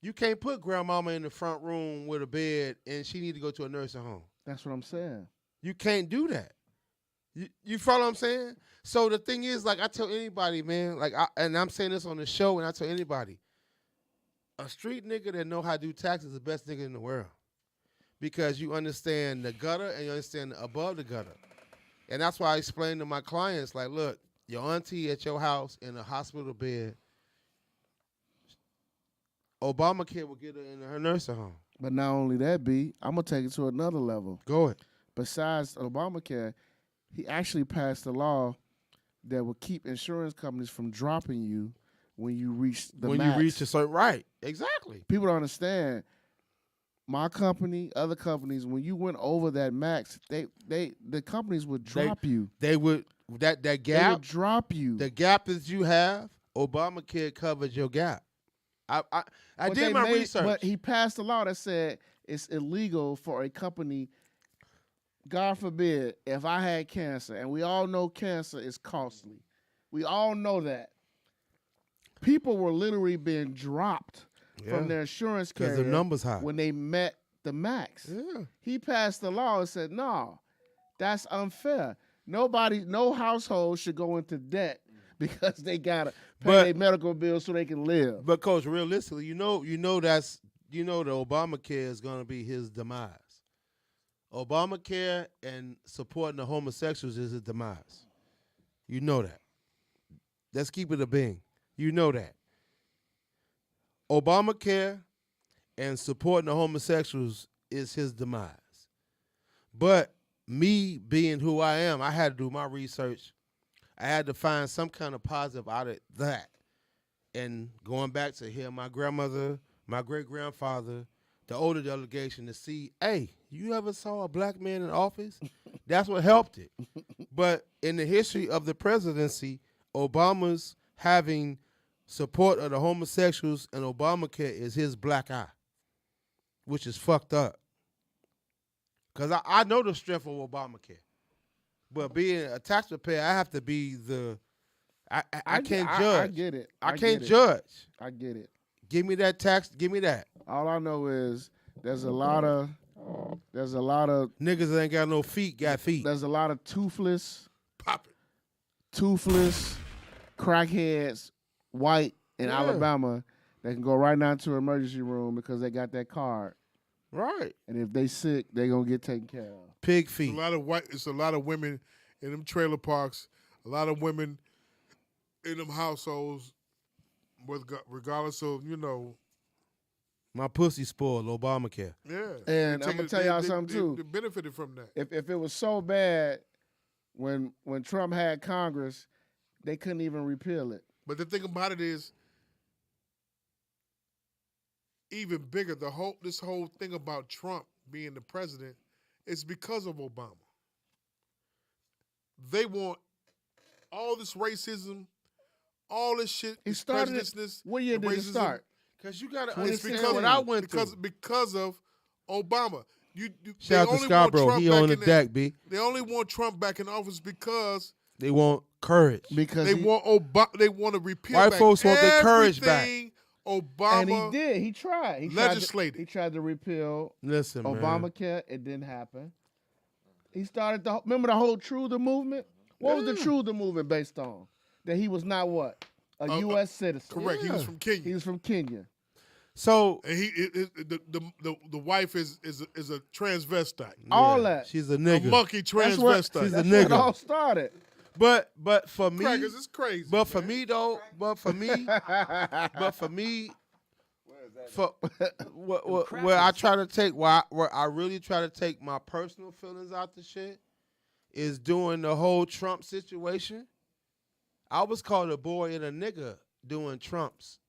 S4: You can't put grandmama in the front room with a bed and she need to go to a nursing home.
S2: That's what I'm saying.
S4: You can't do that. You follow what I'm saying? So the thing is, like I tell anybody, man, and I'm saying this on the show, and I tell anybody, a street nigga that know how to do taxes is the best nigga in the world. Because you understand the gutter and you understand above the gutter. And that's why I explain to my clients, like, look, your auntie at your house in a hospital bed, Obamacare will get her in her nursing home.
S2: But not only that, B, I'm gonna take it to another level.
S4: Go ahead.
S2: Besides Obamacare, he actually passed a law that will keep insurance companies from dropping you when you reach the
S4: When
S2: max.
S4: you reach a certain, right, exactly.
S2: People don't understand. My company, other companies, when you went over that max, the companies would drop you.
S4: They would, that
S2: They would
S4: gap,
S2: drop you.
S4: the gap that you have, Obamacare covered your gap. I
S2: But
S4: did
S2: they
S4: my
S2: made-
S4: research.
S2: But he passed a law that said it's illegal for a company, God forbid, if I had cancer, and we all know cancer is costly. We all know that. People were literally being dropped
S4: Yeah.
S2: from their insurance
S4: 'Cause
S2: carrier
S4: the numbers high.
S2: when they met the max.
S4: Yeah.
S2: He passed the law and said, no, that's unfair. No household should go into debt because they gotta pay
S4: But-
S2: their medical bills so they can live.
S4: But coach, realistically, you know the Obamacare is gonna be his demise. Obamacare and supporting the homosexuals is his demise. You know that. Let's keep it a being. You know that. Obamacare and supporting the homosexuals is his demise. But me being who I am, I had to do my research. I had to find some kind of positive out of that. And going back to hear my grandmother, my great-grandfather, the older delegation to see, hey, you ever saw a black man in office? That's what helped it. But in the history of the presidency, Obama's having support of the homosexuals and Obamacare is his black eye, which is fucked up. Because I know the strength of Obamacare. But being a taxpayer, I have to be the. I can't
S2: I
S4: judge.
S2: get it.
S4: I can't
S2: get it.
S4: judge.
S2: I get it.
S4: Give me that tax. Give me that.
S2: All I know is there's a lot of
S4: Niggas ain't got no feet. Got feet.
S2: there's a lot of toothless
S1: Pop it.
S2: crackheads, white in
S4: Yeah.
S2: Alabama that can go right now to an emergency room because they got that card.
S4: Right.
S2: And if they sick, they gonna get taken care of.
S4: Pig
S1: It's
S4: feet.
S1: a lot of white. It's a lot of women in them trailer parks. A lot of women in them households, regardless of
S4: My pussy spoiled. Obamacare.
S1: yeah.
S2: And
S1: They
S2: I'm gonna
S1: take
S2: tell
S1: it-
S2: y'all
S1: they-
S2: something
S1: they-
S2: too.
S1: They benefited from that.
S2: If it was so bad when Trump had Congress, they couldn't even repeal it.
S1: But the thing about it is, even bigger. This whole thing about Trump being the president is because of Obama. They want all this racism, all this shit.
S2: He
S1: this
S2: started it.
S1: prejudiceness,
S2: What year
S1: the
S2: did it
S1: racism.
S2: start?
S4: Cause you gotta
S1: It's
S4: understand
S1: because
S4: what I went
S1: because
S4: through.
S1: because of Obama. You
S4: Shout out to Scarborough. He on the deck, B.
S1: They only want Trump back in office because
S4: They want courage.
S2: Because
S1: they
S2: he,
S1: want They want to repeal
S4: White
S1: back
S4: folks want their courage back.
S1: everything Obama.
S2: and he did. He tried. He
S1: legislated.
S2: He tried to repeal
S4: Listen, man.
S2: Obamacare. It didn't happen. He started remember the whole Truther movement? What was the Truther movement based on? That he was not what? A U.S. citizen.
S1: Correct. He was
S4: Yeah.
S1: from Kenya.
S2: He was from Kenya.
S4: So
S1: And the wife is a transvestite,
S2: All
S4: yeah,
S2: that.
S4: she's a
S1: a
S4: nigga.
S1: monkey
S2: That's what,
S1: transvestite.
S4: She's a
S2: that's where it
S4: nigga.
S2: all started.
S4: But for me,
S1: Crackers, it's crazy.
S4: but for
S1: man.
S4: me though, for where I try to take where I really try to take my personal feelings out the shit is doing the whole Trump situation. I was called a boy and a nigga doing Trumps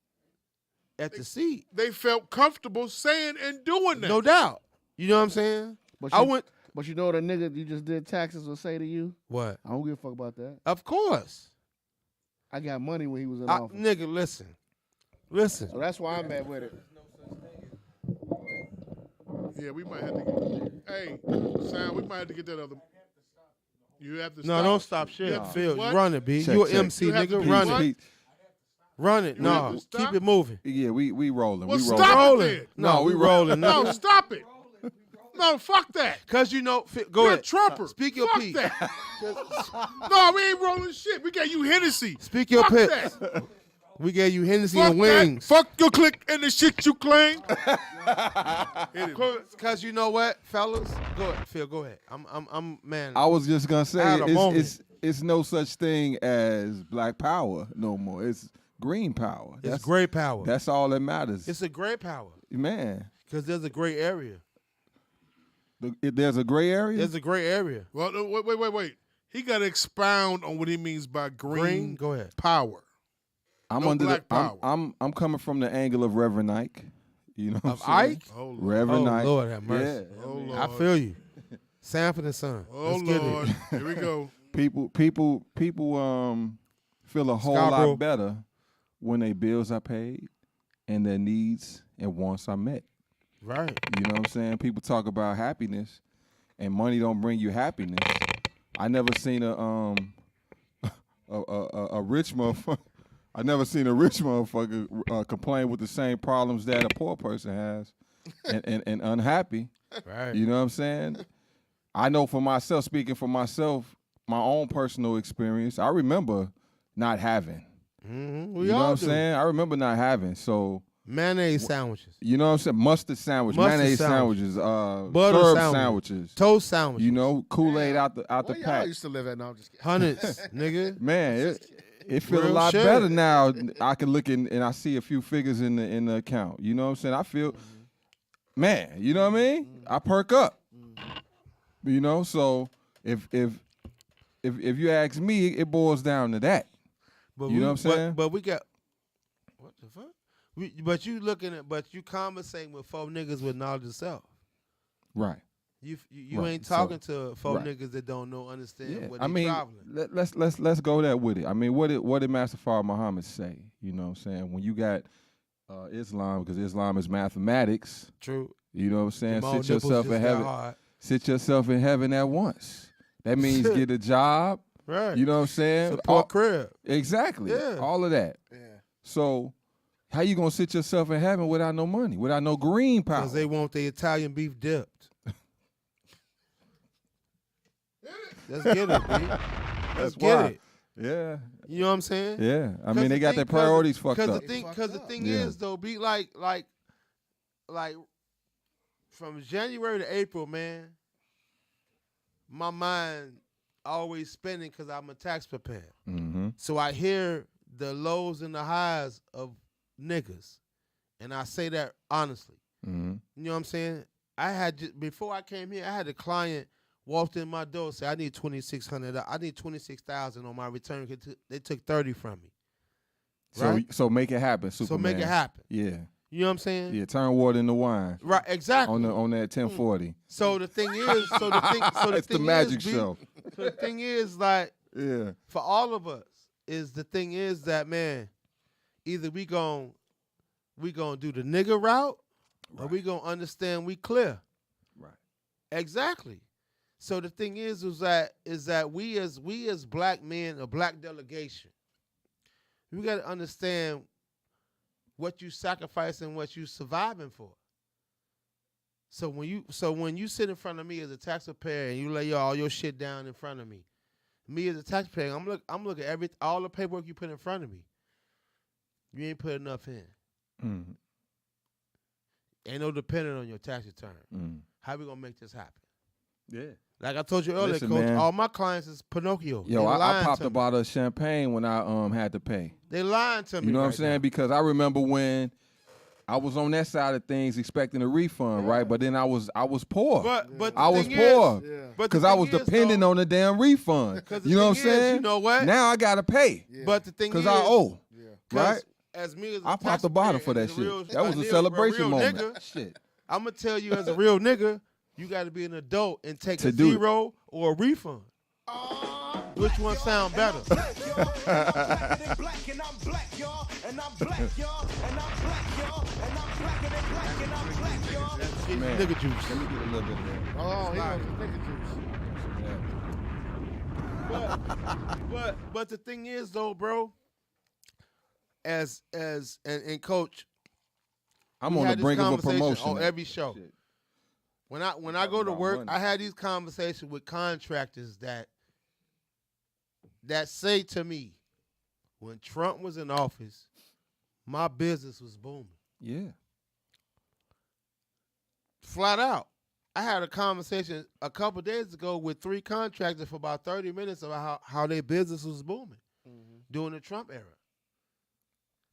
S4: at the seat.
S1: They felt comfortable saying and doing that.
S4: No doubt. You know what I'm saying?
S2: But
S4: I
S2: you-
S4: went
S2: But you know what a nigga you just did taxes will say to you?
S4: what?
S2: I don't give a fuck about that.
S4: Of course.
S2: I got money when he was in office.
S4: Nigga, listen.
S2: So that's why I'm mad with it.
S1: Yeah, we might have to get. Hey, Sam, we might have to get that other. You have to.
S4: No,
S1: stop.
S4: don't stop shit.
S1: You have to
S4: Phil,
S1: what?
S4: run it, B.
S9: Check,
S4: You an
S9: check.
S4: MC,
S1: You have to
S4: nigga.
S1: do
S4: Run
S1: what?
S4: it. Run it.
S1: You have
S4: No,
S1: to stop?
S4: keep it moving.
S9: Yeah, we rolling.
S1: Well,
S9: we
S1: stop
S9: rolling.
S1: it
S4: Rolling.
S1: then.
S4: No, we rolling.
S1: No,
S4: nigga.
S1: stop it. No, fuck that.
S4: Cause you know, go
S1: You're
S4: ahead.
S1: a Trumper.
S4: Speak your
S1: fuck
S4: piece.
S1: that. No, we ain't rolling shit. We got you Hennessy.
S4: Speak your
S1: fuck
S4: piece.
S1: that.
S4: We gave you Hennessy
S1: Fuck
S4: and
S1: that.
S4: wings.
S1: Fuck your clique and the shit you claim. Hit it.
S4: Cause you know what, fellas? Go ahead, Phil. Go ahead. I'm man.
S9: I was just gonna say
S4: I had a moment.
S9: it's no such thing as black power no more. It's green power.
S4: It's great power.
S9: That's all that matters.
S4: It's a great power.
S9: Man,
S4: Cause there's a gray area.
S9: there's a gray area.
S4: There's a gray area.
S1: Well, no, wait. He got to expound on what he means by green
S4: Go ahead.
S1: power.
S9: I'm
S1: no
S9: under
S1: black
S9: the.
S1: power.
S9: I'm coming from the angle of Reverend Ike. You know, what
S4: Of
S9: I'm saying?
S4: Ike?
S1: Oh, Lord.
S9: Reverend
S4: Oh,
S9: Ike.
S4: Lord have mercy.
S9: Yeah.
S1: Oh, Lord.
S4: I feel you. Sanford and Son.
S1: Oh,
S4: Let's get
S1: Lord.
S4: it.
S1: Here we go.
S9: People feel a whole
S4: Scarborough.
S9: lot better when their bills are paid and their needs and wants are met.
S4: Right.
S9: You know what I'm saying? People talk about happiness, and money don't bring you happiness. I never seen a rich motherfucker. I never seen a rich motherfucker complain with the same problems that a poor person has, and unhappy.
S4: Right.
S9: You know what I'm saying? I know for myself, speaking for myself, my own personal experience. I remember not having.
S4: Mm-hmm.
S9: You know what I'm saying? I remember not having. So.
S4: Mayonnaise sandwiches.
S9: You know what I'm saying? Mustard sandwich,
S4: Mustard
S9: mayonnaise
S4: sandwich.
S9: sandwiches,
S4: Butter
S9: syrup
S4: sandwich.
S9: sandwiches.
S4: Toast sandwiches.
S9: You know, Kool-Aid out the
S2: Where
S9: pack.
S2: y'all used to live at? No, I'm just kidding.
S4: Hundreds, nigga.
S9: Man, it feel a
S4: Real
S9: lot
S4: shit.
S9: better now. I can look in and I see a few figures in the account. You know what I'm saying? I feel, man. You know what I mean? I perk up. You know, so if you ask me, it boils down to that.
S4: But
S9: You know what I'm saying?
S4: But we got what the fuck? But you conversating with four niggas with knowledge of self.
S9: Right.
S4: You
S9: Right.
S4: ain't
S9: So-
S4: talking to four
S9: right.
S4: niggas that don't know, understand
S9: Yeah.
S4: what
S9: I
S4: they
S9: mean,
S4: traveling.
S9: let's go there with it. I mean, what did Master Fard Muhammad say? You know what I'm saying? When you got Islam, because Islam is mathematics.
S4: True.
S9: You know what I'm saying?
S4: Jamal
S9: Sit yourself
S4: Nipples
S9: in
S4: just got
S9: heaven.
S4: hard.
S9: Sit yourself in heaven at once. That means get a job.
S4: Right.
S9: You know what I'm saying?
S4: Support crib.
S9: Exactly.
S4: Yeah.
S9: All of that.
S2: Yeah.
S9: So how you gonna sit yourself in heaven without no money, without no green power?
S4: Because they want the Italian beef dipped. Let's get it, B. Let's get
S9: why.
S4: it.
S9: Yeah.
S4: You know what I'm saying?
S9: Yeah. I
S4: 'Cause
S9: mean, they
S4: the
S9: got
S4: thing-
S9: their priorities fucked up.
S4: Because the thing
S9: Yeah.
S4: is, though, be like from January to April, man, my mind always spinning because I'm a tax preparer.
S9: Mm-hmm.
S4: So I hear the lows and the highs of niggas, and I say that honestly.
S9: Mm-hmm.
S4: You know what I'm saying? Before I came here, I had a client walked in my door, say, I need $2,600. I need $26,000 on my return. They took 30 from me. Right?
S9: So make it happen, Superman.
S4: So make it happen.
S9: Yeah.
S4: You know what I'm saying?
S9: Yeah. Turn water into wine.
S4: Right, exactly.
S9: On that 1040.
S4: So the thing is,
S9: It's the magic show.
S4: So the thing is, like,
S9: Yeah.
S4: for all of us, that, man, either we gon' do the nigga route, or we gonna understand we clear.
S9: Right.
S4: Exactly. So the thing is that we as black men, a black delegation, we got to understand what you sacrifice and what you surviving for. So when you sit in front of me as a taxpayer and you lay all your shit down in front of me as a taxpayer, I'm looking at all the paperwork you put in front of me. You ain't put enough in.
S9: Mm-hmm.
S4: Ain't no dependent on your tax return.
S9: Mm-hmm.
S4: How we gonna make this happen?
S9: Yeah.
S4: Like I told you earlier,
S9: Listen,
S4: Coach,
S9: man.
S4: all my clients is Pinocchio.
S9: Yo,
S4: They
S9: I
S4: lying
S9: popped
S4: to
S9: a
S4: me.
S9: bottle of champagne when I had to pay.
S4: They lying to me.
S9: You know what I'm
S4: right
S9: saying?
S4: now.
S9: Because I remember when I was on that side of things expecting a refund, right? But then I was poor.
S4: But
S9: I was
S4: the thing
S9: poor
S4: is, but the
S9: because I
S4: thing
S9: was
S4: is,
S9: depending
S4: though,
S9: on the damn refund.
S4: 'cause the
S9: You know what I'm
S4: thing is,
S9: saying?
S4: you know what?
S9: Now I gotta pay
S4: But the thing is,
S9: because I owe.
S4: 'cause
S9: Right?
S4: As me as a
S9: I popped a bottle for
S4: taxpayer
S9: that
S4: and as
S9: shit.
S4: real-
S9: That was a
S4: real
S9: celebration moment.
S4: Nigga,
S9: Shit.
S4: I'm gonna tell you, as a real nigga, you got to be an adult and take
S9: To
S4: a
S9: do it.
S4: zero or a refund. Which one sound better?
S9: Man.
S4: Nigga juice.
S9: Let me get a little bit of that.
S2: Oh, he wants some nigga juice.
S4: But the thing is though, bro, and Coach,
S9: I'm
S4: we
S9: on the
S4: had this
S9: brink of a
S4: conversation
S9: promotion.
S4: on every show.
S9: Shit.
S4: When I go to
S9: about
S4: work,
S9: money.
S4: I had these conversations with contractors that say to me, when Trump was in office, my business was booming.
S9: Yeah.
S4: Flat out. I had a conversation a couple days ago with 3 contractors for about 30 minutes about how their business was booming during the Trump era.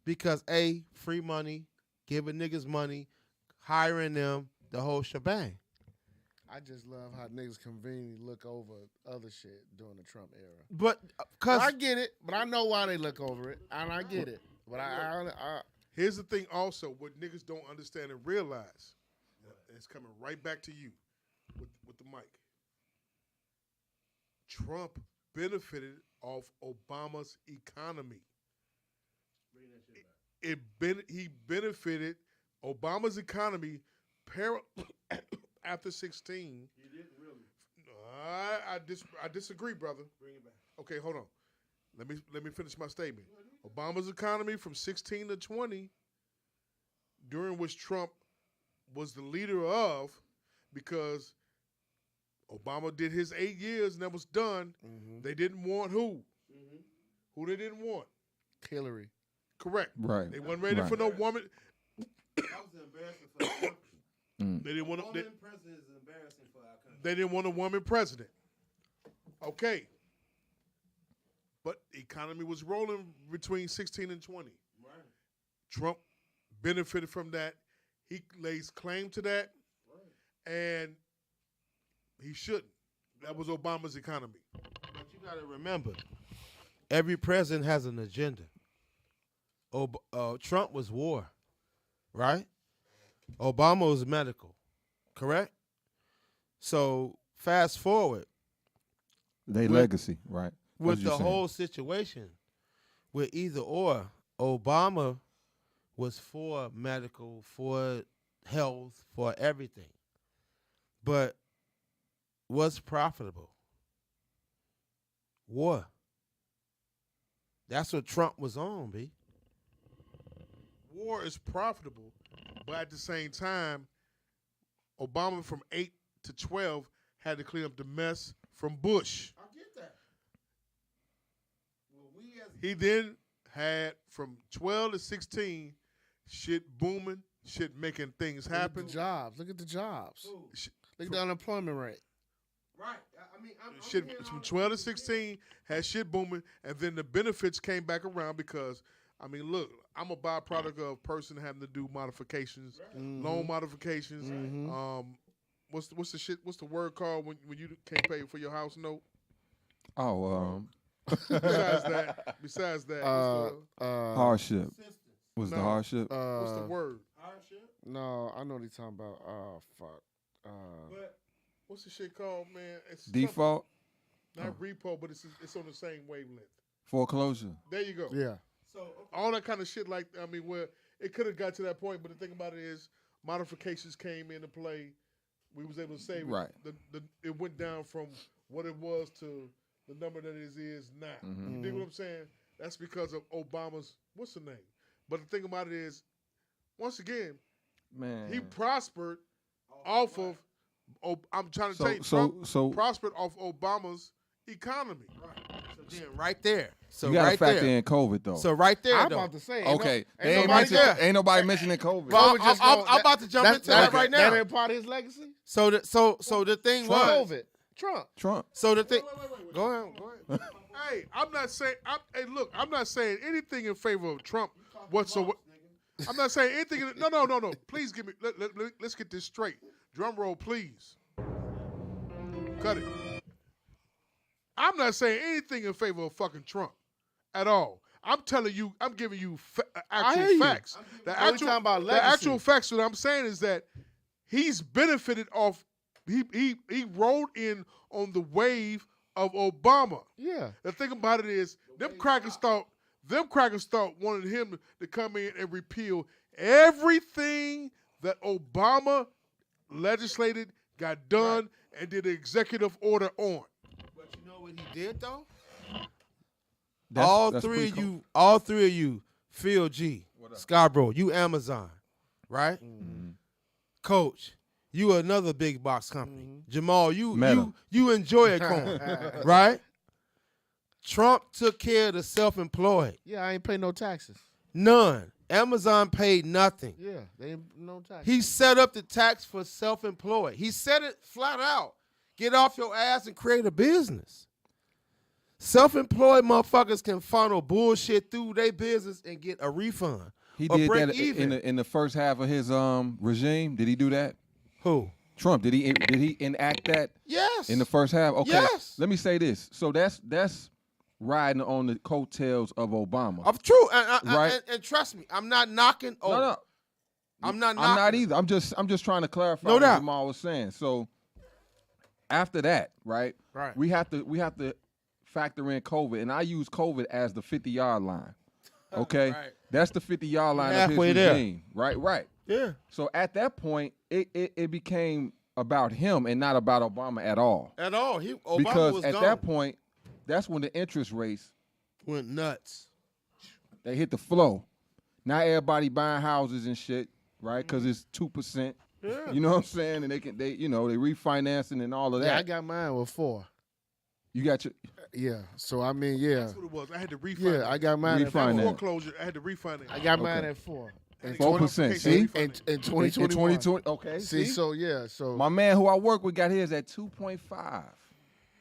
S4: Because A, free money, giving niggas money, hiring them, the whole shebang.
S2: I just love how niggas conveniently look over other shit during the Trump era.
S4: But
S2: I get it, but I know why they look over it, and I get it. But
S1: Here's the thing also, what niggas don't understand and realize, and it's coming right back to you with the mic. Trump benefited off Obama's economy. He benefited Obama's economy after 16. He didn't really. I disagree, brother. Bring it back. Okay, hold on. Let me finish my statement. Obama's economy from 16 to 20, during which Trump was the leader of, because Obama did his 8 years and that was done. They didn't want who? Who they didn't want?
S2: Hillary.
S1: Correct.
S9: Right.
S1: They wasn't ready for no woman.
S4: That was embarrassing for the country.
S1: They didn't want
S4: Woman president is embarrassing for our country.
S1: They didn't want a woman president. Okay. But the economy was rolling between 16 and 20.
S4: Right.
S1: Trump benefited from that. He lays claim to that. Right. And he shouldn't. That was Obama's economy.
S4: But you got to remember, every president has an agenda. Trump was war, right? Obama was medical, correct? So fast forward
S9: They legacy, right?
S4: with
S9: That's
S4: the
S9: what you're
S4: whole situation, with either or, Obama was for medical, for health, for everything. But what's profitable? War. That's what Trump was on, B.
S1: War is profitable, but at the same time, Obama from 8 to 12 had to clean up the mess from Bush.
S4: I get that. Well,
S1: He then had from 12 to 16, shit booming, shit making things happen.
S2: Look at the jobs. Look at the jobs.
S1: Sh-
S2: Look at the unemployment rate.
S4: Right. I mean, I'm
S1: Shit from 12 to 16 had shit booming, and then the benefits came back around because, I mean, look, I'm a byproduct of a person having to do modifications, loan modifications. What's the shit? What's the word called when you can't pay for your house note?
S9: Oh,
S1: Besides that,
S9: hardship. Was the
S1: No.
S9: hardship?
S1: what's the word?
S2: No, I know what he's talking about. Oh, fuck.
S1: What's the shit called, man? It's
S9: Default?
S1: not repo, but it's on the same wavelength.
S9: Foreclosure?
S1: There you go.
S2: Yeah.
S1: All that kind of shit, like, I mean, where it could have got to that point, but the thing about it is modifications came into play. We was able to save
S9: Right.
S1: it went down from what it was to the number that it is now. You dig what I'm saying? That's because of Obama's, what's the name? But the thing about it is, once again,
S9: Man.
S1: he prospered off of, I'm trying to tell you,
S9: So
S1: Trump prospered off Obama's economy.
S4: Then right there. So
S9: you gotta
S4: right
S9: factor
S4: there.
S9: in COVID though.
S4: So right there,
S2: I'm
S4: though.
S2: about to say.
S9: okay, they ain't,
S2: nobody there.
S9: ain't nobody mentioning COVID.
S4: Well, I'm about to jump into that right now.
S2: That ain't part of his legacy?
S4: So the thing was.
S2: COVID. Trump.
S9: Trump.
S4: So the thing.
S1: Wait.
S4: Go ahead.
S1: Hey, I'm not saying. I'm not saying anything in favor of Trump whatsoever. I'm not saying anything. No. Please give me. Let's get this straight. Drum roll, please. Cut it. I'm not saying anything in favor of fucking Trump at all. I'm telling you. I'm giving you
S2: hear
S1: actual
S2: you.
S1: facts. The
S2: Are we talking about
S1: the
S2: legacy?
S1: actual facts. What I'm saying is that he's benefited off. He rolled in on the wave of Obama.
S2: Yeah.
S1: The thing about it is, them crackers thought wanted him to come in and repeal everything that Obama legislated, got done, and did an executive order on.
S4: But you know what he did though?
S9: That's
S4: all three of you, Phil G, Scarborough, you Amazon, right? Coach, you another big box company. Jamal,
S9: Meta.
S4: you enjoy a coin, right? Trump took care of the self-employed.
S2: Yeah, I ain't pay no taxes.
S4: None. Amazon paid nothing.
S2: Yeah, they ain't no taxes.
S4: He set up the tax for self-employed. He said it flat out. Get off your ass and create a business. Self-employed motherfuckers can funnel bullshit through their business and get a refund.
S9: He
S4: or
S9: did
S4: break
S9: that
S4: even.
S9: in the first half of his regime. Did he do that?
S4: Who?
S9: Trump. Did he enact that
S4: Yes.
S9: in the first half? Okay.
S4: Yes.
S9: Let me say this. So that's riding on the coattails of Obama.
S4: Of true.
S9: Right.
S4: And trust me, I'm not knocking. Oh,
S9: No.
S4: I'm not knocking.
S9: I'm not either. I'm just trying to clarify
S4: No
S9: what
S4: doubt.
S9: Jamal was saying. So after that, right?
S4: Right.
S9: We have to factor in COVID, and I use COVID as the 50-yard line. Okay,
S4: Right.
S9: that's the 50-yard line
S4: Halfway
S9: of his
S4: there.
S9: regime. Right.
S4: Yeah.
S9: So at that point, it became about him and not about Obama at all.
S4: At all. Obama
S9: Because
S4: was
S9: at
S4: gone.
S9: that point, that's when the interest rates
S4: Went nuts.
S9: they hit the flow. Now everybody buying houses and shit, right? Because it's 2%.
S4: Yeah.
S9: You know what I'm saying? And they refinancing and all of that.
S2: Yeah, I got mine with 4.
S9: You got your
S2: Yeah. So I mean, yeah.
S1: That's what it was. I had to refinance.
S2: Yeah, I got mine at 4.
S9: Refinance.
S1: Foreclosure. I had to refinance.
S2: I got mine
S9: Okay.
S2: at 4. In
S9: 4%. See?
S1: Okay,
S2: In
S9: in
S2: 2021.
S9: 2020. Okay.
S2: See, so yeah, so
S9: My man who I work with got his at 2.5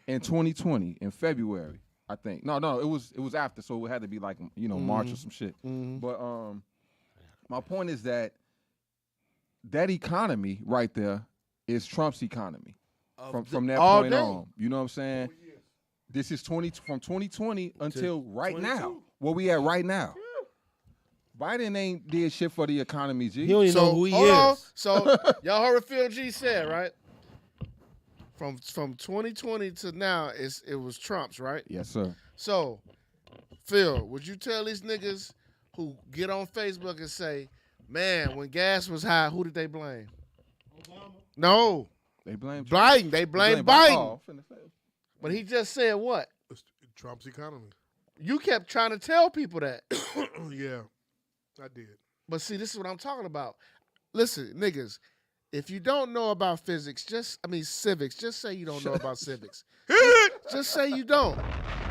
S9: in 2020 in February, I think. No, it was after, so it had to be like March or some shit. But my point is that economy right there is Trump's economy from that
S4: all
S9: point
S4: day.
S9: on. You know what I'm saying? This is from 2020 until right
S4: 22.
S9: now. Where we at right now? Biden ain't did shit for the economy, G.
S4: He don't even know who he
S2: hold on.
S4: is.
S2: So y'all heard what Phil G said, right? From 2020 to now, it was Trump's, right?
S9: Yes, sir.
S2: So, Phil, would you tell these niggas who get on Facebook and say, "Man, when gas was high, who did they blame?" Obama. No,
S9: They blame
S2: Biden. They blame Biden.
S9: Oh, finna say.
S2: But he just said what?
S1: Trump's economy.
S2: You kept trying to tell people that.
S1: Yeah, I did.
S2: But see, this is what I'm talking about. Listen, niggas, if you don't know about civics, just say you don't know about civics. Just say you don't.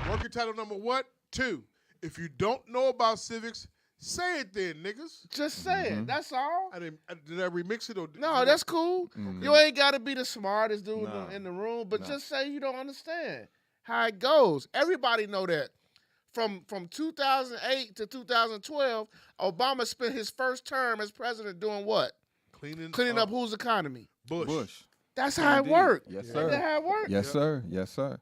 S1: Working title number what? 2. If you don't know about civics, say it then, niggas.
S2: Just say it. That's all.
S1: Did I remix it or
S2: No, that's cool. You ain't got to be the smartest dude
S9: Nah.
S2: in the room, but just say you don't understand how it goes. Everybody know that. From 2008 to 2012, Obama spent his first term as president doing what? Cleaning up whose economy?
S1: Bush.
S2: That's how it
S9: Indeed.
S2: worked.
S9: Yes,
S2: Isn't
S9: sir.
S2: that how it worked?
S9: Yes, sir. Yes, sir.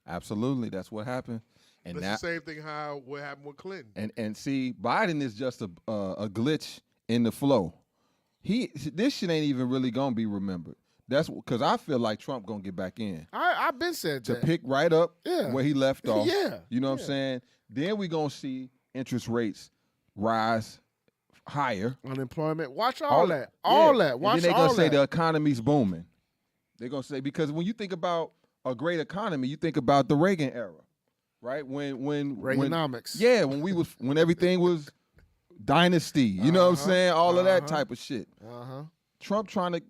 S9: Absolutely. That's what happened. And
S1: That's the same thing what happened with Clinton.
S9: and see, Biden is just a glitch in the flow. This shit ain't even really gonna be remembered. That's because I feel like Trump gonna get back in
S2: I've been said
S9: to
S2: that.
S9: pick right up
S2: Yeah.
S9: where he left off.
S2: Yeah.
S9: You know what I'm saying? Then we gonna see interest rates rise higher.
S2: Unemployment. Watch
S9: Yeah.
S2: all that. Watch
S9: and then they
S2: all
S9: gonna say
S2: that.
S9: the economy's booming. They're gonna say because when you think about a great economy, you think about the Reagan era, right? When
S2: Reaganomics.
S9: when everything was dynasty. You know what I'm saying? All of that
S2: Uh-huh.
S9: type of shit.
S2: Uh-huh.
S9: Trump trying to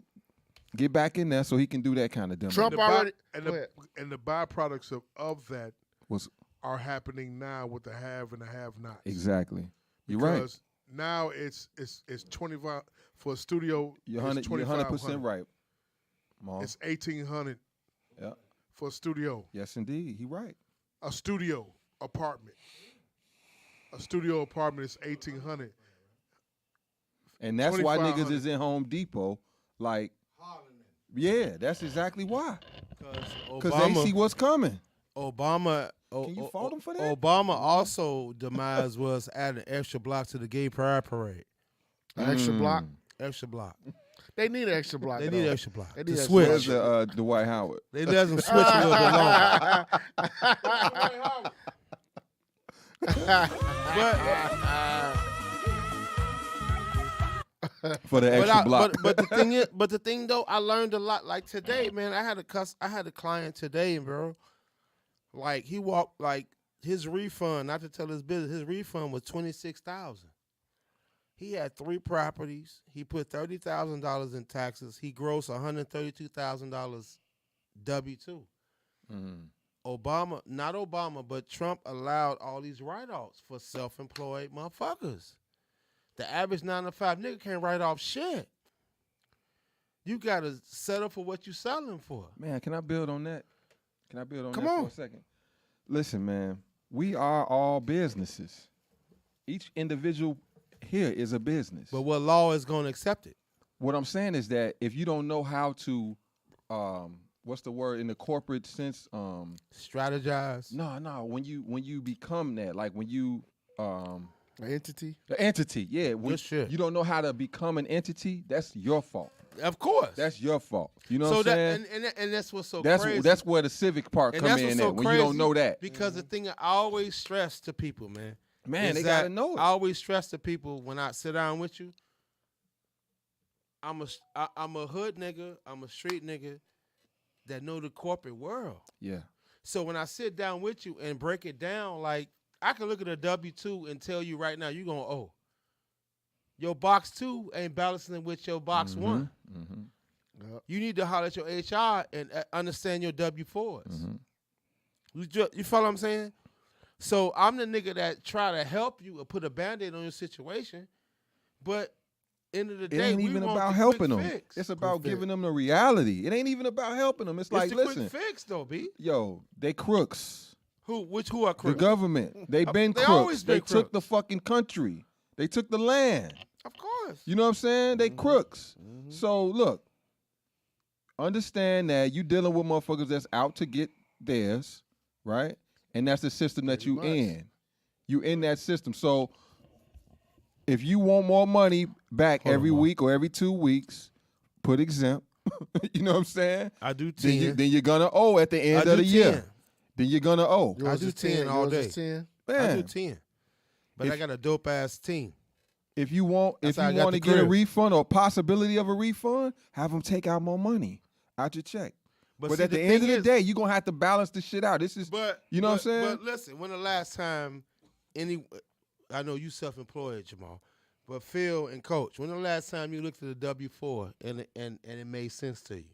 S9: get back in there so he can do that kind of demo.
S2: Trump
S1: The
S2: already.
S1: and
S2: Go
S1: the
S2: ahead.
S1: and the byproducts of that
S9: was
S1: are happening now with the have and the have-nots.
S9: exactly. You're right.
S1: Because now it's 25 for a studio.
S9: You're
S1: it's
S9: 100% right. Maul.
S1: It's 1,800
S9: Yeah.
S1: for a studio.
S9: Yes, indeed. He right.
S1: A studio apartment. A studio apartment is 1,800.
S9: And that's why niggas
S1: 2,500.
S9: is in Home Depot. Like, yeah, that's exactly why. Because they see what's coming.
S4: Obama.
S9: Can you fault him for that?
S4: Obama also demise was adding extra block to the gay pride parade.
S2: An extra block.
S4: Extra block.
S2: They need an extra block.
S4: They
S2: though.
S4: need extra block.
S2: They
S4: to
S2: need extra
S4: switch.
S9: Where's the Dwight Howard?
S4: They let them switch a little bit longer.
S9: For the extra block.
S4: But the thing though, I learned a lot. Like today, man, I had a client today, bro. Like he walked like his refund, not to tell his business, his refund was $26,000. He had 3 properties. He put $30,000 in taxes. He grossed $132,000 W-2. Not Obama, but Trump allowed all these write-offs for self-employed motherfuckers. The average 9 to 5 nigga can't write off shit. You gotta settle for what you selling for.
S9: Man, can I build on that? Can I build on
S2: Come
S9: that
S2: on.
S9: for a second? Listen, man, we are all businesses. Each individual here is a business.
S4: But what law is gonna accept it?
S9: What I'm saying is that if you don't know how to, what's the word in the corporate sense?
S4: Strategize.
S9: No. When you become that, like when you
S2: An entity.
S9: the entity, yeah. When
S4: Good shit.
S9: you don't know how to become an entity, that's your fault.
S4: Of course.
S9: That's your fault. You know
S4: so
S9: what I'm saying?
S4: and that's what's so
S9: That's
S4: crazy.
S9: that's where the civic part
S4: and
S9: come
S4: that's
S9: in
S4: what's
S9: at
S4: so
S9: when
S4: crazy
S9: you don't know that.
S4: Because the thing I always stress to people, man.
S9: Man,
S4: is
S9: they
S4: that
S9: gotta know it.
S4: I always stress to people when I sit down with you. I'm a hood nigga. I'm a street nigga that know the corporate world.
S9: Yeah.
S4: So when I sit down with you and break it down, like I can look at a W-2 and tell you right now you're gonna owe. Your box 2 ain't balancing with your box 1. You need to holler at your HR and understand your W-4s. You follow what I'm saying? So I'm the nigga that try to help you or put a Band-Aid on your situation, but end of the
S9: It
S4: day,
S9: ain't
S4: we
S9: even
S4: want
S9: about
S4: the
S9: helping
S4: quick
S9: them.
S4: fix.
S9: It's about giving them the reality. It ain't even about helping them. It's
S4: It's
S9: like,
S4: the
S9: listen,
S4: quick fix though, B.
S9: yo, they crooks.
S4: Who are
S9: The
S4: crooks?
S9: government. They been
S4: They
S9: crooks.
S4: always been
S9: They took
S4: crooks.
S9: the fucking country. They took the land.
S4: Of course.
S9: You know what I'm saying? They crooks. So look, understand that you dealing with motherfuckers that's out to get theirs, right? And that's the system that you in. You in that system. So if you want more money back every week or every 2 weeks, put exempt. You know what I'm saying?
S4: I do
S9: Then,
S4: 10.
S9: then you're gonna owe at the end
S4: I
S9: of
S4: do
S9: the year.
S4: 10.
S9: Then you're gonna owe.
S4: I do 10 all day.
S2: 10.
S4: I do
S9: Man,
S4: 10. But I got a dope ass team.
S9: if you want
S4: That's how I got
S9: to
S4: the
S9: get a
S4: crib.
S9: refund or possibility of a refund, have them take out more money out your check. But
S4: see,
S9: at the
S4: thing
S9: end of the
S4: is-
S9: day, you're gonna have to balance the shit out. This is you know what I'm saying?
S4: But listen, when the last time I know you self-employed, Jamal, but Phil and Coach, when the last time you looked at the W-4 and it made sense to you?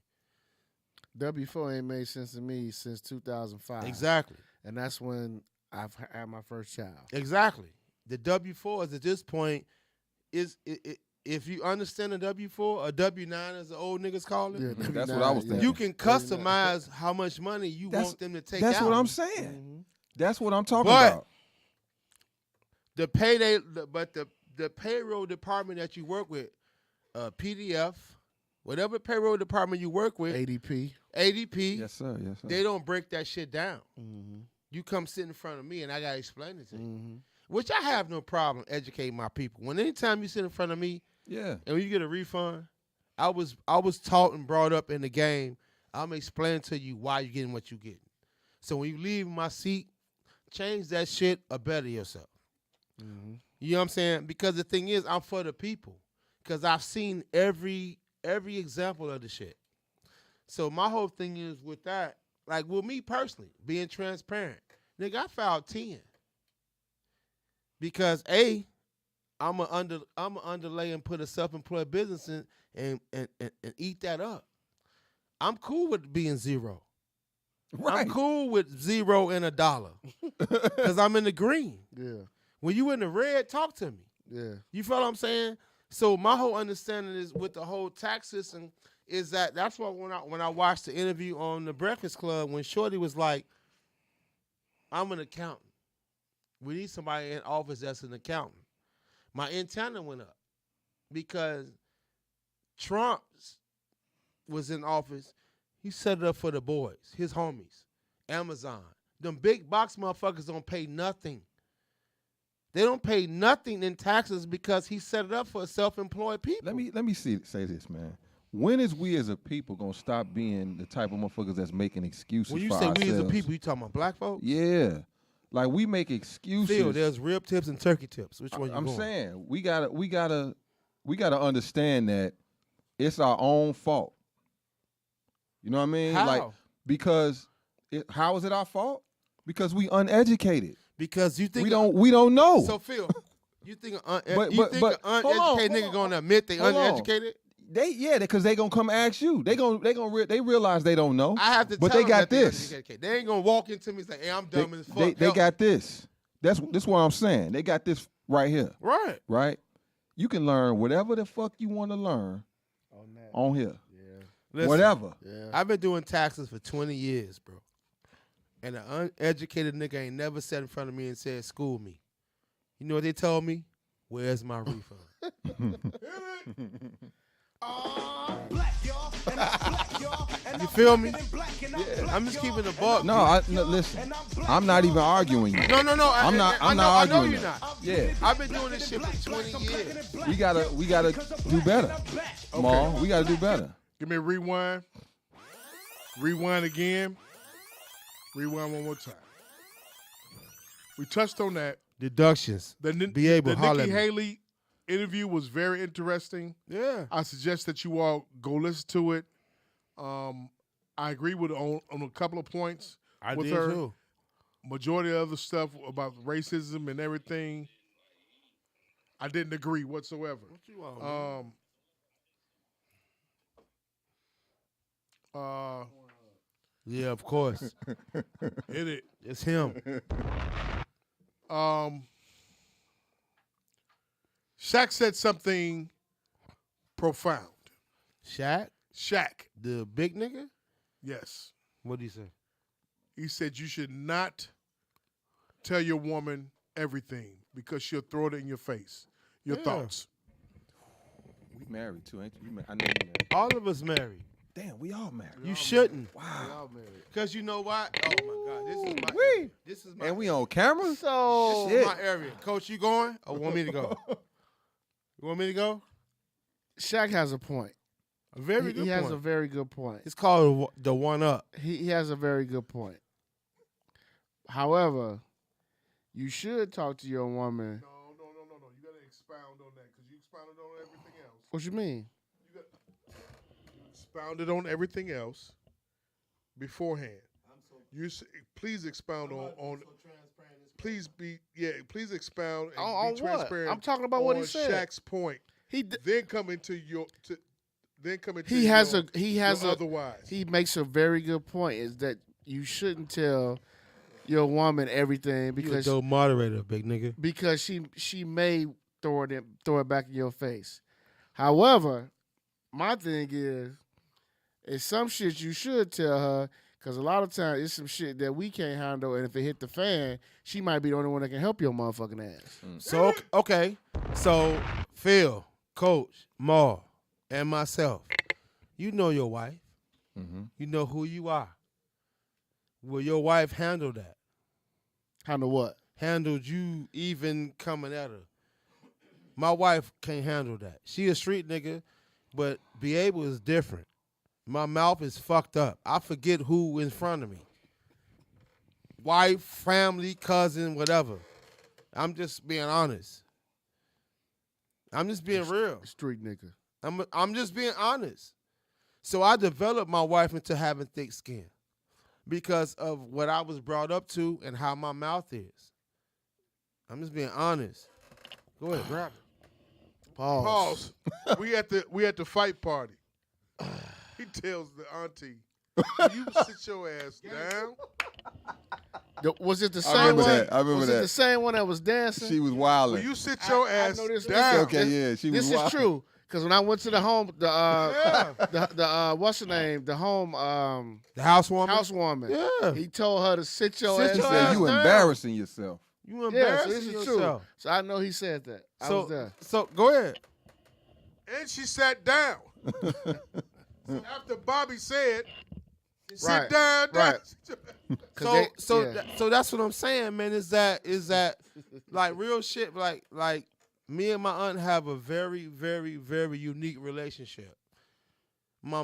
S2: W4 ain't made sense to me since 2005.
S4: Exactly.
S2: And that's when I've had my first child.
S4: Exactly. The W-4s at this point is if you understand a W-4, a W-9 as the old niggas call it.
S2: Yeah,
S9: That's what I was
S2: W9,
S9: thinking.
S4: You can customize how much money you want them to take out.
S9: That's what I'm saying.
S2: Mm-hmm.
S9: That's what I'm talking
S4: But
S9: about.
S4: the payroll department that you work with, PDF, whatever payroll department you work with,
S2: ADP.
S4: ADP,
S9: Yes, sir. Yes, sir.
S4: they don't break that shit down.
S2: Mm-hmm.
S4: You come sit in front of me and I gotta explain it to you.
S2: Mm-hmm.
S4: Which I have no problem educating my people. When anytime you sit in front of me
S9: Yeah.
S4: and when you get a refund, I was taught and brought up in the game. I'm explaining to you why you're getting what you're getting. So when you leave my seat, change that shit or better yourself.
S2: Mm-hmm.
S4: You know what I'm saying? Because the thing is, I'm for the people. Because I've seen every example of the shit. So my whole thing is with that, like with me personally, being transparent. Nigga, I filed 10. Because I'm a underlay and put a self-employed business in and eat that up. I'm cool with being zero.
S9: Right.
S4: I'm cool with $0 and $1 because I'm in the green.
S2: Yeah.
S4: When you in the red, talk to me.
S2: Yeah.
S4: You feel what I'm saying? So my whole understanding is with the whole tax system is that's why when I watched the interview on the Breakfast Club when Shorty was like, I'm an accountant. We need somebody in office that's an accountant. My antenna went up because Trump was in office. He set it up for the boys, his homies, Amazon. Them big box motherfuckers don't pay nothing. They don't pay nothing in taxes because he set it up for self-employed people.
S9: Let me say this, man. When is we as a people gonna stop being the type of motherfuckers that's making excuses?
S4: When you
S9: for
S4: say
S9: ourselves?
S4: we as a people, you talking about black folks?
S9: Yeah, like we make excuses.
S4: Phil, there's rib tips and turkey tips. Which one you
S9: I'm
S4: going?
S9: saying we gotta understand that it's our own fault. You know what I mean?
S4: How?
S9: Like because how is it our fault? Because we uneducated.
S4: Because you think
S9: We don't know.
S4: So Phil, you think
S9: But-
S4: an
S9: hold on,
S4: uneducated nigga gonna admit they
S9: Hold on.
S4: uneducated?
S9: because they gonna come ask you. They realize they don't know.
S4: I have to
S9: But
S4: tell
S9: they
S4: them
S9: got
S4: that they
S9: this.
S4: uneducated. They ain't gonna walk into me and say, "Hey, I'm dumb as fuck."
S9: They
S4: Help
S9: got
S4: me.
S9: this. This what I'm saying. They got this right here.
S4: Right.
S9: Right? You can learn whatever the fuck you want to learn on here.
S4: Listen,
S9: Whatever.
S2: Yeah.
S4: I've been doing taxes for 20 years, bro. And an uneducated nigga ain't never sat in front of me and said, "School me." You know what they told me? Where's my refund? You feel me? I'm just keeping the buck.
S9: No, listen. I'm not even arguing you.
S4: No.
S9: I'm not
S4: I know
S9: arguing
S4: you're
S9: that.
S4: not.
S9: Yeah.
S4: I've been doing this shit for 20 years.
S9: We gotta do better. Maul, we gotta do better.
S1: Give me a rewind. Rewind again. Rewind one more time. We touched on that.
S4: Deductions. Be able
S1: the
S4: to holler
S1: Nikki
S4: at me.
S1: Haley interview was very interesting.
S4: Yeah.
S1: I suggest that you all go listen to it. I agree with on a couple of points
S4: I
S1: with
S4: did
S1: her.
S4: too.
S1: Majority of the stuff about racism and everything, I didn't agree whatsoever.
S4: What you want, man? Yeah, of course.
S1: Hit it.
S4: It's him.
S1: Shaq said something profound.
S4: Shaq?
S1: Shaq,
S4: The big nigga?
S1: yes.
S4: What did he say?
S1: He said you should not tell your woman everything because she'll throw it in your face. Your
S4: Yeah.
S1: thoughts.
S9: We married too, ain't you? I know you married.
S4: All of us married.
S9: Damn, we all married.
S4: You shouldn't.
S2: Wow.
S4: Because you know what? Oh, my God. This is my area. This is my
S9: And we on camera?
S2: So
S4: This is my area. Coach, you going or want me to go? You want me to go?
S2: Shaq has a point.
S4: A very
S2: He
S4: good
S2: has
S4: point.
S2: a very good point.
S4: It's called the one up.
S2: He has a very good point. However, you should talk to your woman.
S1: No. You got to expound on that because you expounded on everything else.
S2: What you mean?
S1: Expounded on everything else. beforehand. Please expound on please expound and
S2: On
S1: be
S2: what?
S1: transparent.
S2: I'm talking about what he
S1: on
S2: said.
S1: Shaq's point. Then come into your otherwise.
S2: He makes a very good point. Is that you shouldn't tell your woman everything
S4: You a
S2: because
S4: dope moderator, big nigga.
S2: because she may throw it back in your face. However, my thing is some shit you should tell her because a lot of times it's some shit that we can't handle, and if it hit the fan, she might be the only one that can help your motherfucking ass.
S4: So okay, so Phil, Coach, Ma, and myself, you know your wife. You know who you are. Will your wife handle that?
S2: Handle what?
S4: Handled you even coming at her. My wife can't handle that. She a street nigga, but be able is different. My mouth is fucked up. I forget who in front of me. Wife, family, cousin, whatever. I'm just being honest. I'm just being real.
S2: Street nigga.
S4: I'm just being honest. So I developed my wife into having thick skin because of what I was brought up to and how my mouth is. I'm just being honest. Go ahead, grab it.
S2: Pause.
S1: We at the fight party. He tells the auntie, "You sit your ass down."
S2: Was it the
S9: I
S2: same
S9: remember
S2: one?
S9: that. I remember
S2: was
S9: that.
S2: it the same one that was dancing?
S9: She was
S1: Will
S9: wilding.
S1: you sit your ass
S2: know this-
S1: down?
S9: Okay, yeah, she was
S2: This is
S9: wild.
S2: true. Because when I went to the home, the what's her name? The home
S4: The housewoman?
S2: housewoman.
S4: Yeah.
S2: He told her to sit your
S4: Sit
S2: ass
S4: your
S2: down.
S9: Said
S4: ass
S9: you
S4: down.
S9: embarrassing yourself.
S4: You
S2: Yeah,
S4: embarrassing
S2: so this is
S4: yourself.
S2: true. So I know he said that. I was there.
S4: So go ahead.
S1: And she sat down. After Bobby said, "Sit
S2: Right,
S1: down."
S2: right.
S4: So that's what I'm saying, man. Is that like real shit? Like me and my aunt have a very, very, very unique relationship. My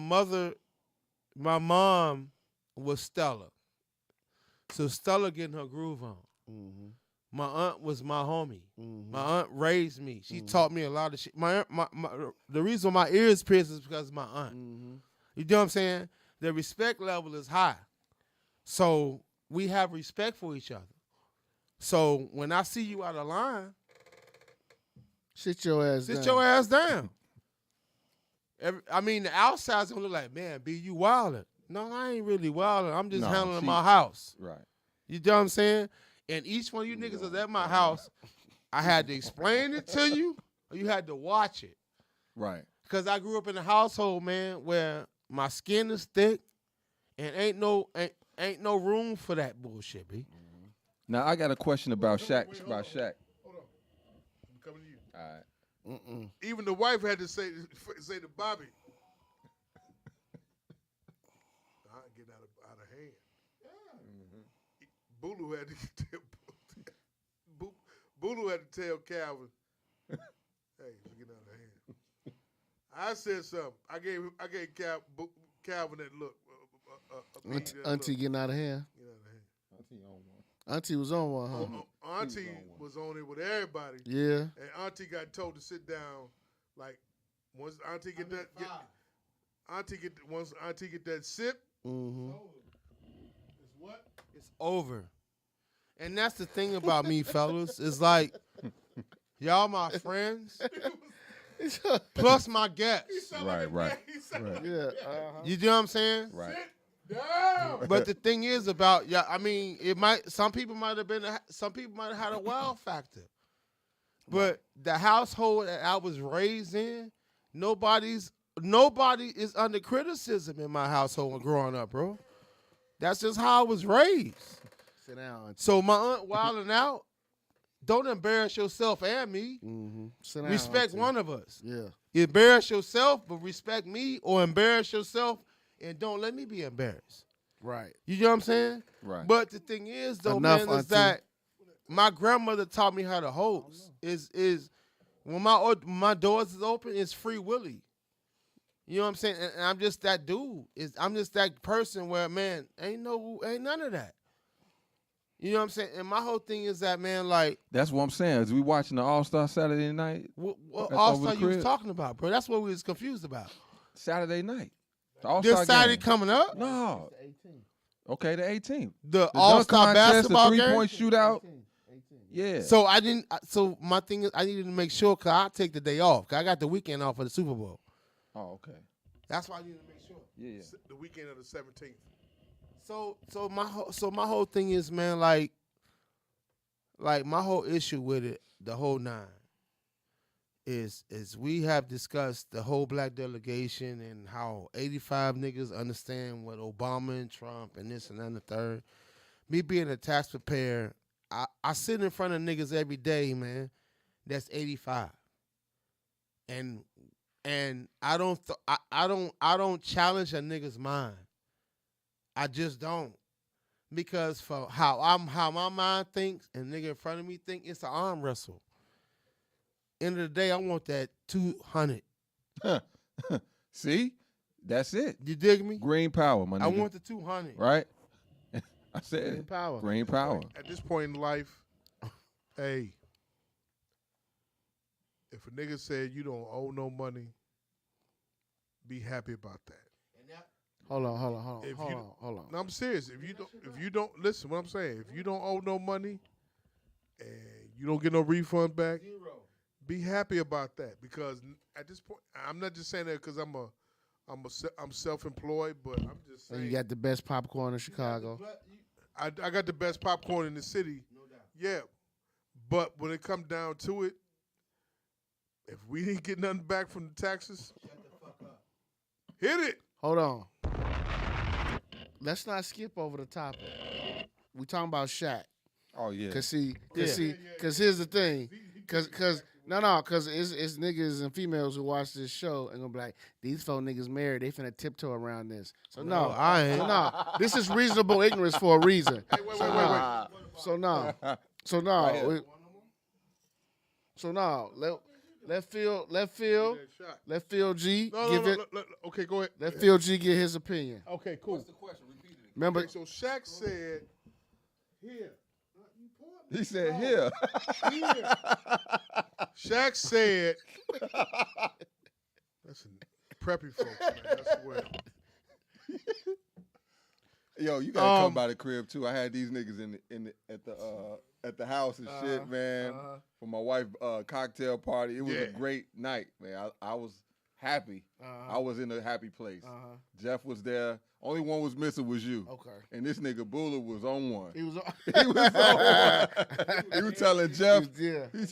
S4: mom was Stella, so Stella getting her groove on.
S2: Mm-hmm.
S4: My aunt was my homie. My aunt raised me. She taught me a lot of shit. The reason my ears pierced is because of my aunt. You know what I'm saying? The respect level is high. So we have respect for each other. So when I see you out of line,
S2: Sit your ass
S4: sit
S2: down.
S4: your ass down. The outside's gonna look like, man, B, you wildin'. No, I ain't really wildin'. I'm just
S9: No,
S4: handling
S9: she-
S4: my house.
S9: Right.
S4: You know what I'm saying? And each one of you niggas is at my house, I had to explain it to you, or you had to watch it.
S9: Right.
S4: Because I grew up in a household, man, where my skin is thick and ain't no room for that bullshit, B.
S9: Now I got a question about Shaq. About Shaq.
S1: Hold on. I'm coming to you.
S9: All right.
S1: Even the wife had to say to Bobby, "I get out of hand." Bulu had to tell Bulu had to tell Calvin, "Hey, we get out of hand." I said something. I gave Calvin that look.
S2: Auntie getting out of hand.
S1: Get out of hand.
S2: Auntie was on one, huh?
S1: Auntie was on it with everybody.
S2: Yeah.
S1: And Auntie got told to sit down. Like once Auntie get that, once Auntie get that sip.
S2: Mm-hmm.
S1: It's what?
S4: It's over. And that's the thing about me, fellas. Is like, y'all my friends, plus my guests.
S9: Right. Right.
S2: Yeah.
S4: You know what I'm saying?
S9: Right.
S1: Down.
S4: But the thing is about some people might have had a wow factor. But the household that I was raised in, nobody is under criticism in my household growing up, bro. That's just how I was raised.
S2: Sit down, Auntie.
S4: So my aunt wilding out, don't embarrass yourself and me.
S2: Mm-hmm. Sit down,
S4: Respect
S2: Auntie.
S4: one of us.
S2: Yeah.
S4: Embarrass yourself, but respect me, or embarrass yourself and don't let me be embarrassed.
S2: Right.
S4: You know what I'm saying?
S9: Right.
S4: But the thing is, though,
S2: Enough,
S4: man, is
S2: Auntie.
S4: that my grandmother taught me how to host. Is when my doors is open, it's Free Willy. You know what I'm saying? And I'm just that dude. I'm just that person where, man, ain't none of that. You know what I'm saying? And my whole thing is that, man, like,
S9: That's what I'm saying. Is we watching the All-Star Saturday night?
S4: what
S9: Over
S4: All-Star
S9: the
S4: you was
S9: crib?
S4: talking about, bro? That's what we was confused about.
S9: Saturday night. The All-Star
S4: This Saturday
S9: game.
S4: coming up?
S9: No. Okay, the 18th.
S4: The
S9: The
S4: All-Star
S9: dunk contest,
S4: basketball
S9: the
S4: game.
S9: 3-point shootout. Yeah.
S4: So I didn't. So my thing is, I needed to make sure because I take the day off. Cause I got the weekend off for the Super Bowl.
S9: Oh, okay.
S4: That's why I needed to make sure.
S9: Yeah.
S1: The weekend of the 17th.
S4: So my whole thing is, man, like my whole issue with it, the whole nine, is we have discussed the whole black delegation and how 85 niggas understand what Obama and Trump and this and that and the third. Me being a tax preparer, I sit in front of niggas every day, man. That's 85, and I don't challenge a nigga's mind. I just don't, because for how my mind thinks and nigga in front of me think, it's an arm wrestle. End of the day, I want that 200.
S9: See? That's it.
S4: You dig me?
S9: Green power, my nigga.
S4: I want the 200.
S9: Right? I said
S2: Green power.
S9: Green power.
S1: At this point in life, hey, if a nigga said you don't owe no money, be happy about that.
S2: Hold on.
S1: If
S2: Hold
S1: you-
S2: on.
S1: No, I'm serious. If you don't listen, what I'm saying, if you don't owe no money and you don't get no refund back, be happy about that, because at this point, I'm not just saying that because I'm self-employed, but I'm just
S2: And
S1: saying
S2: you got the best popcorn in Chicago.
S1: I got the best popcorn in the city. Yeah, but when it comes down to it, if we didn't get nothing back from the taxes, hit it.
S2: Hold on. Let's not skip over the topic. We talking about Shaq.
S9: Oh yeah.
S2: Cause here's the thing. Cause it's niggas and females who watch this show and gonna be like, these 4 niggas married, they finna tiptoe around this. So no,
S4: I ain't.
S2: No, this is reasonable ignorance for a reason.
S1: Wait.
S2: So no. Let Phil G give it.
S1: Okay, go ahead.
S2: Let Phil G get his opinion.
S1: Okay, cool.
S2: Remember,
S1: Okay, so Shaq said, here.
S9: He said here.
S1: Shaq said, that's a preppy folks, man. I swear.
S9: Yo, you gotta come by the crib too. I had these niggas at the house and shit, man. For my wife cocktail party. It was a great night, man. I was happy. I was in a happy place. Jeff was there. Only one was missing was you.
S2: Okay.
S9: And this nigga Buller was on one.
S2: he was.
S9: He was on one. He was telling Jeff.
S2: Yeah.
S4: The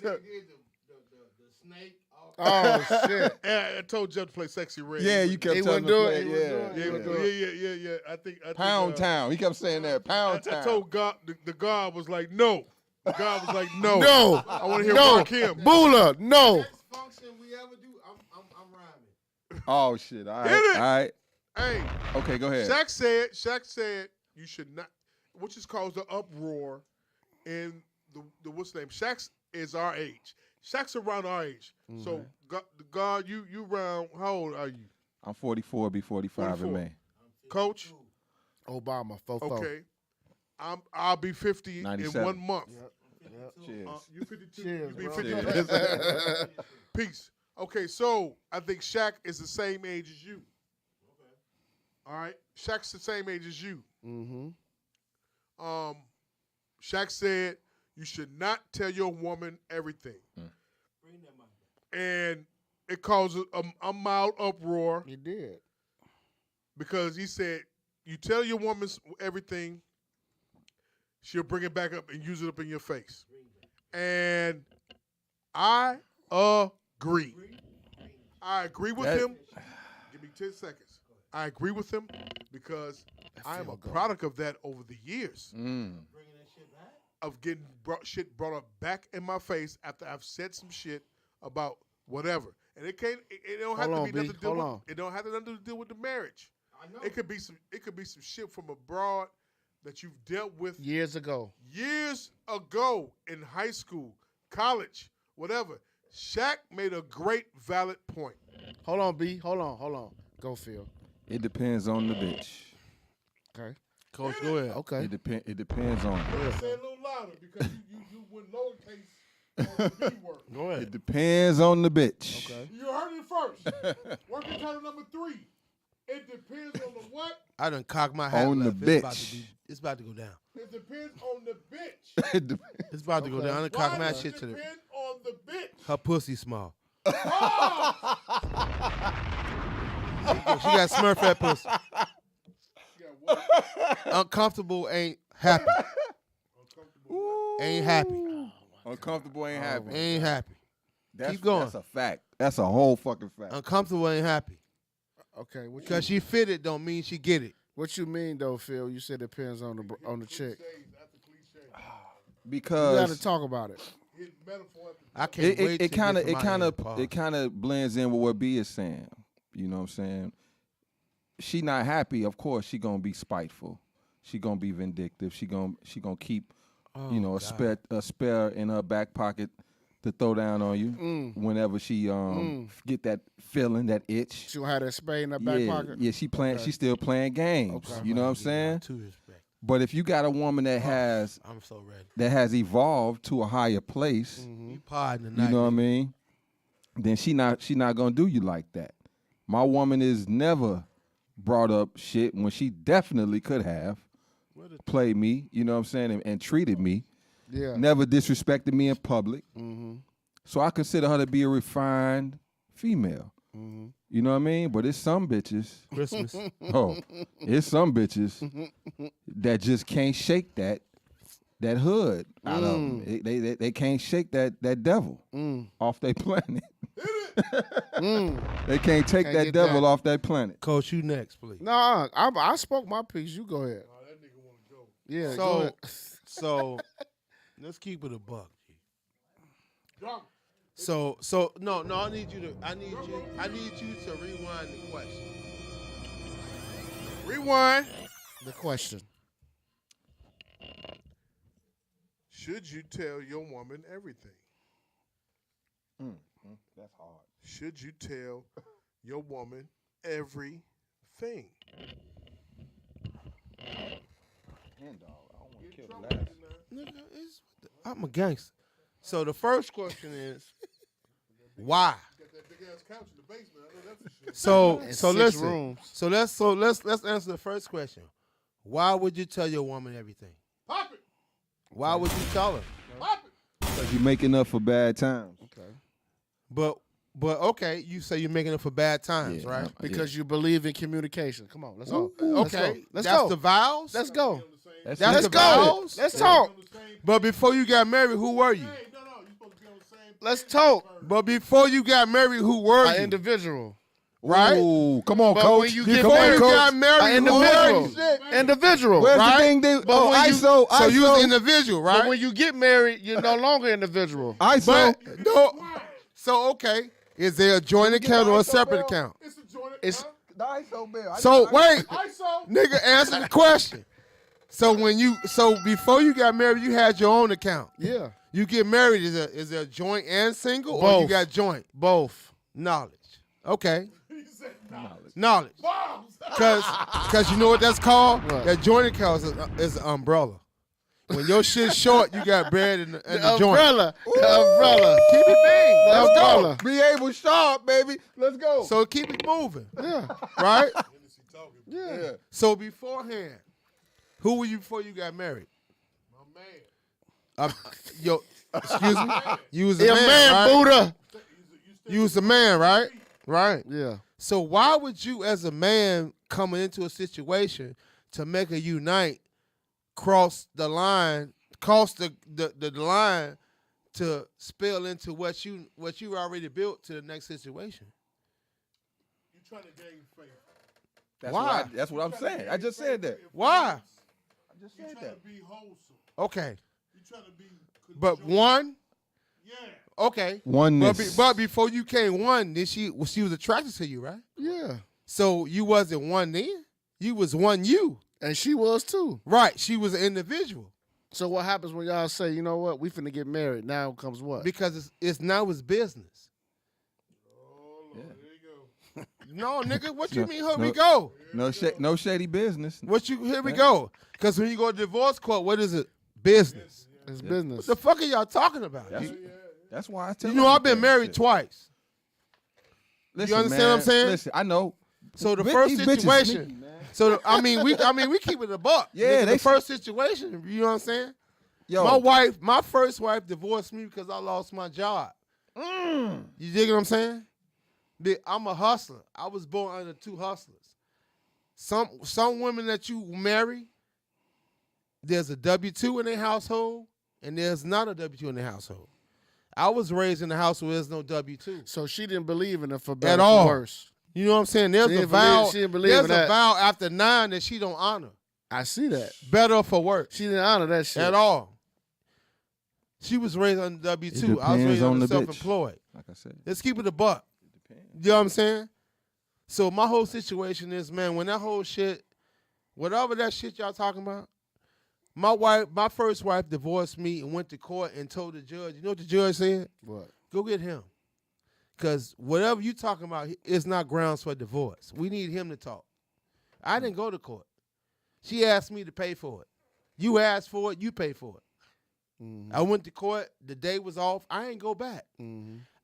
S4: snake.
S2: Oh shit.
S1: And I told Jeff to play Sexy Red.
S9: Yeah, you kept
S2: He
S9: telling
S2: wouldn't
S9: him
S2: do
S9: to
S2: it.
S9: play.
S2: He wouldn't do it.
S1: Yeah. I think
S9: Pound Town. He kept saying that. Pound Town.
S1: I told God, the God was like, no. The God was like, no.
S2: No.
S1: I want to hear
S2: No.
S1: Rakim.
S2: Bula, no.
S4: Next function we ever do, I'm rhyming.
S9: Oh shit. All right.
S1: Hit it.
S9: All right.
S1: Hey,
S9: Okay, go ahead.
S1: Shaq said you should not, which is caused the uproar in the what's the name? Shaq is our age. Shaq's around our age. So God, you around, how old are you?
S9: I'm 44, be 45 in
S1: 44.
S9: May.
S1: Coach?
S2: Obama, fofo.
S1: Okay. I'll be 50
S9: 97.
S1: in 1 month.
S9: Cheers.
S1: You 52.
S2: Cheers,
S1: You be
S2: bro.
S1: 52. Peace. Okay, so I think Shaq is the same age as you. All right? Shaq's the same age as you.
S2: Mm-hmm.
S1: Shaq said you should not tell your woman everything. And it caused a mild uproar
S2: You did.
S1: because he said you tell your woman everything, she'll bring it back up and use it up in your face. And I agree. I agree with him. Give me 10 seconds. I agree with him because I am a product of that over the years. Of getting shit brought up back in my face after I've said some shit about whatever. And it don't have to be nothing to do with it don't have nothing to do with the marriage.
S4: I know.
S1: It could be some shit from abroad that you've dealt with
S2: Years ago.
S1: years ago in high school, college, whatever. Shaq made a great valid point.
S2: Hold on, B. Hold on. Go, Phil.
S9: It depends on the bitch.
S2: Okay.
S4: Coach, go ahead.
S2: Okay.
S9: It depends on her.
S1: Say it a little louder because you went lowercase on the B word.
S4: Go ahead.
S9: It depends on the bitch.
S2: Okay.
S1: You heard it first. Working title number 3. It depends on the what?
S4: I done cocked my hat
S9: On the
S4: left.
S9: bitch.
S4: It's about to go down.
S1: It depends on the bitch.
S4: It's about to go down. I done
S1: Why
S4: cocked my
S1: does
S4: shit
S1: it
S4: to the.
S1: depend on the bitch?
S4: Her pussy small.
S1: Oh!
S4: She got Smurfette pussy.
S1: You got what?
S4: Uncomfortable ain't happy. Ain't happy.
S9: Uncomfortable ain't happy.
S4: Ain't happy.
S9: That's,
S4: Keep going.
S9: That's a fact. That's a whole fucking fact.
S4: Uncomfortable ain't happy.
S2: Okay, what
S4: Because she fit it don't mean she get it.
S2: what you mean though, Phil? You said it depends on the chick.
S9: Because
S2: You got to talk about it.
S4: I can't wait
S9: it
S4: to
S9: kind of
S4: get to my end part.
S9: it kind of blends in with what B is saying. You know what I'm saying? She not happy, of course. She gonna be spiteful. She gonna be vindictive. She gonna keep a spare in her back pocket to throw down on you whenever she get that feeling, that itch.
S2: She gonna have that spade in her back pocket.
S9: Yeah, she playing. She still playing games. You know what I'm saying?
S4: Too respect.
S9: But if you got a woman that has
S4: I'm so ready.
S9: that has evolved to a higher place,
S4: You pardon tonight.
S9: you know what I mean? Then she not gonna do you like that. My woman is never brought up shit when she definitely could have played me, you know what I'm saying, and treated me.
S2: Yeah.
S9: Never disrespected me in public. So I consider her to be a refined female. You know what I mean? But it's some bitches.
S4: Christmas.
S9: Oh, it's some bitches that just can't shake that hood out of them. They can't shake that devil off their planet. They can't take
S2: Can't
S9: that
S2: get
S9: devil
S2: that.
S9: off that planet.
S4: Coach, you next, please.
S2: Nah, I spoke my piece. You go ahead.
S1: That nigga want to go.
S2: Yeah, go
S4: So,
S2: ahead.
S4: so let's keep it a buck. G.
S1: Drop.
S4: So no, I need you to rewind the question.
S1: Rewind.
S2: The question.
S1: Should you tell your woman everything?
S9: That's hard.
S1: Should you tell your woman everything?
S4: Nigga, I'm a gangster. So the first question is, why?
S1: Got that big ass couch in the basement. I know that's for sure.
S4: So
S2: 6
S4: listen.
S2: rooms.
S4: So let's answer the first question. Why would you tell your woman everything?
S1: Pop it.
S4: Why would you tell her?
S1: Pop it.
S9: Because you're making up for bad times.
S4: But okay, you say you're making it for bad times,
S9: Yeah,
S4: right?
S2: Because you believe in communication. Come on, let's go.
S4: Okay,
S2: Let's
S4: that's
S2: go.
S4: the vows.
S2: Let's go.
S9: That's
S2: Let's
S4: the
S2: go.
S4: vows?
S2: Let's talk.
S4: But before you got married, who were you?
S1: Hey, no, you supposed to be on the same.
S2: Let's talk.
S4: But before you got married, who were
S2: An
S4: you?
S2: individual.
S4: Right?
S9: Ooh, come on,
S2: But
S9: coach.
S2: when you get
S4: Before
S2: married,
S4: you got married,
S2: An
S4: who were
S2: individual.
S4: you?
S2: Individual.
S9: Where's
S4: right?
S9: the thing?
S2: But when you-
S4: So you was
S9: ISO.
S4: an individual,
S2: But
S4: right?
S2: when you get married, you're no longer individual.
S9: ISO.
S4: But no. So okay, is there a joint account or a separate account?
S1: It's a joint.
S2: It's
S9: The ISO bill.
S4: So wait,
S1: ISO.
S4: nigga, answer the question. So before you got married, you had your own account.
S2: yeah,
S4: You get married, is there a joint and single, or you
S2: Both.
S4: got joint?
S2: both.
S4: Knowledge. Okay.
S1: He said knowledge.
S4: Knowledge.
S1: Bombs.
S4: Cause you know what that's called?
S2: What?
S4: That joint account is an umbrella. When your shit's short, you got bread in the joint.
S2: Umbrella. The umbrella.
S4: Keep it bang.
S2: The
S4: Let's go.
S2: umbrella.
S9: Be able sharp, baby. Let's go.
S4: So keep it moving.
S2: Yeah.
S4: Right?
S2: Yeah.
S4: So beforehand, who were you before you got married?
S1: My man.
S4: Excuse me? You was a
S2: Yeah,
S4: man,
S2: man,
S4: right?
S2: Buddha.
S4: You was a man, right? Right.
S2: Yeah.
S4: So why would you, as a man, coming into a situation to make a unite, cross the line to spill into what you already built to the next situation?
S1: You trying to gain faith.
S4: Why?
S9: That's what I'm saying. I just said that.
S4: Why?
S9: I just
S1: You
S9: said
S1: trying
S9: that.
S1: to be wholesome.
S4: Okay,
S1: You trying to be.
S4: but
S1: conjoined.
S4: one.
S1: Yeah.
S4: Okay.
S9: Oneness.
S4: But before you came one, then she was attracted to you, right?
S2: Yeah.
S4: So you wasn't one then. You was one you.
S2: And she was too.
S4: Right. She was an individual.
S2: So what happens when y'all say, you know what, we finna get married? Now comes what?
S4: Because it's now it's business.
S1: Oh, Lord, there you go.
S4: No, nigga, what you
S9: No,
S4: mean? Here
S9: no.
S4: we go.
S9: No shady business.
S4: Here we go. Because when you go to divorce court, what is it? Business.
S2: It's business.
S4: What the fuck are y'all talking about?
S9: That's why I tell
S4: You know, I've been
S9: everything.
S4: married
S9: Shit.
S4: twice.
S9: Listen,
S4: understand what I'm
S9: man,
S4: saying?
S9: Listen, I know.
S4: So the
S9: These
S4: first
S9: bitches
S4: situation.
S9: sneaky, man.
S4: So we keep it a buck.
S9: Yeah,
S4: Nigga,
S9: they
S4: the first situation. You know what I'm saying?
S9: Yo,
S4: My first wife divorced me because I lost my job. You dig what I'm saying? I'm a hustler. I was born under two hustlers. Some women that you marry, there's a W-2 in their household, and there's not a W-2 in their household. I was raised in a house where there's no W-2
S2: So she didn't believe in it for better
S4: at
S2: or
S4: all.
S2: worse.
S4: You know what I'm saying? There's
S2: She
S4: a
S2: didn't believe-
S4: vow.
S2: she didn't believe
S4: There's
S2: in
S4: a
S2: that.
S4: vow after 9 that she don't honor.
S2: I see that.
S4: Better or for worse.
S2: She didn't honor that shit.
S4: At all. She was raised on W-2. I was
S9: depends
S4: raised
S9: on
S4: on
S9: the bitch.
S4: self-employed.
S9: like I said,
S4: Let's keep it a buck. You know what I'm saying? So my whole situation is, man, when that whole shit, whatever that shit y'all talking about, my first wife divorced me and went to court and told the judge, you know what the judge said?
S2: What?
S4: Go get him. Because whatever you talking about is not grounds for divorce. We need him to talk. I didn't go to court. She asked me to pay for it. You asked for it, you pay for it. I went to court. The day was off. I ain't go back.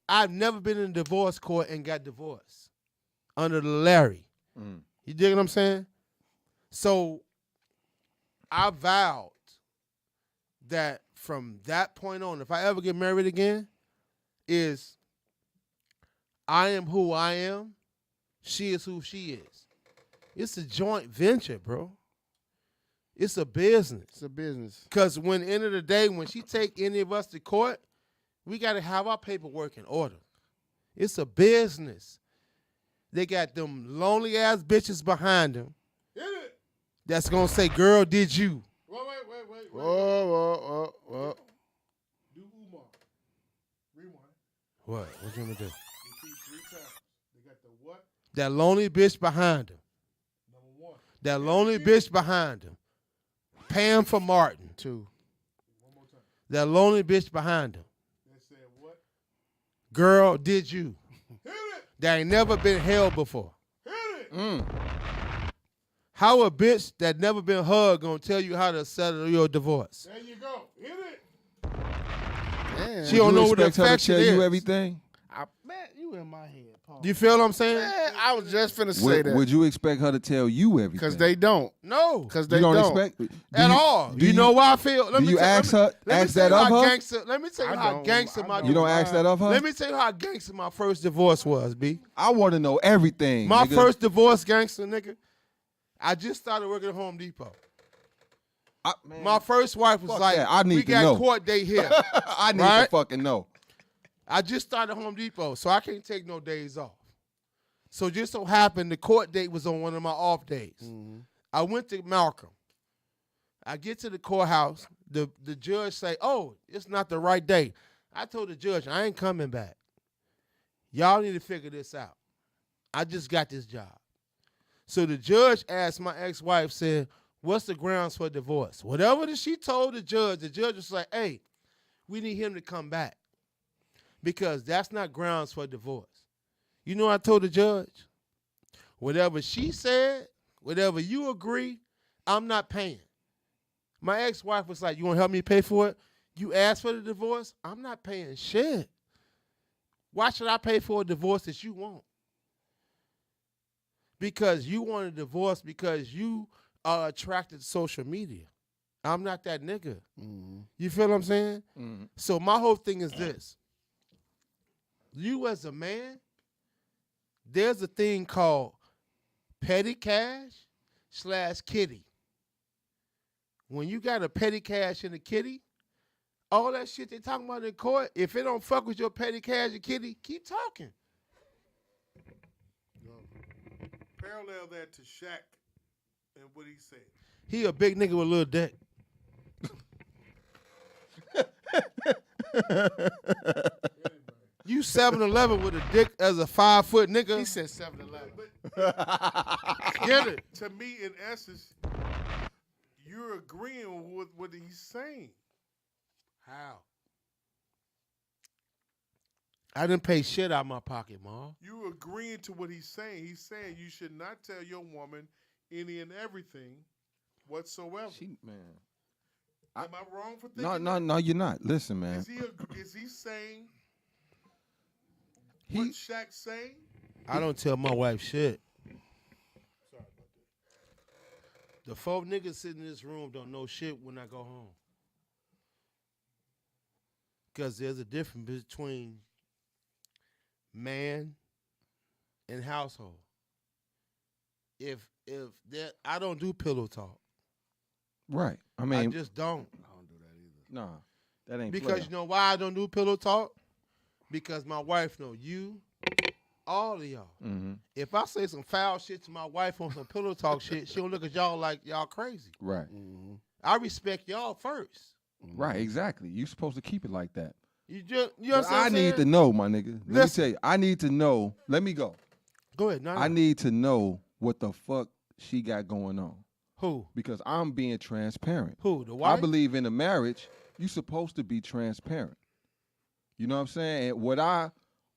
S4: I've never been in a divorce court and got divorced under the Larry. You dig what I'm saying? So I vowed that from that point on, if I ever get married again, is I am who I am. She is who she is. It's a joint venture, bro. It's a business.
S2: It's a business.
S4: Because when end of the day, when she take any of us to court, we got to have our paperwork in order. It's a business. They got them lonely-ass bitches behind them that's going to say, girl, did you?
S1: Wait.
S2: Whoa.
S1: Do Umar. Rewind.
S4: What? What you going to do?
S1: Repeat 3 times. They got the what?
S4: That lonely bitch behind him.
S1: Number 1.
S4: That lonely bitch behind him. Pam for Martin.
S2: 2.
S1: One more time.
S4: That lonely bitch behind him.
S1: They said what?
S4: Girl, did you?
S1: Hit it.
S4: That ain't never been held before.
S1: Hit it.
S4: How a bitch that never been hugged gonna tell you how to settle your divorce?
S1: There you go. Hit it.
S2: Damn.
S4: She don't know what
S9: expect her to
S4: affection
S9: tell
S4: is.
S9: you everything?
S2: Man, you in my head, Paul.
S4: You feel what I'm saying?
S2: Man, I was just finna say that.
S9: Would you expect her to tell you everything?
S2: Because they don't.
S4: No,
S2: Because they
S9: you don't
S2: don't.
S9: expect
S4: at all.
S9: do
S4: You know why I feel? Let
S9: do
S4: me
S9: you
S4: tell-
S9: ask
S4: let me-
S9: her?
S4: let me
S9: Ask
S4: tell
S9: that
S4: you
S9: of
S4: how
S9: her?
S4: gangster. Let me tell you
S2: I
S4: how
S2: don't-
S4: gangster
S2: I
S4: my.
S2: don't.
S9: You don't ask that of her?
S4: Let me tell you how gangster my first divorce was, B.
S9: I want to know everything.
S4: My
S9: nigga.
S4: first divorce, gangster, nigga. I just started working at Home Depot.
S9: Man,
S4: My first wife was
S9: Fuck
S4: like,
S9: that. I need
S4: "We
S9: to
S4: got
S9: know."
S4: court date here."
S9: I need to
S4: right?
S9: fucking know.
S4: I just started Home Depot, so I can't take no days off. So just so happened the court date was on one of my off days. I went to Malcolm. I get to the courthouse. The judge say, "Oh, it's not the right day." I told the judge, "I ain't coming back. Y'all need to figure this out. I just got this job." So the judge asked my ex-wife, said, "What's the grounds for divorce?" Whatever that she told the judge was like, "Hey, we need him to come back because that's not grounds for divorce." You know what I told the judge? Whatever she said, whatever you agree, I'm not paying. My ex-wife was like, "You want to help me pay for it? You asked for the divorce? I'm not paying shit. Why should I pay for a divorce that you want?" Because you want a divorce because you are attracted to social media. I'm not that nigga. You feel what I'm saying? So my whole thing is this. You as a man, there's a thing called petty cash / kitty. When you got a petty cash and a kitty, all that shit they talking about in court, if it don't fuck with your petty cash and kitty, keep talking.
S1: Parallel that to Shaq and what he said.
S4: He a big nigga with a little dick. You 7'11" with a dick as a 5-foot nigga.
S2: He said 7-Eleven.
S4: Get it.
S1: To me, in essence, you're agreeing with what he's saying.
S4: How? I didn't pay shit out of my pocket, Ma.
S1: You agreeing to what he's saying. He's saying you should not tell your woman any and everything whatsoever. Am I wrong for thinking?
S9: No, you're not. Listen, man.
S1: Is he saying what Shaq's saying?
S4: I don't tell my wife shit. The 4 niggas sitting in this room don't know shit when I go home. Because there's a difference between man and household. If that, I don't do pillow talk.
S9: Right. I
S4: I
S9: mean,
S4: just don't.
S9: nah, that ain't
S4: Because
S9: player.
S4: you know why I don't do pillow talk? Because my wife know you, all of y'all.
S9: Mm-hmm.
S4: If I say some foul shit to my wife on some pillow talk shit, she'll look at y'all like y'all crazy.
S9: Right.
S4: I respect y'all first.
S9: Right. Exactly. You supposed to keep it like that.
S4: You
S9: But
S4: understand?
S9: I need to know, my nigga. Let me
S4: Listen.
S9: tell you. I need to know. Let me go.
S4: Go ahead. No, no.
S9: I need to know what the fuck she got going on
S4: Who?
S9: because I'm being transparent.
S4: Who? The wife?
S9: I believe in a marriage, you supposed to be transparent. You know what I'm saying? And what I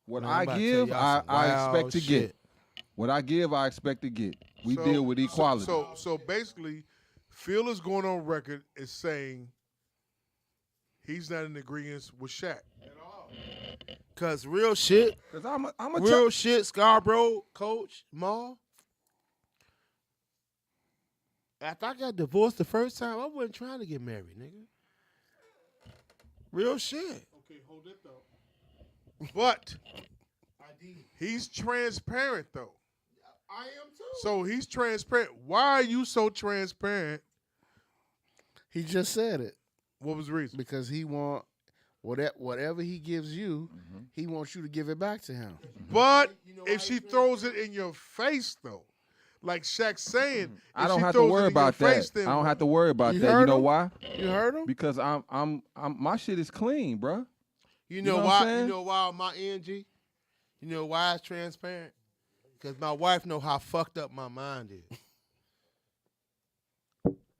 S4: Man, I'm
S9: I
S4: about to
S9: give,
S4: tell y'all some
S9: I
S4: wild
S9: expect to
S4: shit.
S9: get. What I give, I expect to get. We
S1: So-
S9: deal with equality.
S1: So basically, Phil is going on record as saying he's not in agreement with Shaq.
S4: Cause real shit,
S9: Cause I'm a
S4: real shit, Scarborough, Coach, Ma. After I got divorced the first time, I wasn't trying to get married, nigga. Real shit.
S1: Okay, hold it though. But he's transparent though.
S4: I am too.
S1: So he's transparent. Why are you so transparent?
S2: He just said it
S1: What was the reason?
S2: because he want whatever he gives you, he wants you to give it back to him.
S1: But
S4: You know why
S1: if she
S4: he's
S1: throws it in your face though, like Shaq's saying,
S9: I
S1: if
S9: don't
S1: she
S9: have to
S1: throws it
S9: worry
S1: in your
S9: about that.
S1: face, then
S9: I don't have to worry about
S2: You
S9: that. You
S2: heard
S9: know
S2: him?
S9: why?
S2: You heard him?
S9: Because I'm my shit is clean, bruh.
S4: You
S9: know
S4: know
S9: what I'm
S4: why?
S9: saying?
S4: You know why my energy? You know why it's transparent? Because my wife know how fucked up my mind is.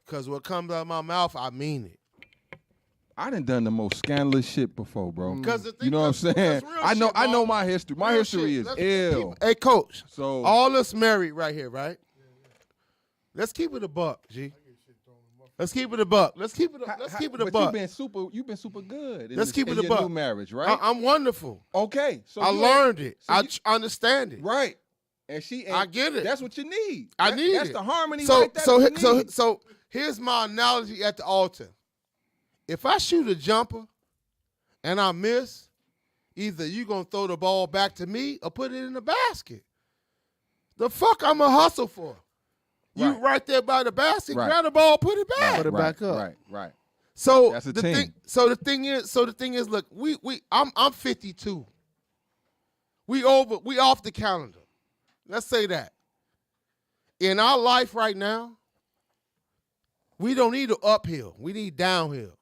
S4: Because what comes out of my mouth, I mean it.
S9: I done the most scandalous shit before, bro.
S4: Because the thing,
S9: You know what I'm saying?
S4: that's real
S9: I know
S4: shit,
S9: I know
S4: Bob.
S9: my history. My
S4: Real
S9: history
S4: shit.
S9: is
S4: Let's
S9: ill.
S4: keep- Hey, Coach.
S9: So
S4: All us married right here, right? Let's keep it a buck, G. Let's keep it a buck. Let's keep it a
S9: but
S4: buck.
S9: you've been super good. In
S4: Let's keep it
S9: in
S4: a
S9: your
S4: buck.
S9: new marriage, right?
S4: I'm wonderful.
S9: Okay, so
S4: I
S9: you ain't-
S4: learned it.
S9: so
S4: I
S9: you-
S4: understand it.
S9: right, and she.
S4: I get it.
S9: That's what you need.
S4: I need
S9: That's
S4: it.
S9: the harmony.
S4: So
S9: right there
S4: so
S9: that you need.
S4: so here's my analogy at the altar. If I shoot a jumper and I miss, either you gonna throw the ball back to me or put it in the basket. The fuck I'm a hustle for? You
S9: Right.
S4: right there by the basket,
S9: Right.
S4: grab the ball, put it back.
S2: Put it
S9: right,
S2: back up.
S9: Right.
S4: So
S9: That's a
S4: the
S9: team.
S4: thing. So the thing is, look, I'm 52. We off the calendar. Let's say that. In our life right now, we don't need an uphill. We need downhill.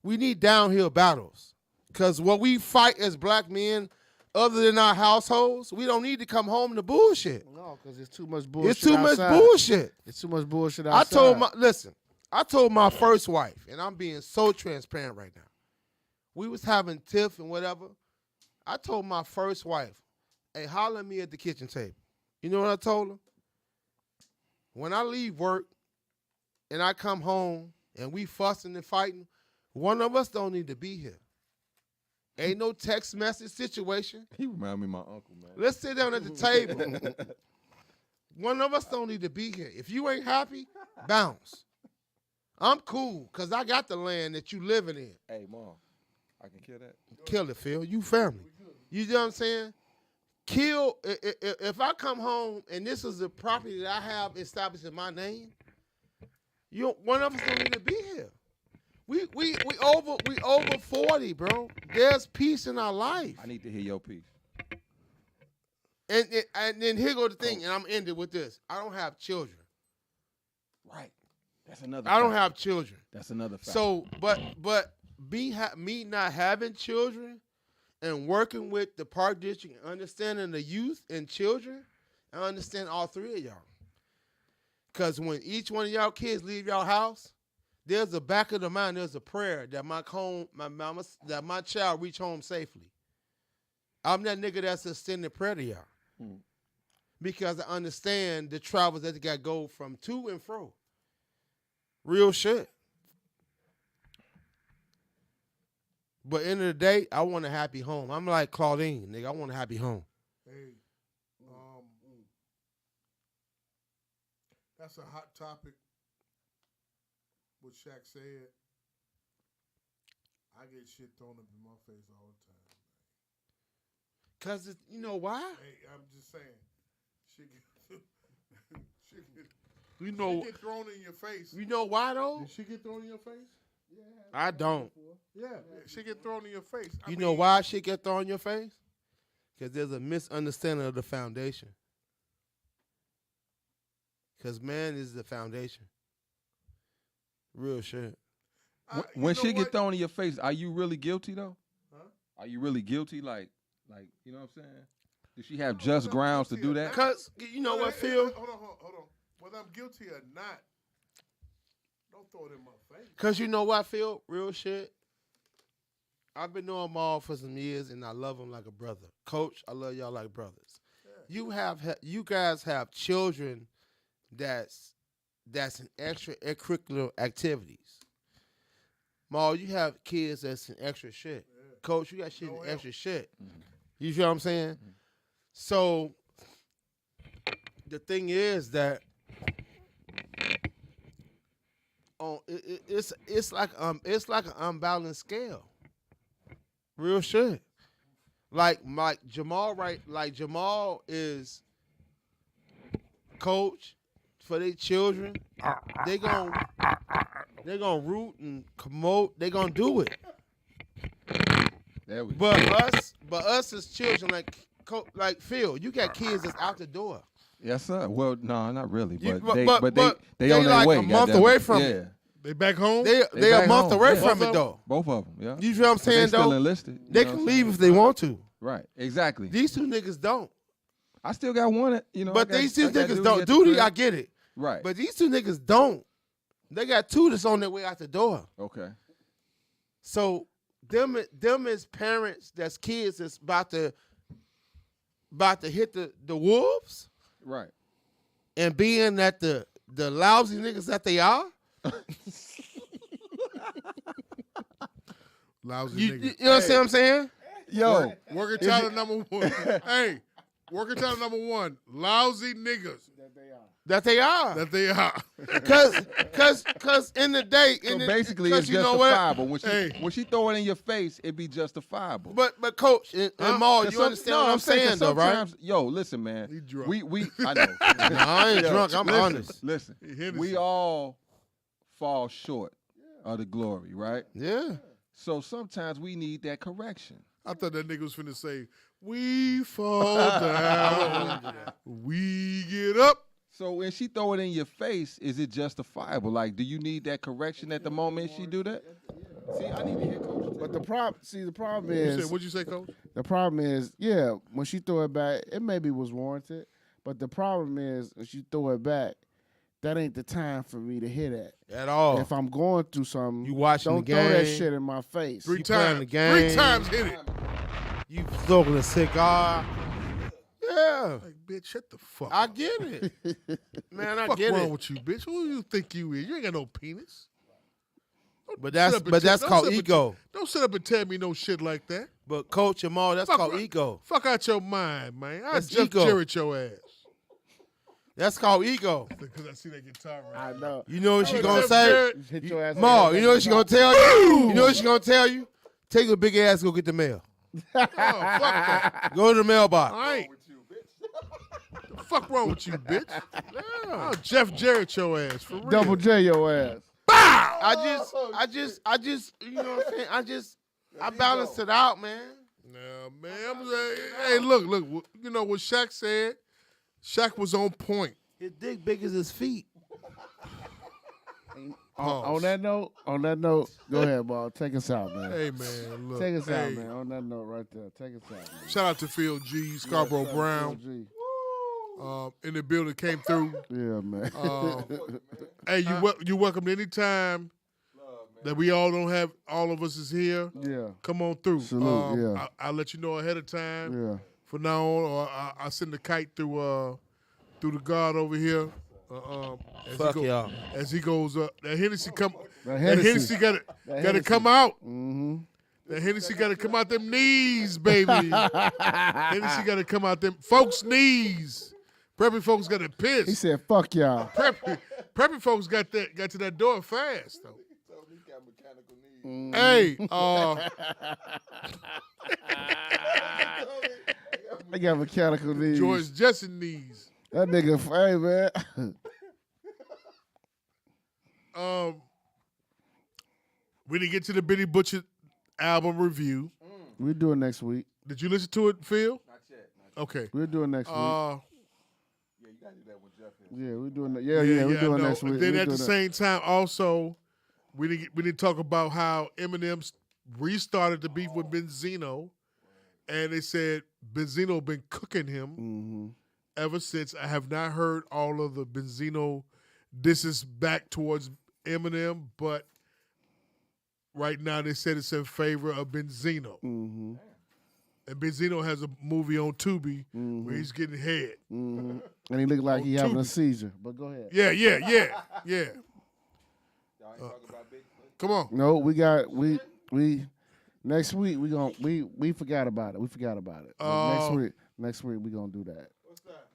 S4: We need downhill battles. Because what we fight as black men, other than our households, we don't need to come home to bullshit.
S2: No, because it's too much bullshit.
S4: It's too much
S2: outside.
S4: bullshit.
S2: It's too much bullshit
S4: I
S2: outside.
S4: told my first wife, and I'm being so transparent right now. We was having tiff and whatever. I told my first wife, hey, holler at me at the kitchen table. You know what I told her? When I leave work and I come home and we fussing and fighting, one of us don't need to be here. Ain't no text message situation.
S9: He remind me of my uncle, man.
S4: Let's sit down at the table. One of us don't need to be here. If you ain't happy, bounce. I'm cool because I got the land that you living in.
S9: Hey, mom, I can kill that.
S4: Kill it, Phil. You family. You know what I'm saying? Kill. If I come home and this is a property that I have established in my name, one of us don't need to be here. We over 40, bro. There's peace in our life.
S9: I need to hear your piece.
S4: And then here go the thing, and I'm ending with this. I don't have children.
S9: Right. That's another.
S4: I don't
S9: fact.
S4: have children.
S9: That's another fact.
S4: So, but me not having children and working with the park district and understanding the youth and children, I understand all three of y'all. Because when each one of y'all kids leave y'all house, there's a back of the mind, there's a prayer that that my child reach home safely. I'm that nigga that's extending prayer to y'all. Because I understand the travels that they got to go from to and fro. Real shit. But end of the day, I want a happy home. I'm like Claudine, nigga. I want a happy home.
S1: Hey, That's a hot topic. What Shaq said. I get shit thrown up in my face all the time.
S4: Cause you know why?
S1: Hey, I'm just saying. Shit get thrown in your face.
S4: You know why though?
S1: Did she get thrown in your face?
S4: I don't.
S1: Yeah, she get thrown in your face.
S4: You know why shit get thrown in your face? Because there's a misunderstanding of the foundation. Because man is the foundation. Real shit.
S9: When shit get thrown in your face, are you really guilty though?
S1: Huh?
S9: Are you really guilty? Like you know what I'm saying? Does she have just grounds to do that?
S4: Cause you know what, Phil?
S1: Hold on. Whether I'm guilty or not, don't throw it in my face.
S4: Cause you know what, Phil? Real shit. I've been knowing Maul for some years, and I love him like a brother. Coach, I love y'all like brothers. Yeah. You guys have children that's in extracurricular activities. Maul, you have kids that's in extra shit. Yeah. Coach, you got shit in extra shit. Mm-hmm. You feel what I'm saying? Mm-hmm. So the thing is that it's like an unbalanced scale. Real shit. Like Jamal, right? Like Jamal is coach for their children. They gonna root and promote. They gonna do it.
S9: There we
S4: go. But us as children, like Phil, you got kids that's out the door.
S9: Yes, sir. Well, no, not really. But
S4: they
S9: on their
S4: like
S9: way.
S4: A month away from
S9: it.
S4: it.
S1: They back home?
S4: They a month
S9: home.
S4: away from it, though.
S9: Both of them, yeah.
S4: You feel what I'm saying,
S9: they still
S4: though?
S9: enlisted.
S4: They can leave if they want to.
S9: Right, exactly.
S4: These two niggas don't.
S9: I still got one,
S4: But these two niggas don't. Duty, I get it.
S9: Right.
S4: But these two niggas don't. They got two that's on their way out the door.
S9: Okay.
S4: So them as parents, that's kids that's about to hit the wolves.
S9: Right.
S4: And being that the lousy niggas that they are.
S1: Lousy niggas.
S4: You know what I'm saying?
S9: Yo.
S1: Working title number one. Hey, working title number one. Lousy niggas.
S4: That they are. Cause in the day,
S9: basically it's justifiable. When she throw it in your face, it be justifiable.
S4: But Coach and Maul, you understand what I'm saying though, right?
S9: Yo, listen, man.
S1: He drunk.
S9: We I know.
S4: No, I ain't drunk. I'm honest.
S9: Listen, we all fall short of the glory, right?
S4: Yeah.
S9: So sometimes we need that correction.
S1: I thought that nigga was finna say, we fall down, we get up.
S9: So when she throw it in your face, is it justifiable? Like, do you need that correction at the moment she do that? See, I need to hear Coach.
S2: But the problem is,
S1: What'd you say, Coach?
S2: The problem is, yeah, when she throw it back, it maybe was warranted. But the problem is, when she throw it back, that ain't the time for me to hit that.
S4: At all.
S2: If I'm going through something,
S4: you watching
S2: don't
S4: the game.
S2: throw that shit in my face.
S1: Three
S4: You
S1: times.
S4: playing the game.
S1: 3 times hit it.
S4: You smoking a cigar. Yeah.
S1: Like, bitch, shut the fuck
S4: I
S1: up.
S4: get it. Man, I
S1: Fuck
S4: get
S1: wrong
S4: it.
S1: with you, bitch? Who you think you is? You ain't got no penis.
S4: But that's called ego.
S1: Don't sit up and tell me no shit like that.
S4: But Coach Jamal, that's called ego.
S1: Fuck out your mind, man. I
S4: That's
S1: just
S4: ego.
S1: Jared your ass.
S4: That's called ego.
S1: Because I see that guitar
S2: I
S1: right
S2: know.
S4: You know what she gonna
S1: Jeff
S4: say?
S1: Jarrett.
S2: Hit your ass.
S4: Ma, you know what she gonna tell you? You know what she gonna tell you? Take your big ass, go get the mail.
S1: Oh, fuck that.
S4: Go to the mailbox.
S1: I ain't. The fuck wrong with you, bitch? I'll Jeff Jarrett your ass, for real.
S2: Double J your ass.
S4: I just, you know what I'm saying? I balanced it out, man.
S1: No, man. Hey, look. You know what Shaq said? Shaq was on point.
S4: His dick big as his feet.
S2: On that note, go ahead, ball. Take us out, man.
S1: Hey, man, look.
S2: Take us out,
S1: Hey,
S2: man. On that note right there. Take us out, man.
S1: Shout out to Phil G, Scarborough Brown.
S2: G.
S1: In the building, came through.
S2: Yeah, man.
S1: Hey, you welcome anytime that we all don't have, all of us is here.
S2: Yeah.
S1: Come on through.
S2: Salute, yeah.
S1: I'll let you know ahead of time.
S2: Yeah.
S1: For now on, or I send the kite through the guard over here.
S4: Fuck y'all.
S1: As he goes up, that Hennessy come.
S2: That
S1: That
S2: Hennessy.
S1: Hennessy got to come out. Mm-hmm. That Hennessy got to come out them knees, baby. Hennessy got to come out them folks' knees. Preppy folks got it pissed.
S2: He said, "Fuck y'all."
S1: Preppy folks got to that door fast though. Hey,
S2: I got mechanical knees.
S1: George Jetson knees.
S2: That nigga, hey man.
S1: We didn't get to the Benny Butcher album review.
S2: We'll do it next week.
S1: Did you listen to it, Phil?
S9: Not yet.
S1: Okay.
S2: We'll do it next week.
S9: Yeah, you gotta do that with Jeff.
S2: Yeah, we're doing that. Yeah, we're doing
S1: I know.
S2: next week.
S1: And then
S2: We're
S1: at the
S2: doing
S1: same time, also, we didn't talk about how Eminem restarted the beef with Benzino, and they said Benzino been cooking him ever since. I have not heard all of the Benzino disses back towards Eminem, but right now they said it's in favor of Benzino.
S2: Mm-hmm.
S1: And Benzino has a movie on Tubi where he's getting head.
S2: Mm-hmm. And he looked like he having a seizure. But go ahead.
S1: Yeah.
S9: Y'all ain't talking about Bigfoot?
S1: Come on.
S2: No, we next week we forgot about it. We forgot about it. But next week we gonna do that.
S1: What's that?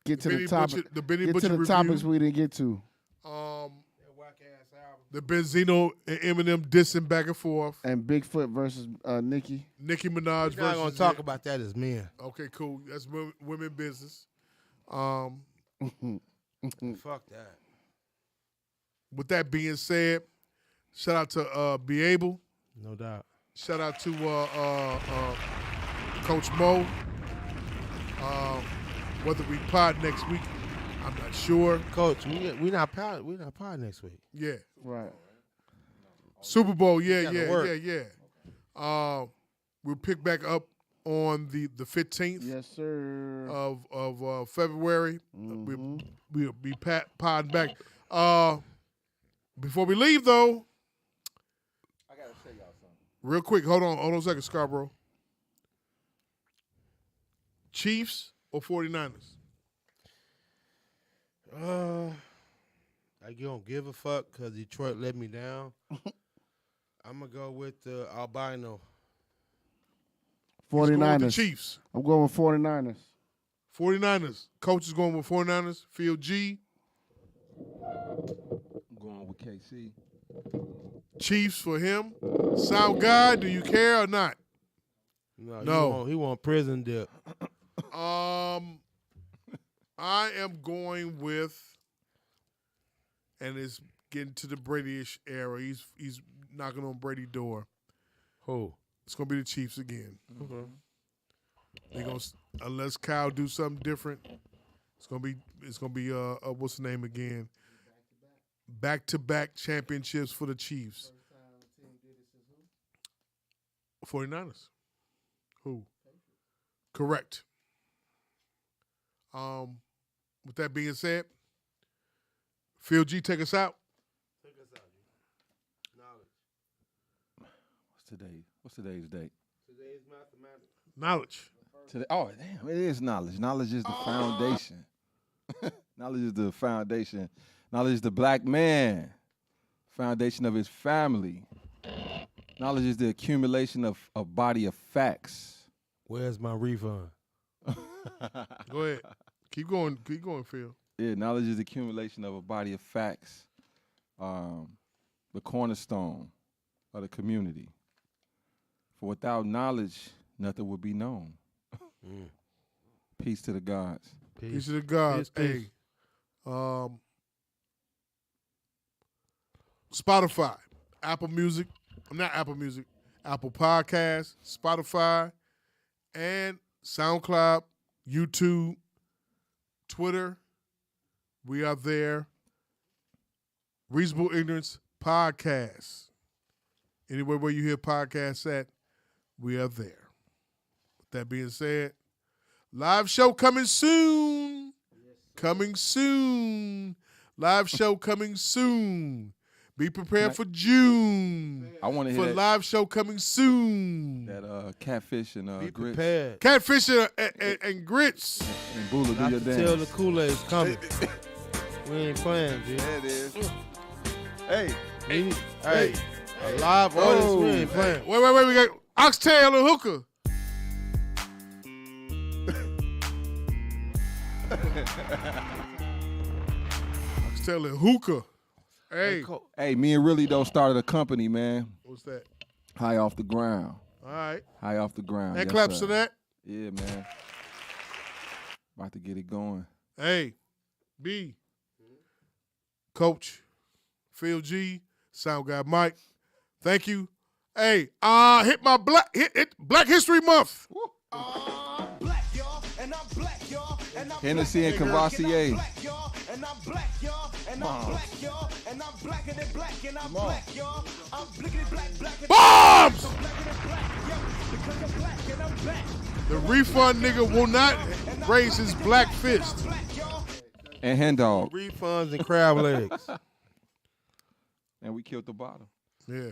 S2: Get to
S1: Benny
S2: the topic.
S1: Butcher- the Benny
S2: get
S1: Butcher
S2: to the
S1: review.
S2: topics we didn't get to.
S1: The Benzino and Eminem dissing back and forth.
S2: And Bigfoot versus Nicki.
S1: Nicki Minaj
S4: We're
S1: versus.
S4: not gonna talk about that as men.
S1: Okay, cool. That's women business.
S4: Fuck that.
S1: With that being said, shout out to Be Able.
S4: No doubt.
S1: Shout out to Coach Mo. Whether we pod next week, I'm not sure.
S4: Coach, we not pod next week.
S1: Yeah.
S2: Right.
S1: Super Bowl, yeah. We'll pick back up on the 15th
S2: Yes, sir.
S1: of February. We'll be podding back. Before we leave, though,
S9: I gotta tell y'all something.
S1: real quick, hold on a second, Scarborough. Chiefs or 49ers?
S4: Like you don't give a fuck because Detroit let me down. I'm gonna go with the albino.
S1: He's going with the
S2: 49ers.
S1: Chiefs.
S2: I'm going with 49ers.
S1: 49ers. Coach is going with 49ers. Phil G.
S9: I'm going with KC.
S1: Chiefs for him. Sound guy, do you care or not?
S4: No. He want prison dip.
S1: I am going with, and it's getting to the Brady-ish era. He's knocking on Brady's door.
S4: Who?
S1: It's gonna be the Chiefs again. They're gonna, unless Kyle do something different. It's gonna be what's the name again? Back-to-back championships for the Chiefs. 49ers. Who? Correct. With that being said, Phil G, take us out.
S9: What's today's date?
S4: Today's mathematics.
S1: Knowledge.
S9: Today, oh, damn, it is knowledge. Knowledge is the foundation. Knowledge is the foundation. Knowledge is the black man, foundation of his family. Knowledge is the accumulation of a body of facts.
S4: Where's my refund?
S1: Go ahead. Keep going, Phil.
S9: Yeah, knowledge is the accumulation of a body of facts. The cornerstone of the community. For without knowledge, nothing would be known. Peace to the gods.
S1: Peace to the gods.
S4: Peace.
S1: Hey, Spotify, Apple Music, not Apple Music, Apple Podcasts, Spotify, and SoundCloud, YouTube, Twitter. We are there. Reasonable Ignorance Podcast. Anywhere where you hear podcasts at, we are there. With that being said, live show coming soon. Coming soon. Live show coming soon. Be prepared for June.
S9: I want to
S1: For
S9: hear that,
S1: live show coming soon.
S9: that catfish and
S4: Be
S9: grits.
S4: prepared.
S1: Catfish and grits.
S9: And Bula do
S4: Not
S9: your
S4: to
S9: dance.
S4: tell the Kool-Aid's coming. We ain't playing, G.
S9: There it is. Hey.
S4: Hey, a live audience, we ain't playing.
S1: Wait. We got Oxtail and Hooker. I was telling Hookah. Hey,
S9: Hey, me and Really though started a company, man.
S1: what's that?
S9: High off the ground.
S1: All right.
S9: High off the ground.
S1: And
S9: Yes,
S1: claps
S9: sir.
S1: to that.
S9: Yeah, man. About to get it going.
S1: Hey, B, Coach, Phil G, Sound Guy Mike, thank you. Hey, hit Black History Month.
S8: Black, y'all, and I'm black, y'all, and I'm
S9: Hennessy and Cavassier.
S8: black, y'all, and I'm black, y'all, and I'm black, y'all, and I'm blacker than black, and I'm black, y'all. I'm blickety black, black, and
S1: Bombs!
S8: I'm blacker than black, yo, because I'm black and I'm black.
S1: The refund nigga will not raise his black fist.
S9: And Hen Dog.
S4: Refunds and crab legs.
S9: And we killed the bottom.
S1: Yeah.